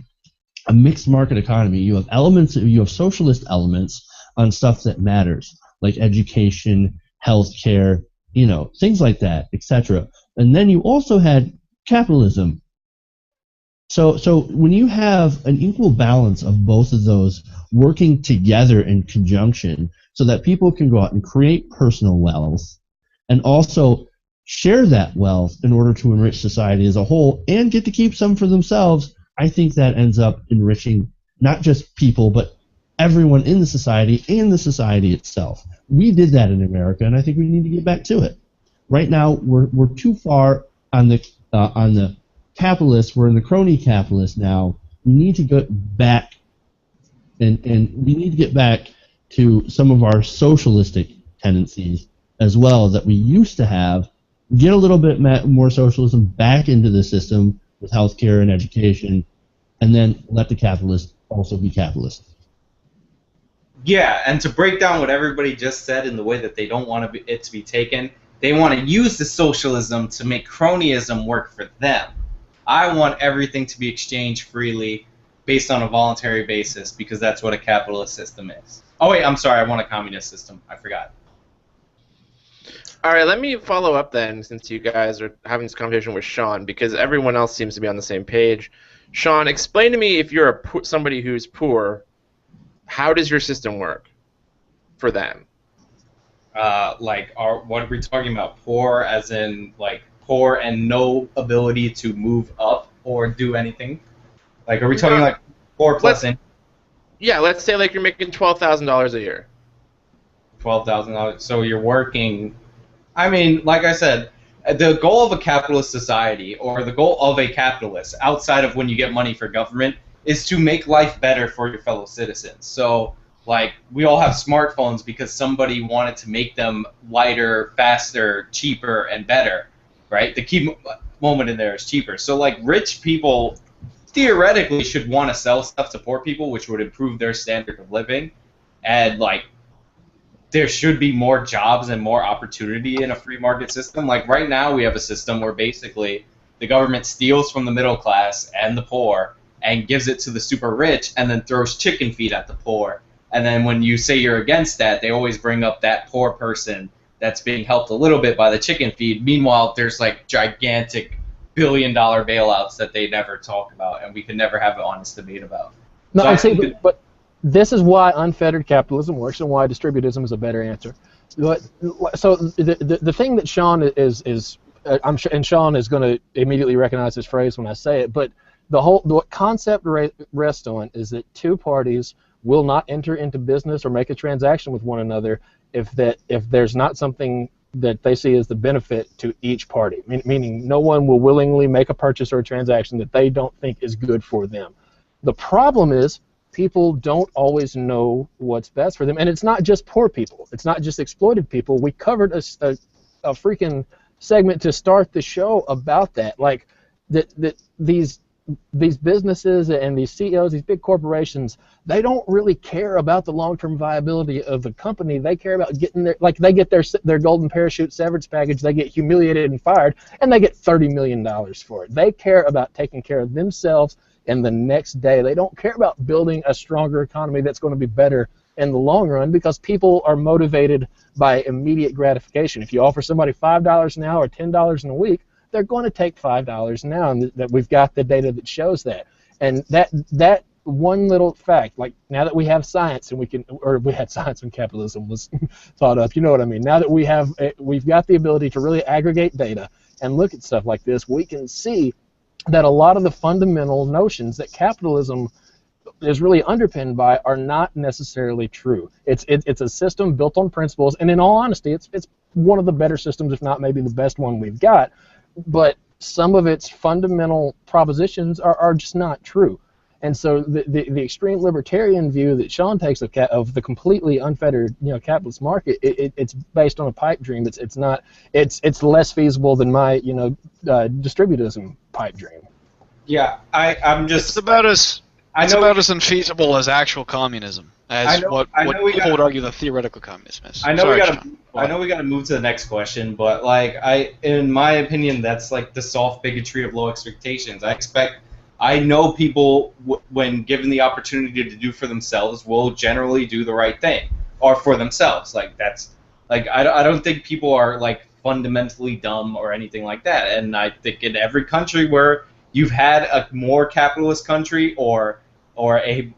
a mixed market economy, you have socialist elements on stuff that matters, like education, healthcare, things like that, etc. And then you also had capitalism. So when you have an equal balance of both of those working together in conjunction so that people can go out and create personal wealth and also share that wealth in order to enrich society as a whole and get to keep some for themselves, I think that ends up enriching not just people, but everyone in the society and the society itself. We did that in America, and I think we need to get back to it. Right now, we're too far on the capitalist. We're in the crony capitalist now. We need to go back, and we need to get back to some of our socialistic tendencies as well that we used to have. Get a little bit more socialism back into the system with healthcare and education, and then let the capitalists also be capitalists. Yeah, and to break down what everybody just said in the way that they don't want it to be taken, they want to use the socialism to make cronyism work for them. I want everything to be exchanged freely based on a voluntary basis because that's what a capitalist system is. Oh, wait, I'm sorry, I want a communist system. I forgot. All right, let me follow up then, since you guys are having this conversation with Sean, because everyone else seems to be on the same page. Sean, explain to me, if you're somebody who's poor, how does your system work for them? What are we talking about? Poor as in, like, poor and no ability to move up or do anything? Like, are we talking, like, poor plus in? Yeah, let's say, like, you're making $12,000 a year. $12,000. So you're working... I mean, like I said, the goal of a capitalist society, or the goal of a capitalist, outside of when you get money for government, is to make life better for your fellow citizens. So, like, we all have smartphones because somebody wanted to make them lighter, faster, cheaper, and better, right? The key moment in there is cheaper. So, like, rich people theoretically should want to sell stuff to poor people, which would improve their standard of living, and, like, there should be more jobs and more opportunity in a free market system. Like, right now we have a system where basically the government steals from the middle class and the poor and gives it to the super rich and then throws chicken feed at the poor. And then when you say you're against that, they always bring up that poor person that's being helped a little bit by the chicken feed. Meanwhile, there's like gigantic billion-dollar bailouts that they never talk about, and we can never have an honest debate about. No, but this is why unfettered capitalism works and why distributism is a better answer. So the thing that Sean I'm sure, and Sean is going to immediately recognize this phrase when I say it, but the concept rests on is that two parties will not enter into business or make a transaction with one another if there's not something that they see as the benefit to each party, meaning no one will willingly make a purchase or a transaction that they don't think is good for them. The problem is people don't always know what's best for them, and it's not just poor people. It's not just exploited people. We covered a freaking segment to start the show about that, like that these these businesses and these CEOs, these big corporations, they don't really care about the long-term viability of the company. They care about getting they get their golden parachute severance package, they get humiliated and fired, and they get $30 million for it. They care about taking care of themselves and the next day. They don't care about building a stronger economy that's going to be better in the long run, because people are motivated by immediate gratification. If you offer somebody $5 an hour or $10 in a week, they're going to take $5 an hour, and that we've got the data that shows that. And that one little fact, like now that we have science and we had science when capitalism was thought up, you know what I mean? Now that we've got the ability to really aggregate data and look at stuff like this, we can see that a lot of the fundamental notions that capitalism is really underpinned by are not necessarily true. It's a system built on principles, and in all honesty, it's one of the better systems, if not maybe the best one we've got. But some of its fundamental propositions are just not true. And so the extreme libertarian view that Sean takes of the completely unfettered capitalist market, it's based on a pipe dream. It's less feasible than my distributism pipe dream. Yeah, I'm just. It's about as unfeasible as actual communism, what people would argue the theoretical communism is. I know we got to move to the next question, but in my opinion, that's like the soft bigotry of low expectations. I know people, when given the opportunity to do for themselves, will generally do the right thing, or for themselves. I don't think people are fundamentally dumb or anything like that. And I think in every country where you've had a more capitalist country, or the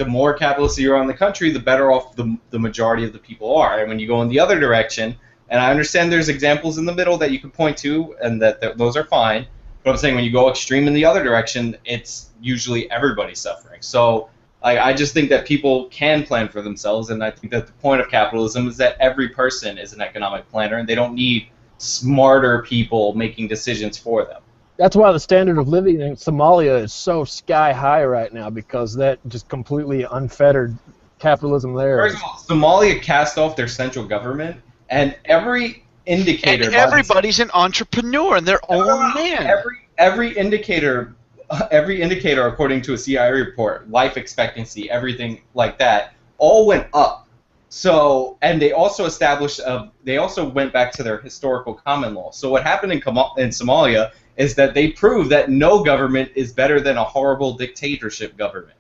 more capitalist you are in the country, the better off the majority of the people are. And when you go in the other direction, and I understand there's examples in the middle that you can point to, and that those are fine. But I'm saying when you go extreme in the other direction, it's usually everybody suffering. So I just think that people can plan for themselves, and I think that the point of capitalism is that every person is an economic planner, and they don't need smarter people making decisions for them. That's why the standard of living in Somalia is so sky high right now, because that just completely unfettered capitalism there. First of all, Somalia cast off their central government, and every indicator. And everybody's an entrepreneur and their own man. Every indicator, according to a CIA report, life expectancy, everything like that, all went up. So, and they also established, they also went back to their historical common law. So what happened in Somalia is that they proved that no government is better than a horrible dictatorship government.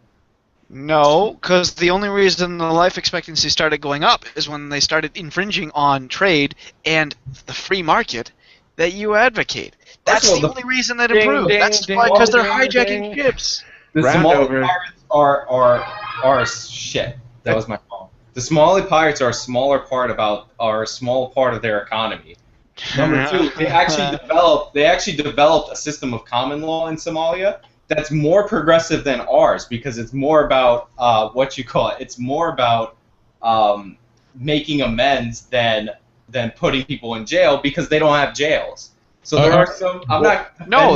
No, because the only reason the life expectancy started going up is when they started infringing on trade and the free market that you advocate. That's the only reason that improved. That's why, because they're hijacking ships. The Somali pirates are shit. That was my fault. The Somali pirates are a small part of their economy. Number two, they actually developed a system of common law in Somalia that's more progressive than ours, because it's more about it's more about making amends than putting people in jail, because they don't have jails. So there are some.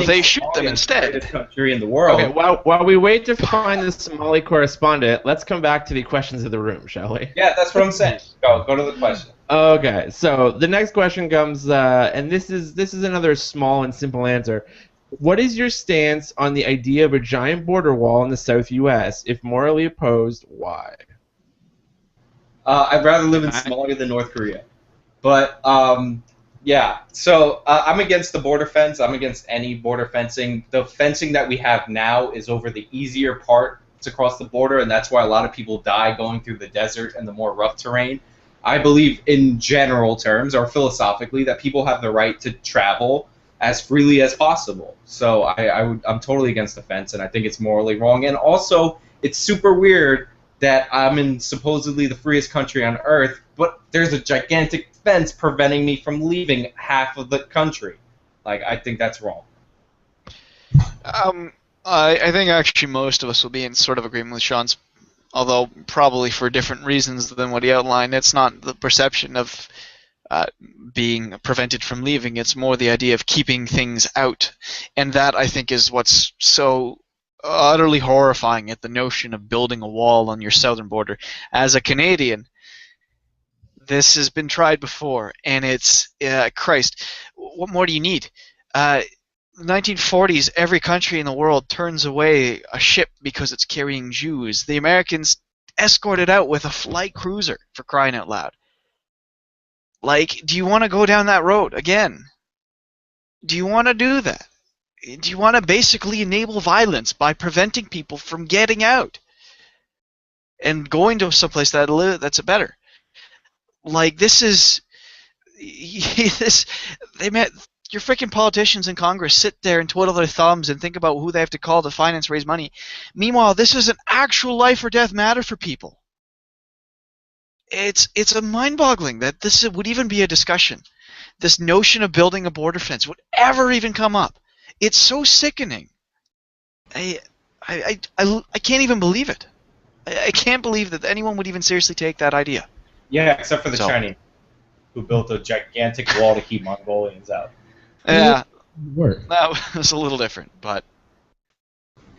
They shoot them instead. The country in the world. Okay, while we wait to find the Somali correspondent, let's come back to the questions of the room, shall we? Yeah, that's what I'm saying. Go to the question. Okay, so the next question comes, and this is another small and simple answer. What is your stance on the idea of a giant border wall in the South U.S.? If morally opposed, why? I'd rather live in Somalia than North Korea. But, yeah. So I'm against the border fence. I'm against any border fencing. The fencing that we have now is over the easier parts across the border, and that's why a lot of people die going through the desert and the more rough terrain. I believe in general terms, or philosophically, that people have the right to travel as freely as possible. So I'm totally against the fence, and I think it's morally wrong. And also, it's super weird that I'm in supposedly the freest country on earth, but there's a gigantic fence preventing me from leaving half of the country. I think that's wrong. I think actually most of us will be in sort of agreement with Sean's, although probably for different reasons than what he outlined. It's not the perception of being prevented from leaving, it's more the idea of keeping things out. And that, I think, is what's so utterly horrifying at the notion of building a wall on your southern border. As a Canadian, this has been tried before, and it's, Christ, what more do you need? the 1940s, every country in the world turns away a ship because it's carrying Jews. The Americans escort it out with a light cruiser, for crying out loud. Like, do you want to go down that road again? Do you want to do that? Do you want to basically enable violence by preventing people from getting out and going to someplace that's better? Like, this is this. Your freaking politicians in Congress sit there and twiddle their thumbs and think about who they have to call to finance, raise money. Meanwhile, this is an actual life or death matter for people. It's a mind-boggling that this would even be a discussion. This notion of building a border fence would ever even come up. It's so sickening. I can't even believe it. I can't believe that anyone would even seriously take that idea. Yeah, except for the Chinese, who built a gigantic wall to keep Mongolians out. Yeah, Work. that was a little different, but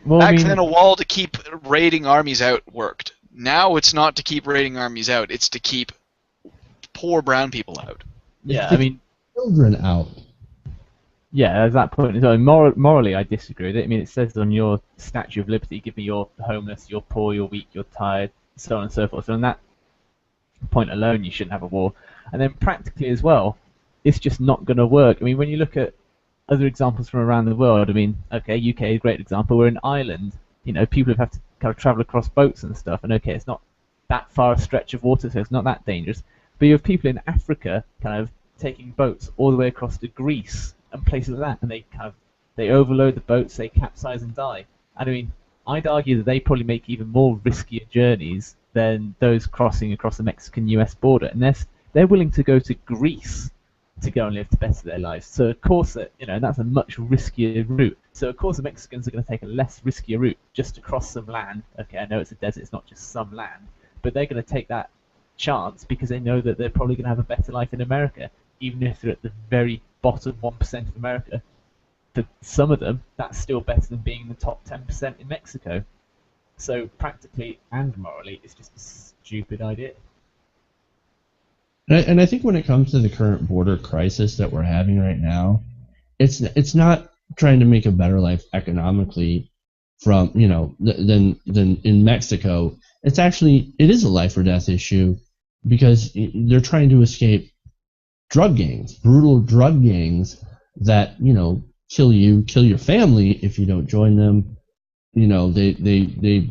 Well, back then a wall to keep raiding armies out worked. Now it's not to keep raiding armies out; it's to keep poor brown people out. yeah, I mean, Children out. yeah, at that point, so morally, I disagree with it. I mean, it says on your Statue of Liberty, give me your homeless, you're poor, you're weak, you're tired, so on and so forth. So on that point alone, you shouldn't have a war. And then practically as well, it's just not going to work. I mean, when you look at other examples from around the world, I mean, okay, UK is a great example. We're an island. You know, people have to kind of travel across boats and stuff. And okay, it's not that far a stretch of water, so it's not that dangerous. But you have people in Africa kind of taking boats all the way across to Greece and places like that, and they overload the boats, they capsize and die. And I mean, I'd argue that they probably make even more riskier journeys than those crossing across the Mexican-US border, and they're willing to go to Greece to go and live to better their lives. So of course that's a much riskier route. So of course the Mexicans are going to take a less riskier route just to cross some land. Okay, I know it's a desert, it's not just some land, but they're going to take that chance because they know that they're probably going to have a better life in America, even if they're at the very bottom 1% of America. For some of them, that's still better than being in the top 10% in Mexico. So practically and morally, it's just a stupid idea. And I think when it comes to the current border crisis that we're having right now, it's not trying to make a better life economically from than in Mexico. It is a life or death issue because they're trying to escape drug gangs, brutal drug gangs that kill your family if you don't join them. They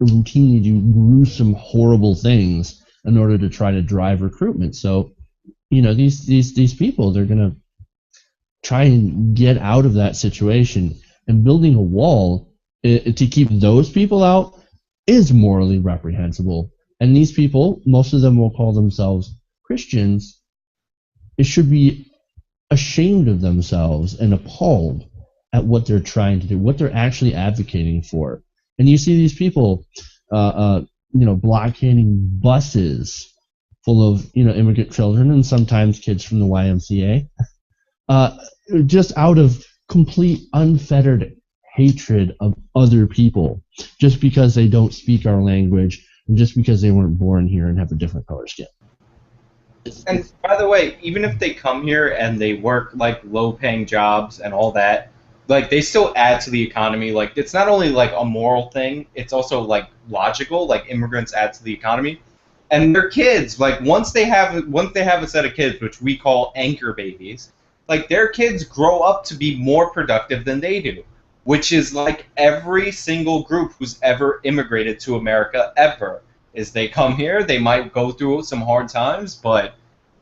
routinely do gruesome, horrible things in order to try to drive recruitment. So, these people, they're gonna try and get out of that situation, and building a wall to keep those people out is morally reprehensible. And these people, most of them will call themselves Christians. It should be ashamed of themselves and appalled at what they're trying to do, what they're actually advocating for. And you see these people, blockading buses full of, immigrant children and sometimes kids from the YMCA, just out of complete unfettered hatred of other people, just because they don't speak our language and just because they weren't born here and have a different color skin. And by the way, even if they come here and they work like low-paying jobs and all that, like they still add to the economy. Like it's not only like a moral thing, it's also like logical. Like immigrants add to the economy, and their kids. Like once they have a set of kids, which we call anchor babies, like their kids grow up to be more productive than they do, which is like every single group who's ever immigrated to America ever. Is they come here, they might go through some hard times, but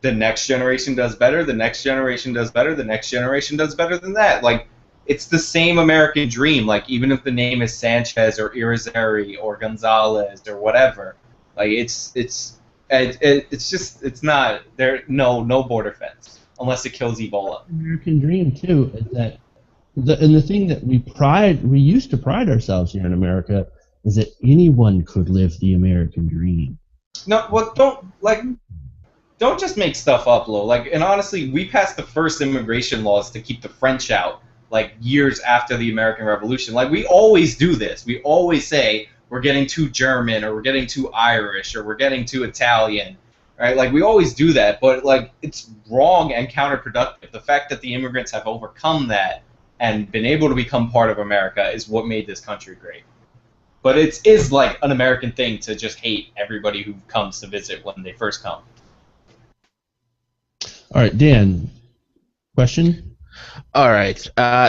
the next generation does better, the next generation does better, the next generation does better than that. Like, it's the same American dream, like, even if the name is Sanchez or Irizarry or Gonzalez or whatever. Like, it's not, there, no border fence, unless it kills Ebola. American dream, too, is that, the thing that we used to pride ourselves here in America is that anyone could live the American dream. No, well, don't just make stuff up, Lo. Like, and honestly, we passed the first immigration laws to keep the French out, like, years after the American Revolution. Like, we always do this. We always say we're getting too German, or we're getting too Irish, or we're getting too Italian, right? Like, we always do that, but, like, it's wrong and counterproductive. The fact that the immigrants have overcome that and been able to become part of America is what made this country great. But it is like an American thing to just hate everybody who comes to visit when they first come. All right, Dan, question? All right.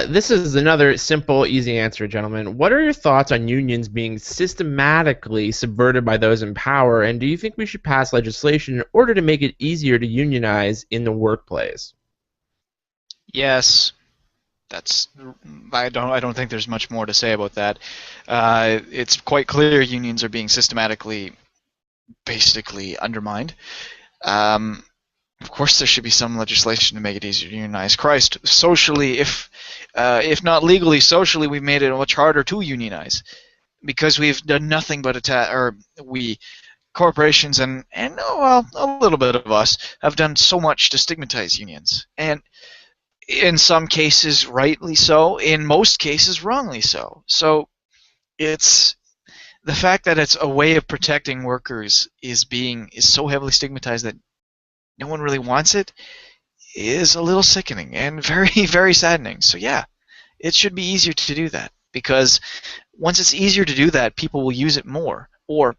This is another simple, easy answer, gentlemen. What are your thoughts on unions being systematically subverted by those in power, and do you think we should pass legislation in order to make it easier to unionize in the workplace? Yes. I don't think there's much more to say about that. It's quite clear unions are being systematically, basically undermined. Of course, there should be some legislation to make it easier to unionize. Christ, socially, if not legally, socially, we've made it much harder to unionize because we've done nothing but corporations and well, a little bit of us have done so much to stigmatize unions, and in some cases rightly so, in most cases wrongly so. So it's the fact that it's a way of protecting workers is so heavily stigmatized that no one really wants it is a little sickening and very, very saddening. So yeah, it should be easier to do that, because once it's easier to do that, people will use it more. Or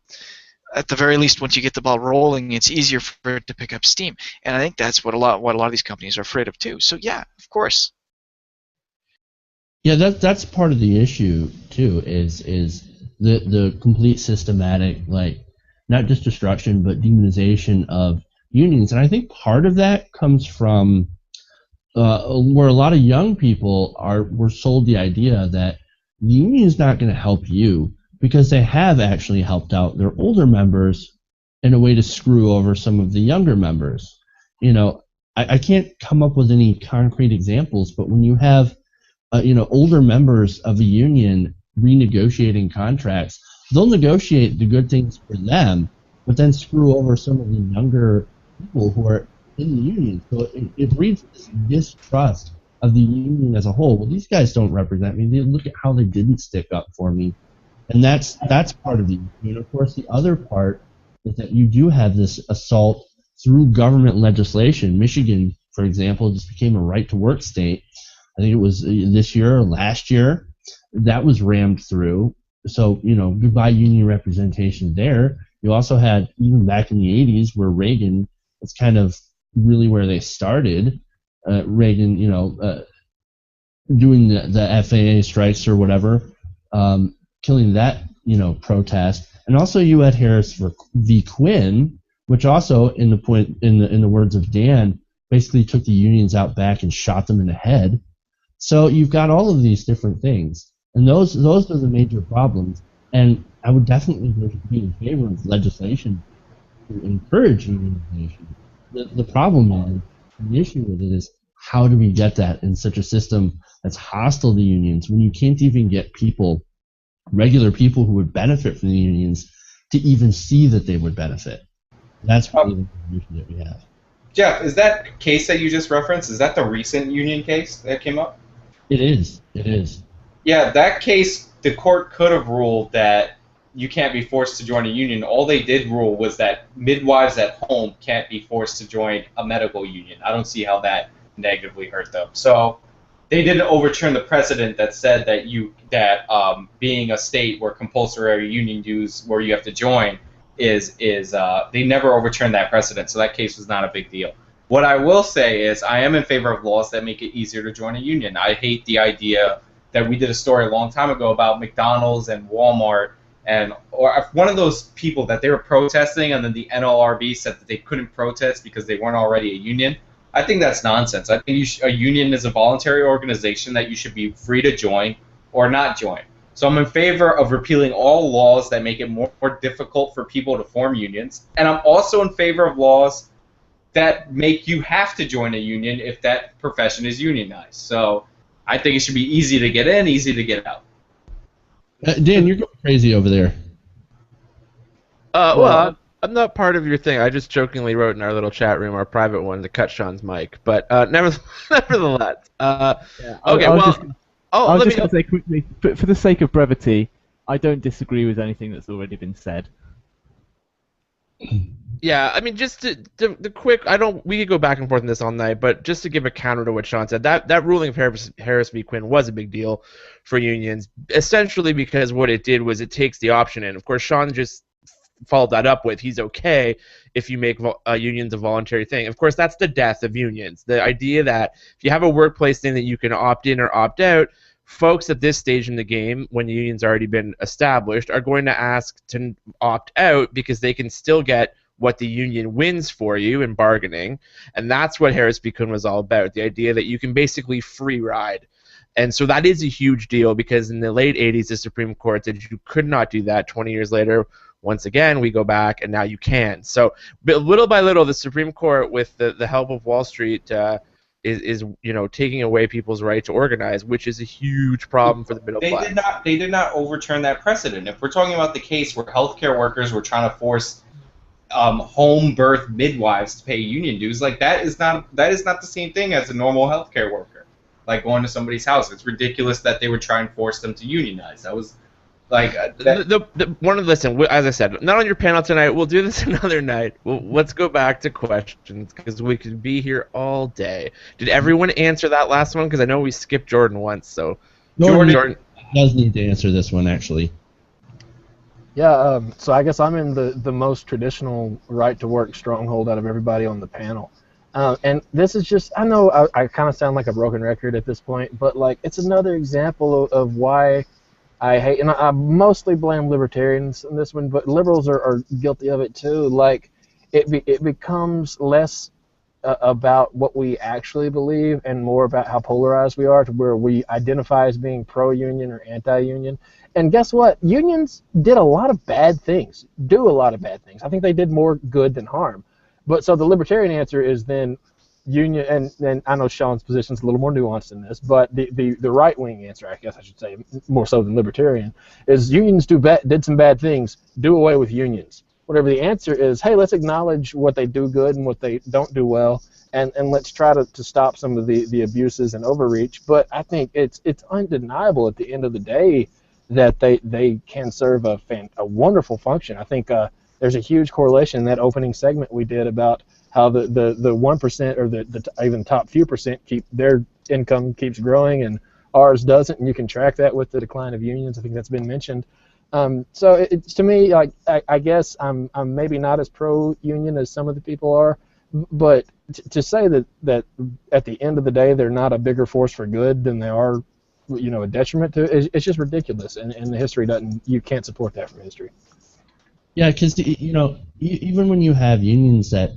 at the very least, once you get the ball rolling, it's easier for it to pick up steam. And I think that's what a lot of these companies are afraid of too. So yeah, of course. Yeah, that's part of the issue too. Is the complete systematic, like, not just destruction but demonization of unions. And I think part of that comes from where a lot of young people were sold the idea that the union is not going to help you, because they have actually helped out their older members in a way to screw over some of the younger members. You know, I can't come up with any concrete examples, but when you have older members of a union renegotiating contracts, they'll negotiate the good things for them, but then screw over some of the younger people who are in the union. So it breeds this distrust of the union as a whole. Well, these guys don't represent me. They look at how they didn't stick up for me. And that's part of the issue. And of course, the other part is that you do have this assault through government legislation. Michigan, for example, just became a right-to-work state. I think it was this year or last year. That was rammed through. So, goodbye union representation there. You also had, even back in the 80s, where Reagan, it's kind of really where they started. Reagan, doing the FAA strikes or whatever, killing that, protest. And also you had Harris v. Quinn, which also, in the words of Dan, basically took the unions out back and shot them in the head. So you've got all of these different things, and those are the major problems. And I would definitely be in favor of legislation to encourage unionization. The problem is, the issue with it is, how do we get that in such a system that's hostile to unions, when you can't even get regular people who would benefit from the unions, to even see that they would benefit? That's probably the issue that we have. Jeff, is that case that you just referenced, is that the recent union case that came up? It is. Yeah, that case, the court could have ruled that you can't be forced to join a union. All they did rule was that midwives at home can't be forced to join a medical union. I don't see how that negatively hurt them. So they didn't overturn the precedent that said that being a state where compulsory union dues, where you have to join, they never overturned that precedent. So that case was not a big deal. What I will say is, I am in favor of laws that make it easier to join a union. I hate the idea that we did a story a long time ago about McDonald's and Walmart, or one of those people that they were protesting, and then the NLRB said that they couldn't protest because they weren't already a union. I think that's nonsense. I think a union is a voluntary organization that you should be free to join or not join. So I'm in favor of repealing all laws that make it more difficult for people to form unions. And I'm also in favor of laws that make you have to join a union if that profession is unionized. So I think it should be easy to get in, easy to get out. Dan, you're going crazy over there. Well, I'm not part of your thing. I just jokingly wrote in our little chat room, our private one, to cut Sean's mic. But nevertheless, okay. I was just going to say quickly, for the sake of brevity, I don't disagree with anything that's already been said. Yeah, I mean, just the quick. We could go back and forth on this all night, but just to give a counter to what Sean said, that ruling of Harris v. Quinn was a big deal for unions, essentially because what it did was it takes the option in. Of course, Sean just followed that up with he's okay if you make unions a voluntary thing. Of course, that's the death of unions. The idea that if you have a workplace thing that you can opt in or opt out, folks at this stage in the game, when the union's already been established, are going to ask to opt out because they can still get what the union wins for you in bargaining. And that's what Harris v. Kuhn was all about, the idea that you can basically free ride. And so that is a huge deal because in the late 80s, the Supreme Court said you could not do that. 20 years later, once again, we go back and now you can. So little by little, the Supreme Court, with the help of Wall Street, is taking away people's right to organize, which is a huge problem for the middle class. They did not overturn that precedent. If we're talking about the case where healthcare workers were trying to force home birth midwives to pay union dues, like that is not the same thing as a normal healthcare worker, like going to somebody's house. It's ridiculous that they would try and force them to unionize. That was like listen, as I said, not on your panel tonight. We'll do this another night. Let's go back to questions because we could be here all day. Did everyone answer that last one? Because I know we skipped Jordan once. So Jordan does need to answer this one actually. Yeah, so I guess I'm in the most traditional right-to-work stronghold out of everybody on the panel. And this is just, I know I kind of sound like a broken record at this point, but like it's another example of why I hate, and I mostly blame libertarians in this one, but liberals are guilty of it too. Like it becomes less about what we actually believe and more about how polarized we are, to where we identify as being pro-union or anti-union. And guess what? Unions did a lot of bad things, do a lot of bad things. I think they did more good than harm. But so the libertarian answer is then union, and I know Sean's position is a little more nuanced in this, but the right-wing answer, I guess I should say, more so than libertarian, is unions did some bad things, do away with unions. Whatever the answer is, hey, let's acknowledge what they do good and what they don't do well, and let's try to stop some of the abuses and overreach. But I think it's undeniable at the end of the day that they can serve a wonderful function. I think there's a huge correlation in that opening segment we did about how the 1% or the even top few percent their income keeps growing and ours doesn't, and you can track that with the decline of unions. I think that's been mentioned. So it's to me, like I guess I'm maybe not as pro-union as some of the people are, but to say that at the end of the day they're not a bigger force for good than they are, a detriment to it, it's just ridiculous, and the history you can't support that from history. Yeah, because even when you have unions that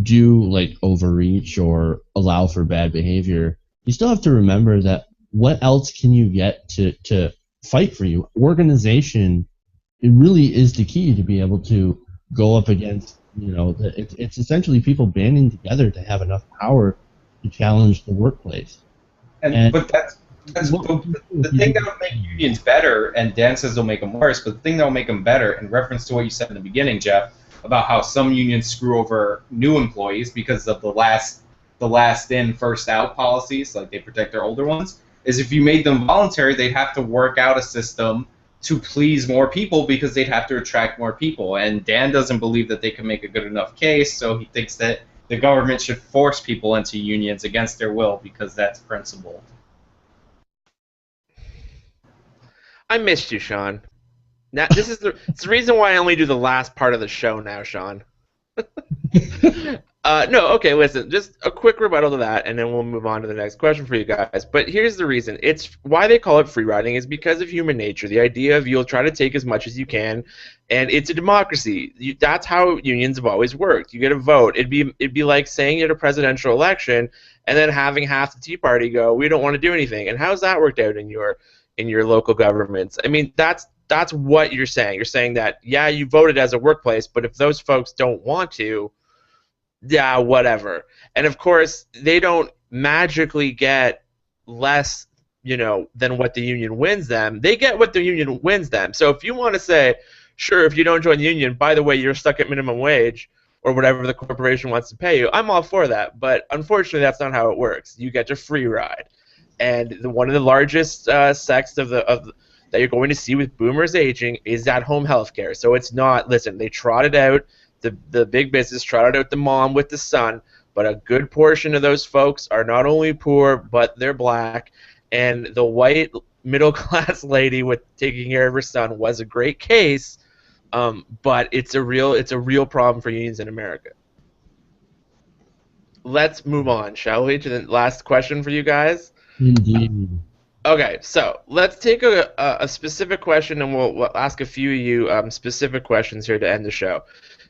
do like overreach or allow for bad behavior, you still have to remember that what else can you get to fight for you? Organization, it really is the key to be able to go up against. It's essentially people banding together to have enough power to challenge the workplace. But that's the thing that will make unions better, and Dan says they'll make them worse, but the thing that will make them better, in reference to what you said in the beginning, Jeff, about how some unions screw over new employees because of the last in, first out policies, like they protect their older ones, is if you made them voluntary, they'd have to work out a system to please more people because they'd have to attract more people. And Dan doesn't believe that they can make a good enough case, so he thinks that the government should force people into unions against their will because that's principled. I missed you, Sean. Now this is the reason why I only do the last part of the show now, Sean. No, okay, listen, just a quick rebuttal to that, and then we'll move on to the next question for you guys. But here's the reason. It's why they call it free riding is because of human nature. The idea of you'll try to take as much as you can, and it's a democracy. That's how unions have always worked. You get a vote. It'd be like saying at a presidential election and then having half the Tea Party go, we don't want to do anything. And how's that worked out in your local governments? I mean, that's what you're saying. You're saying that, yeah, you voted as a workplace, but if those folks don't want to, yeah, whatever. And of course, they don't magically get less, than what the union wins them. They get what the union wins them. So if you want to say, sure, if you don't join the union, by the way, you're stuck at minimum wage or whatever the corporation wants to pay you, I'm all for that. But unfortunately, that's not how it works. You get to free ride. And one of the largest sects of that you're going to see with boomers aging is at home health care. So it's not, listen, they trotted out The big business trotted out the mom with the son, but a good portion of those folks are not only poor, but they're black. And the white middle-class lady with taking care of her son was a great case, but it's a real problem for unions in America. Let's move on, shall we, to the last question for you guys? Indeed. Okay, so let's take a specific question, and we'll ask a few of you specific questions here to end the show.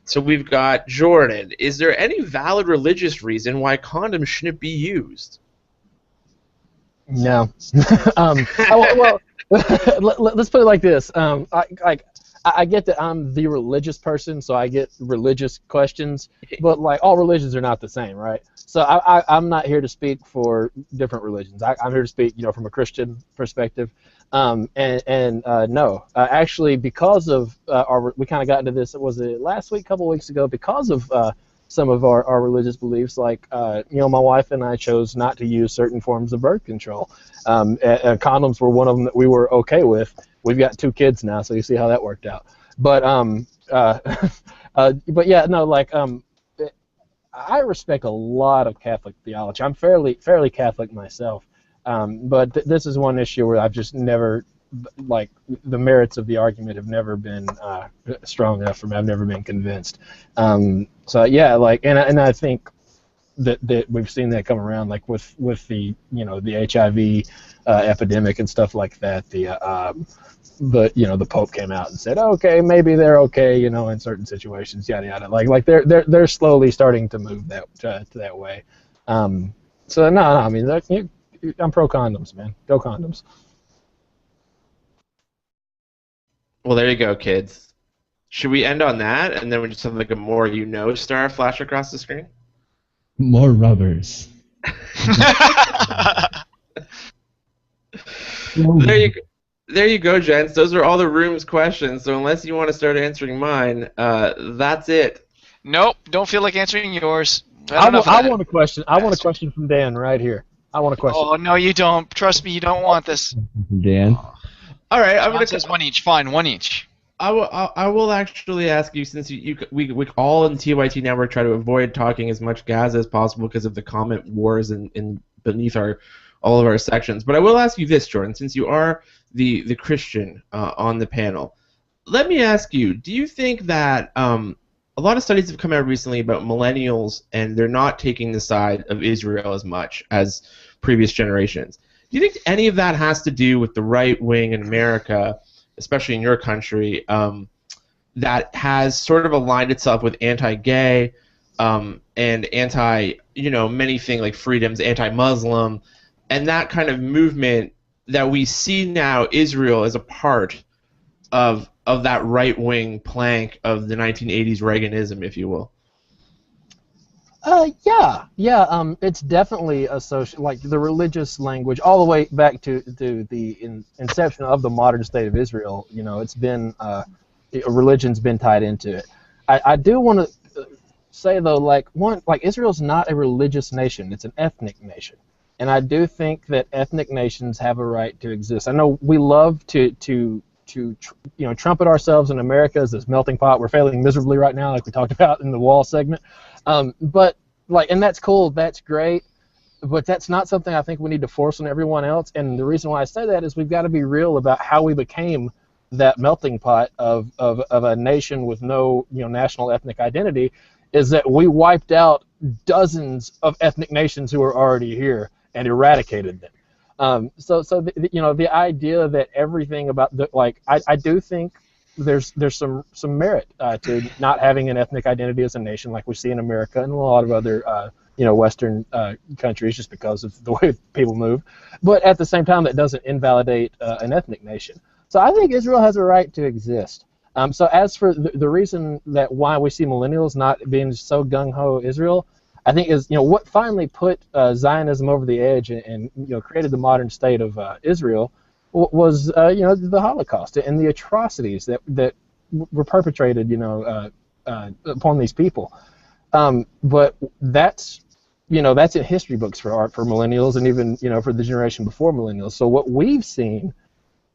So we've got Jordan. Is there any valid religious reason why condoms shouldn't be used? No. Well, let's put it like this. I get that I'm the religious person, so I get religious questions, but like all religions are not the same, right? So I'm not here to speak for different religions. I'm here to speak, from a Christian perspective. No, actually, because of we kind of got into this. Was it last week, a couple weeks ago? Because of some of our religious beliefs, like my wife and I chose not to use certain forms of birth control. Condoms were one of them that we were okay with. We've got 2 kids now, so you see how that worked out. But but yeah, no, like I respect a lot of Catholic theology. I'm fairly Catholic myself, but this is one issue where I've just never, like, the merits of the argument have never been strong enough for me. I've never been convinced. So yeah, like, and I think that we've seen that come around, like with the the HIV epidemic and stuff like that. The Pope came out and said, okay, maybe they're okay, in certain situations, yada yada. Like they're slowly starting to move that way. So no, I mean, I'm pro condoms, man. Go condoms. Well, there you go, kids. Should we end on that, and then we just have like a more star flash across the screen? More rubbers. There you go, gents. Those are all the room's questions. So unless you want to start answering mine, that's it. Nope, don't feel like answering yours. I want a question. I want a question from Dan right here. I want a question. Oh no, you don't. Trust me, you don't want this. Dan. All right, I'm gonna says one each. Fine, one each. I will we ask you, since we all in TYT Network try to avoid talking as much Gaza as possible because of the comment wars in beneath all of our sections. But I will ask you this, Jordan, since you are the Christian on the panel. Let me ask you, do you think that a lot of studies have come out recently about millennials, and they're not taking the side of Israel as much as previous generations? Do you think any of that has to do with the right wing in America, especially in your country, that has sort of aligned itself with anti-gay and anti, many things like freedoms, anti-Muslim, and that kind of movement that we see now Israel as a part of that right-wing plank of the 1980s Reaganism, if you will? Yeah. It's definitely associated, like the religious language, all the way back to the inception of the modern state of Israel. It's been religion's been tied into it. I do want to say though, like Israel's not a religious nation; it's an ethnic nation, and I do think that ethnic nations have a right to exist. I know we love to trumpet ourselves in America as this melting pot. We're failing miserably right now, like we talked about in the wall segment. But and that's cool, that's great, but that's not something I think we need to force on everyone else. And the reason why I say that is we've got to be real about how we became that melting pot of a nation with no national ethnic identity, is that we wiped out dozens of ethnic nations who were already here and eradicated them. So the idea that everything about I do think there's some merit to not having an ethnic identity as a nation, like we see in America and a lot of other Western countries, just because of the way people move. But at the same time, that doesn't invalidate an ethnic nation. So I think Israel has a right to exist. So as for the reason that why we see millennials not being so gung-ho Israel, I think is what finally put Zionism over the edge and created the modern state of Israel was the Holocaust and the atrocities that were perpetrated upon these people. But that's in history books for millennials, and even for the generation before millennials. So what we've seen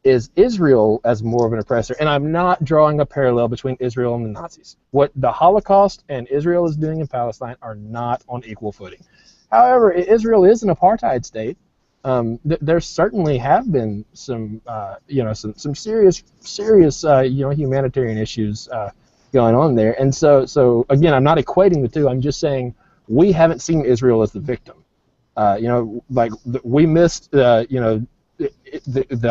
is Israel as more of an oppressor. And I'm not drawing a parallel between Israel and the Nazis. What the Holocaust and Israel is doing in Palestine are not on equal footing. However, Israel is an apartheid state. There certainly have been some, some serious, humanitarian issues going on there. And so again, I'm not equating the two. I'm just saying we haven't seen Israel as the victim. We missed, the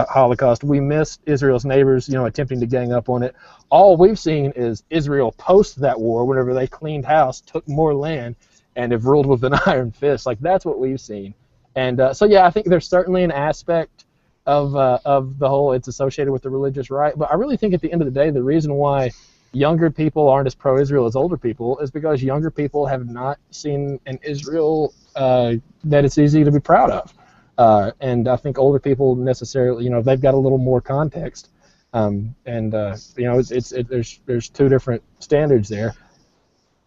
Holocaust. We missed Israel's neighbors, attempting to gang up on it. All we've seen is Israel post that war, whenever they cleaned house, took more land, and have ruled with an iron fist. Like, that's what we've seen. And I think there's certainly an aspect of the whole, it's associated with the religious right. But I really think at the end of the day, the reason why younger people aren't as pro-Israel as older people is because younger people have not seen an Israel that it's easy to be proud of. And I think older people necessarily, they've got a little more context. There's two different standards there.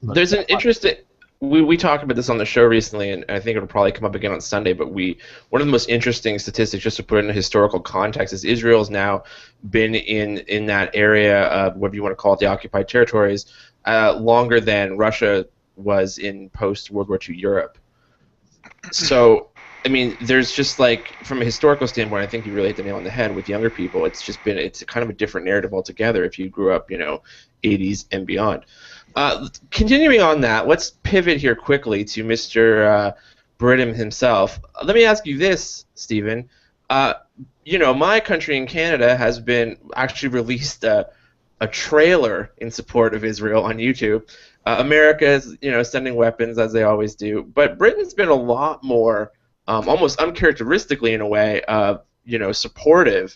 There's an interesting. We talked about this on the show recently, and I think it'll probably come up again on Sunday. But one of the most interesting statistics, just to put it in a historical context, is Israel's now been in that area of whatever you want to call it, the occupied territories, longer than Russia was in post-World War II Europe. So, I mean, there's just from a historical standpoint, I think you really hit the nail on the head with younger people. It's kind of a different narrative altogether if you grew up, 80s and beyond. Continuing on that, let's pivot here quickly to Mr. Brittam himself. Let me ask you this, Stephen. My country in Canada has been actually released a trailer in support of Israel on YouTube. America is, sending weapons as they always do, but Britain's been a lot more, almost uncharacteristically in a way, supportive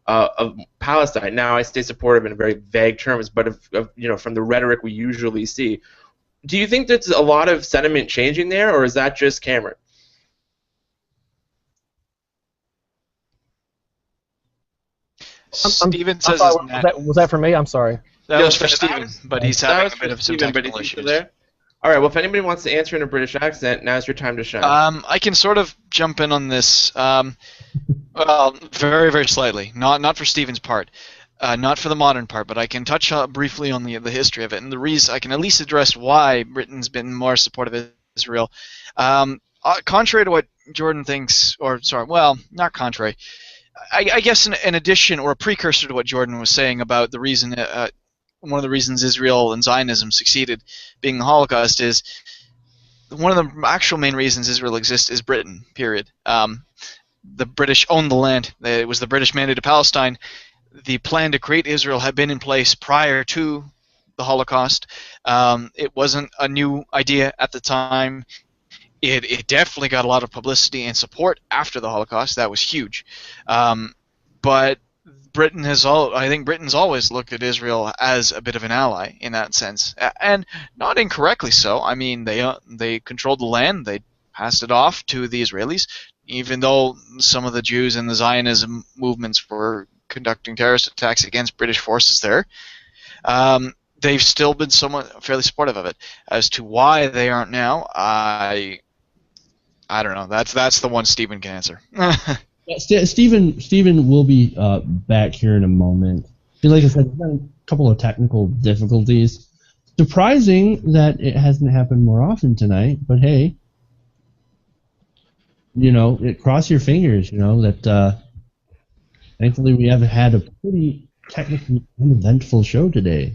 of Palestine. Now, I say supportive in very vague terms, but from the rhetoric we usually see. Do you think there's a lot of sentiment changing there, or is that just Cameron? Stephen says was that for me? I'm sorry. That was for Stephen, but he's having a bit of some technical issues. There? All right. Well, if anybody wants to answer in a British accent, now's your time to shine. I can sort of jump in on this. Well, very, very slightly. Not for Stephen's part, not for the modern part, but I can touch briefly on the history of it, and the reason I can at least address why Britain's been more supportive of Israel. Contrary to what Jordan thinks, not contrary. I guess in addition, or a precursor to what Jordan was saying about the reason, one of the reasons Israel and Zionism succeeded, being the Holocaust, is one of the actual main reasons Israel exists is Britain. Period. The British owned the land. It was the British mandate to Palestine. The plan to create Israel had been in place prior to the Holocaust. It wasn't a new idea at the time. It definitely got a lot of publicity and support after the Holocaust. That was huge. But I think Britain's always looked at Israel as a bit of an ally in that sense, and not incorrectly so. I mean, they controlled the land. They passed it off to the Israelis, even though some of the Jews and the Zionism movements were conducting terrorist attacks against British forces there. They've still been fairly supportive of it. As to why they aren't now, I don't know. That's the one Stephen can answer. Yeah, Stephen will be back here in a moment. Like I said, we've had a couple of technical difficulties. Surprising that it hasn't happened more often tonight, but hey, cross your fingers, that thankfully we have had a pretty technically uneventful show today.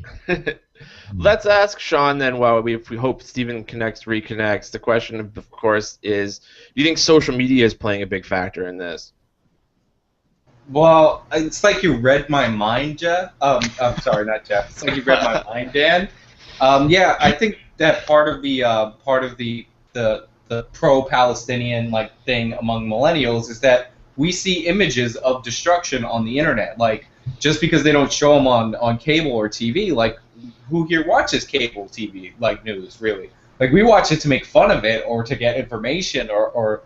Let's ask Sean then, while we hope Stephen reconnects. The question, of course, is, do you think social media is playing a big factor in this? Well, it's like you read my mind, Jeff. I'm sorry, not Jeff. It's like you read my mind, Dan. Yeah, I think that part of the pro-Palestinian thing among millennials is that we see images of destruction on the internet. Just because they don't show them on cable or TV, who here watches cable TV news, really? We watch it to make fun of it, or to get information, or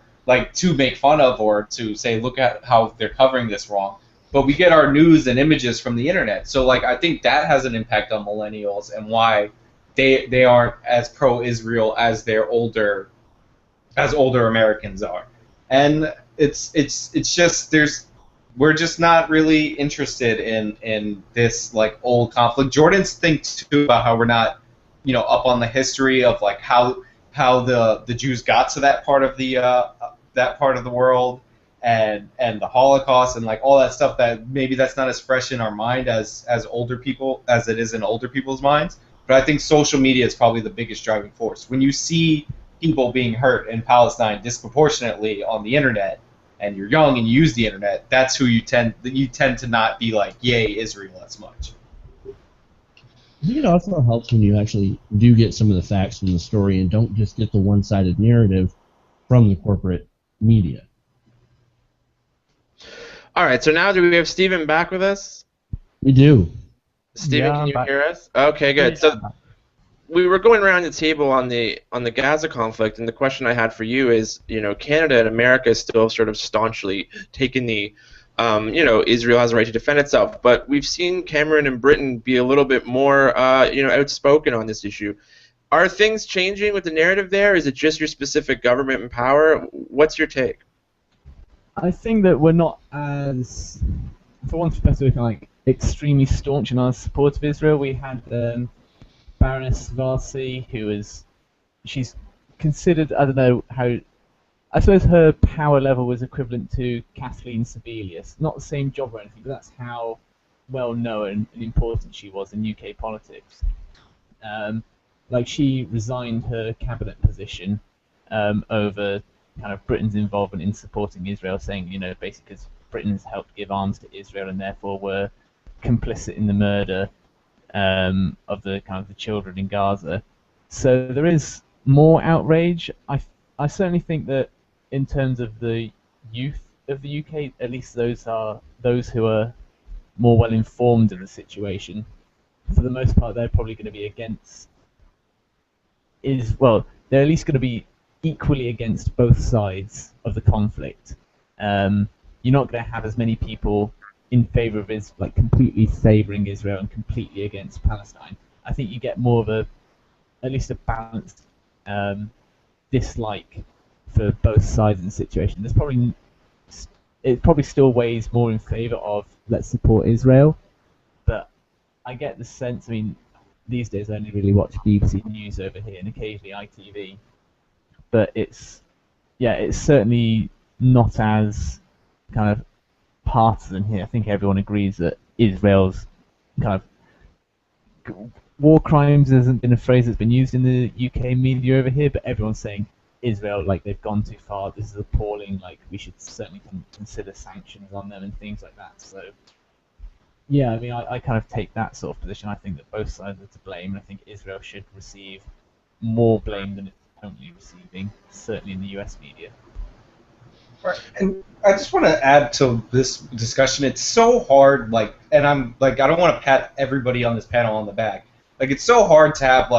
to make fun of, or to say, look at how they're covering this wrong. But we get our news and images from the internet. So I think that has an impact on millennials and why they aren't as pro-Israel as older Americans are. And it's just there's we're just not really interested in this like old conflict. Jordan's thinks too about how we're not, up on the history of like how the Jews got to that part of the world, and the Holocaust and like all that stuff, that maybe that's not as fresh in our mind as older people as it is in older people's minds. But I think social media is probably the biggest driving force. When you see people being hurt in Palestine disproportionately on the internet, and you're young and you use the internet, that's who you tend to not be like, yay, Israel as much. I think it also helps when you actually do get some of the facts from the story and don't just get the one-sided narrative from the corporate media. All right, so now do we have Steven back with us? We do. Steven, Yeah, can I'm you back. hear us? Okay, good. Yeah. So we were going around the table on the Gaza conflict, and the question I had for you is, Canada and America is still sort of staunchly taking the, Israel has a right to defend itself, but we've seen Cameron and Britain be a little bit more, outspoken on this issue. Are things changing with the narrative there? Is it just your specific government and power? What's your take? I think that we're not as, for one perspective, like extremely staunch in our support of Israel. We had Baroness Varsi, she's considered, I don't know how, I suppose her power level was equivalent to Kathleen Sebelius. Not the same job or anything, but that's how well known and important she was in UK politics. She resigned her cabinet position over kind of Britain's involvement in supporting Israel, saying, basically because Britain's helped give arms to Israel and therefore were complicit in the murder of the children in Gaza. So there is more outrage. I certainly think that in terms of the youth of the UK, at least those who are more well informed of the situation, for the most part they're probably going to be they're at least going to be equally against both sides of the conflict. You're not going to have as many people in favor of completely favoring Israel and completely against Palestine. I think you get more of at least a balanced dislike for both sides in the situation. It probably still weighs more in favor of let's support Israel, but I get the sense. I mean, these days I only really watch BBC News over here and occasionally ITV, but it's certainly not as kind of partisan here. I think everyone agrees that Israel's kind of war crimes hasn't been a phrase that's been used in the UK media over here, but everyone's saying Israel, they've gone too far, this is appalling, we should certainly consider sanctions on them and things like that. So yeah, I mean, I kind of take that sort of position. I think that both sides are to blame, and I think Israel should receive more blame than it's currently receiving, certainly in the US media. Right. And I just want to add to this discussion. It's so hard, and I'm I don't want to pat everybody on this panel on the back. It's so hard to have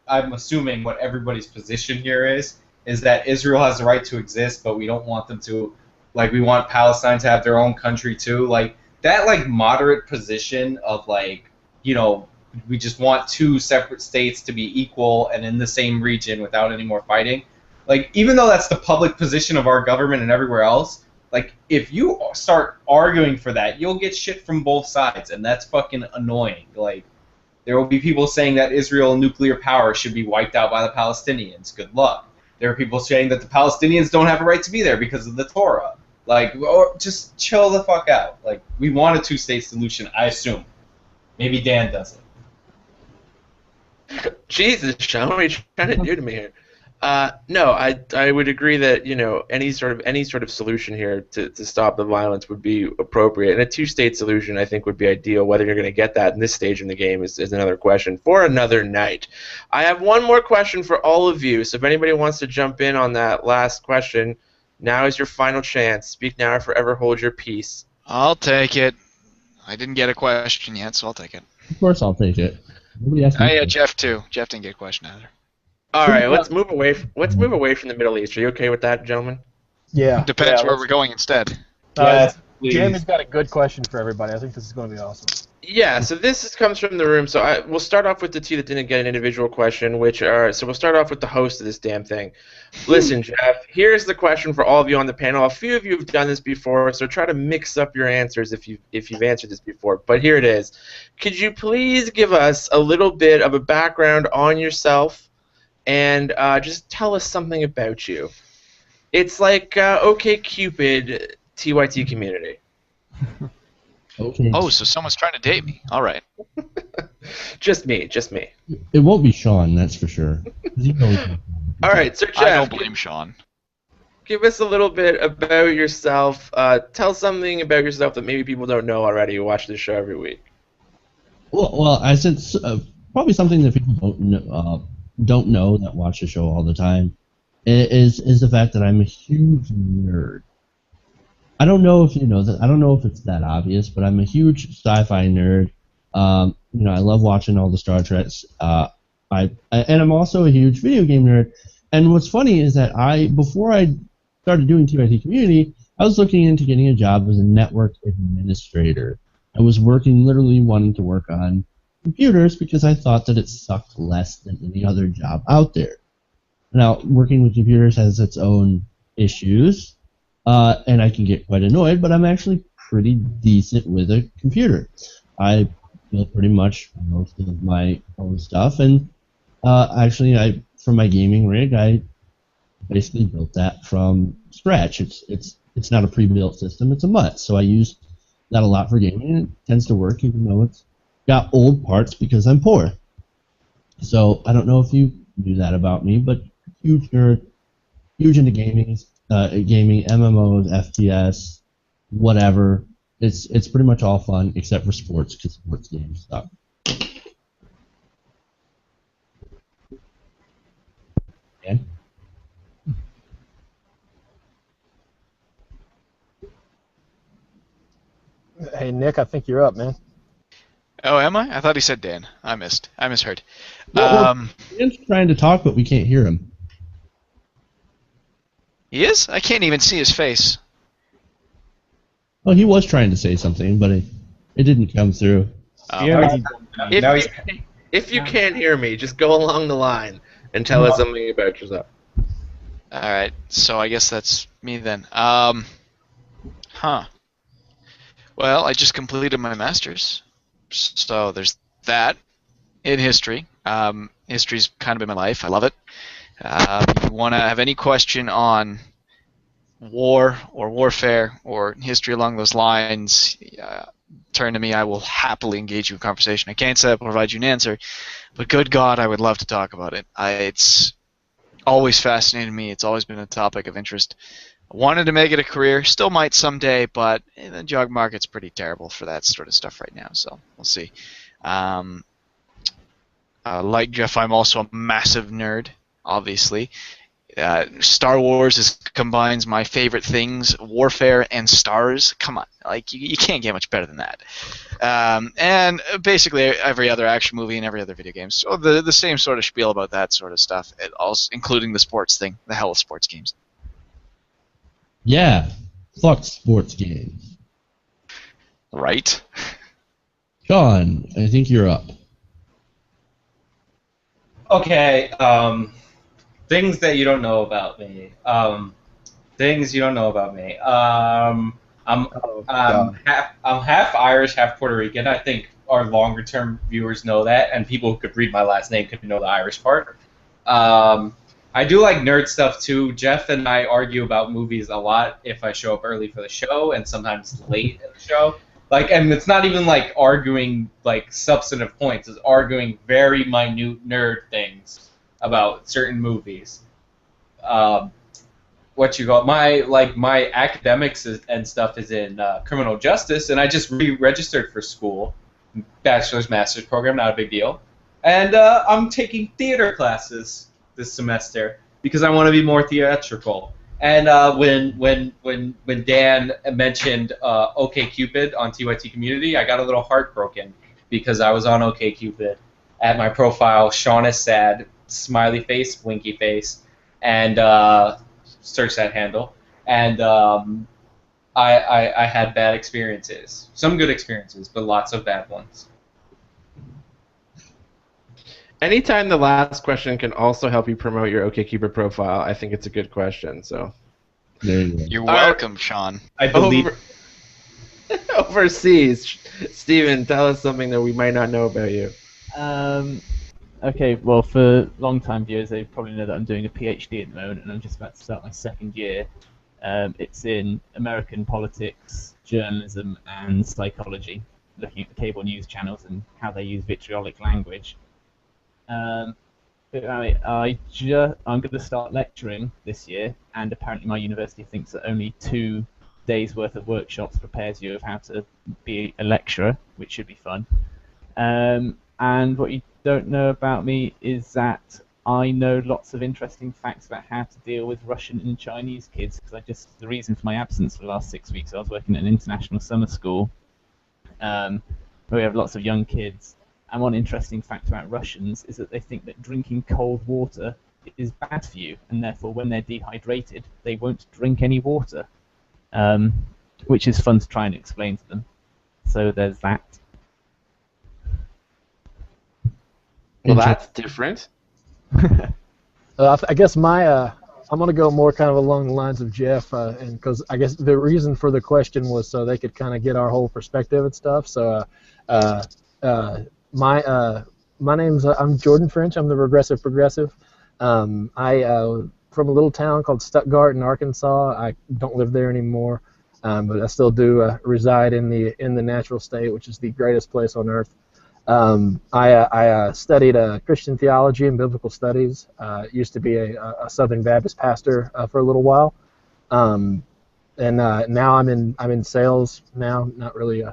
I'm assuming what everybody's position here is that Israel has the right to exist, but we don't want them to, we want Palestine to have their own country too. That moderate position of we just want two separate states to be equal and in the same region without any more fighting. Even though that's the public position of our government and everywhere else, if you start arguing for that, you'll get shit from both sides, and that's fucking annoying. There will be people saying that Israel nuclear power should be wiped out by the Palestinians. Good luck. There are people saying that the Palestinians don't have a right to be there because of the Torah. Or just chill the fuck out. We want a two-state solution, I assume. Maybe Dan doesn't. Jesus, Sean, what are you trying to do to me here? No, I would agree that any sort of solution here to stop the violence would be appropriate, and a two-state solution I think would be ideal. Whether you're going to get that in this stage in the game is another question for another night. I have one more question for all of you, so if anybody wants to jump in on that last question, now is your final chance. Speak now or forever hold your peace. I'll take it. I didn't get a question yet, so I'll take it. Of course I'll take it. Nobody asked me. Yeah, Jeff too. Jeff didn't get a question either. All right, let's move away from the Middle East. Are you okay with that, gentlemen? Yeah. Depends where we're going instead. Jamie's got a good question for everybody. I think this is going to be awesome. Yeah, so comes from the room. So we'll start off with the two that didn't get an individual question, which are, so we'll start off with the host of this damn thing. Listen, Jeff, here's the question for all of you on the panel. A few of you have done this before, so try to mix up your answers if you've answered this before. But here it is. Could you please give us a little bit of a background on yourself and just tell us something about you? It's like OkCupid TYT community. Okay. Oh, so someone's trying to date me. All right. Just me. It won't be Sean, that's for sure. All right, so Jeff, I don't blame Sean. give us a little bit about yourself. Tell something about yourself that maybe people don't know already who watch this show every week. Well, I said probably something that people don't know that watch the show all the time is the fact that I'm a huge nerd. I don't know if you know that. I don't know if it's that obvious, but I'm a huge sci-fi nerd. I love watching all the Star Treks. And I'm also a huge video game nerd. And what's funny is that before I started doing TYT Community, I was looking into getting a job as a network administrator. I was literally wanting to work on computers because I thought that it sucked less than any other job out there. Now, working with computers has its own issues. And I can get quite annoyed, but I'm actually pretty decent with a computer. I built pretty much most of my own stuff, and for my gaming rig, I basically built that from scratch. It's not a pre-built system; it's a MUT. So I use that a lot for gaming, and it tends to work, even though it's got old parts because I'm poor. So I don't know if you knew that about me, but huge nerd, huge into gaming, MMOs, FPS, whatever. It's pretty much all fun except for sports because sports games suck. Okay. Hey, Nick, I think you're up, man. Oh, am I? I thought he said Dan. I misheard. Dan's trying to talk, but we can't hear him. He is? I can't even see his face. Well, he was trying to say something, but it didn't come through. If you can't hear me, just go along the line and tell us something about yourself. All right, so I guess that's me then. Well, I just completed my master's, so there's that in history. History's kind of been my life. I love it. If you want to have any question on war or warfare or history along those lines, turn to me. I will happily engage you in conversation. I can't say I'll provide you an answer, but good God, I would love to talk about it. It's always fascinated me. It's always been a topic of interest. I wanted to make it a career, still might someday, but the job market's pretty terrible for that sort of stuff right now, so we'll see. Like Jeff, I'm also a massive nerd, obviously. Star Wars combines my favorite things, warfare and stars. Come on, like you can't get much better than that. And basically every other action movie and every other video game. So the same sort of spiel about that sort of stuff, also including the sports thing, the hell of sports games. Yeah, fuck sports games. Right. Sean, I think you're up. Okay, things that you don't know about me. Things you don't know about me. I'm half Irish, half Puerto Rican. I think our longer-term viewers know that, and people who could read my last name could know the Irish part. I do like nerd stuff too. Jeff and I argue about movies a lot if I show up early for the show, and sometimes late in the show. And it's not even like arguing like substantive points. It's arguing very minute nerd things about certain movies. My academics and stuff is in criminal justice, and I just re-registered for school, bachelor's, master's program, not a big deal. And I'm taking theater classes this semester because I want to be more theatrical. And when Dan mentioned OkCupid on TYT Community, I got a little heartbroken because I was on OkCupid. At my profile, Sean is sad, smiley face, winky face, and search that handle. And I had bad experiences. Some good experiences, but lots of bad ones. Anytime the last question can also help you promote your OkCupid profile, I think it's a good question. So There you go. You're welcome, Sean. I believe. Overseas, Steven, tell us something that we might not know about you. Okay, well, for long-time viewers, they probably know that I'm doing a PhD at the moment, and I'm just about to start my second year. It's in American politics, journalism, and psychology, looking at the cable news channels and how they use vitriolic language. I'm going to start lecturing this year, and apparently my university thinks that only 2 days' worth of workshops prepares you of how to be a lecturer, which should be fun. And what you don't know about me is that I know lots of interesting facts about how to deal with Russian and Chinese kids, because the reason for my absence for the last 6 weeks, I was working at an international summer school where we have lots of young kids. And one interesting fact about Russians is that they think that drinking cold water is bad for you, and therefore when they're dehydrated, they won't drink any water, which is fun to try and explain to them. So there's that. Well, that's different. I guess I'm going to go more kind of along the lines of Jeff, and because I guess the reason for the question was so they could kind of get our whole perspective and stuff. So my name's I'm Jordan French. I'm the Regressive Progressive. From a little town called Stuttgart in Arkansas. I don't live there anymore, but I still do reside in the natural state, which is the greatest place on earth. I studied Christian theology and biblical studies. Used to be a Southern Baptist pastor for a little while, and now I'm in sales now. Not really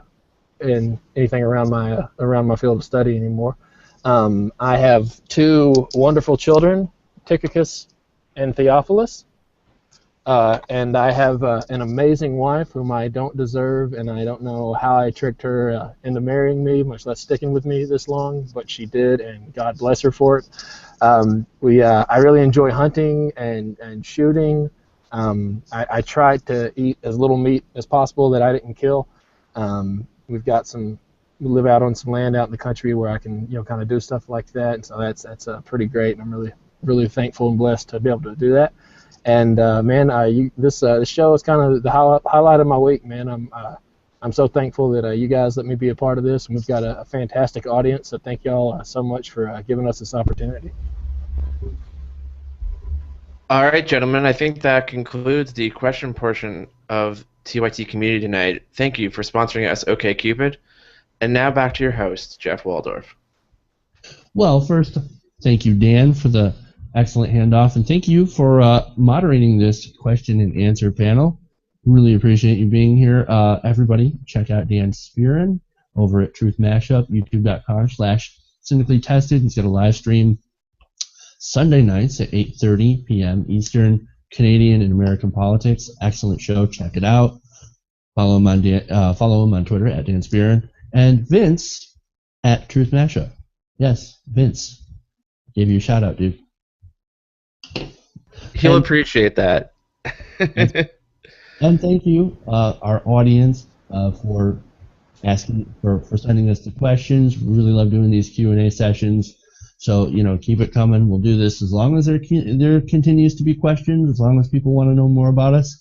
in anything around my field of study anymore. I have 2 wonderful children, Tychicus and Theophilus. And I have an amazing wife whom I don't deserve, and I don't know how I tricked her into marrying me, much less sticking with me this long, but she did, and God bless her for it. I really enjoy hunting and shooting. I try to eat as little meat as possible that I didn't kill. We live out on some land out in the country where I can kind of do stuff like that, and so that's pretty great, and I'm really thankful and blessed to be able to do that. And man, this show is kind of the highlight of my week, man. I'm so thankful that you guys let me be a part of this, and we've got a fantastic audience. So thank y'all so much for giving us this opportunity. All right, gentlemen, I think that concludes the question portion of TYT Community tonight. Thank you for sponsoring us, OkCupid. And now back to your host, Jeff Waldorf. Well, first, thank you, Dan, for the excellent handoff, and thank you for moderating this question and answer panel. Really appreciate you being here. Everybody, check out Dan Spearin over at Truth Mashup, youtube.com/cynically tested. He's got a live stream Sunday nights at 8:30 p.m. Eastern, Canadian and American politics. Excellent show. Check it out. Follow him on Twitter at Dan Spearin, and Vince at Truth Mashup. Yes, Vince. Gave you a shout out, dude. He'll appreciate that. And thank you, our audience, for asking for sending us the questions. We really love doing these Q&A sessions. So keep it coming. We'll do this as long as there continues to be questions. As long as people want to know more about us,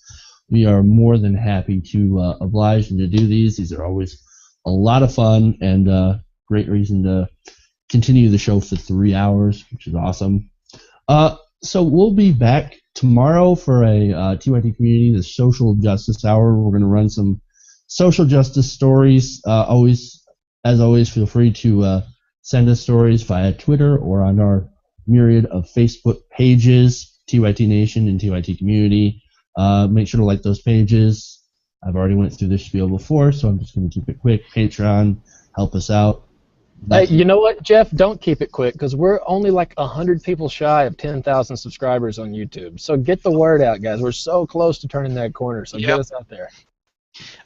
we are more than happy to oblige and to do these. These are always a lot of fun and great reason to continue the show for 3 hours, which is awesome. So we'll be back tomorrow for a TYT Community, the Social Justice Hour. We're going to run some social justice stories. As always, feel free to send us stories via Twitter or on our myriad of Facebook pages, TYT Nation and TYT Community. Make sure to like those pages. I've already went through this spiel before, so I'm just going to keep it quick. Patreon, help us out. Hey, you know what, Jeff? Don't keep it quick, because we're only like 100 people shy of 10,000 subscribers on YouTube. So get the word out, guys. We're so close to turning that corner, so get us out there.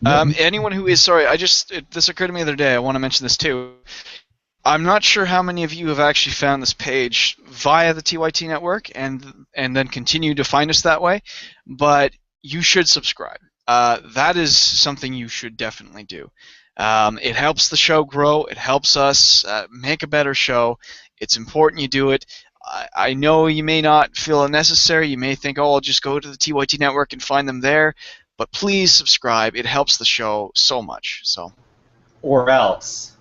Anyone who is, sorry, this occurred to me the other day. I want to mention this too. I'm not sure how many of you have actually found this page via the TYT Network and then continue to find us that way, but you should subscribe. that is something you should definitely do. It helps the show grow. It helps us make a better show. It's important you do it. I know you may not feel it necessary. You may think, oh, I'll just go to the TYT Network and find them there. But please subscribe. It helps the show so much. So. Or else.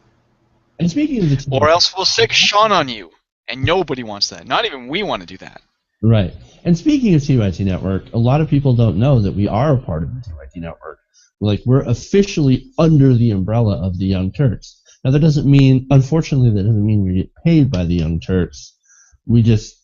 And speaking of the TYT, or else we'll sick Sean on you. And nobody wants that. Not even we want to do that. Right. And speaking of TYT Network, a lot of people don't know that we are a part of the TYT Network. Like, we're officially under the umbrella of the Young Turks. Now, that doesn't mean, unfortunately, that doesn't mean we get paid by the Young Turks. We just,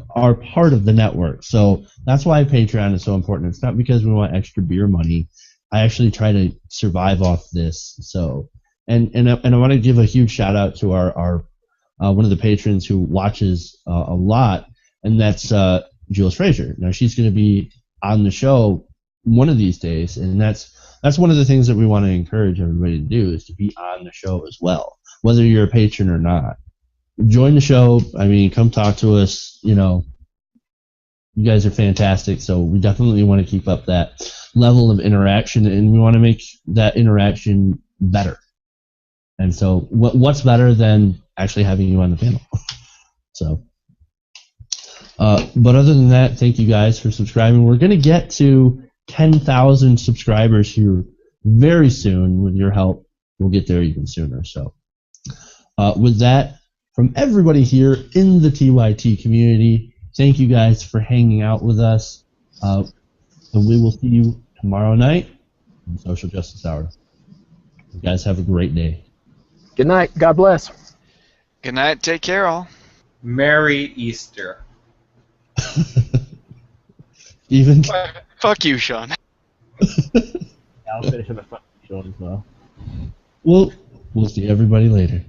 are part of the network. So that's why Patreon is so important. It's not because we want extra beer money. I actually try to survive off this. So, and I want to give a huge shout out to our one of the patrons who watches a lot, and that's Jules Frazier. Now, she's going to be on the show one of these days, and that's one of the things that we want to encourage everybody to do, is to be on the show as well, whether you're a patron or not. Join the show. I mean, come talk to us. You guys are fantastic, so we definitely want to keep up that level of interaction, and we want to make that interaction better. And so what's better than actually having you on the panel? So, but other than that, thank you guys for subscribing. We're going to get to 10,000 subscribers here very soon. With your help, we'll get there even sooner. So, with that, from everybody here in the TYT community, thank you guys for hanging out with us. And we will see you tomorrow night on Social Justice Hour. You guys have a great day. Good night. God bless. Good night. Take care, all. Merry Easter. Steven? Fuck you, Sean. I'll finish on a fuck Sean as well. We'll see everybody later.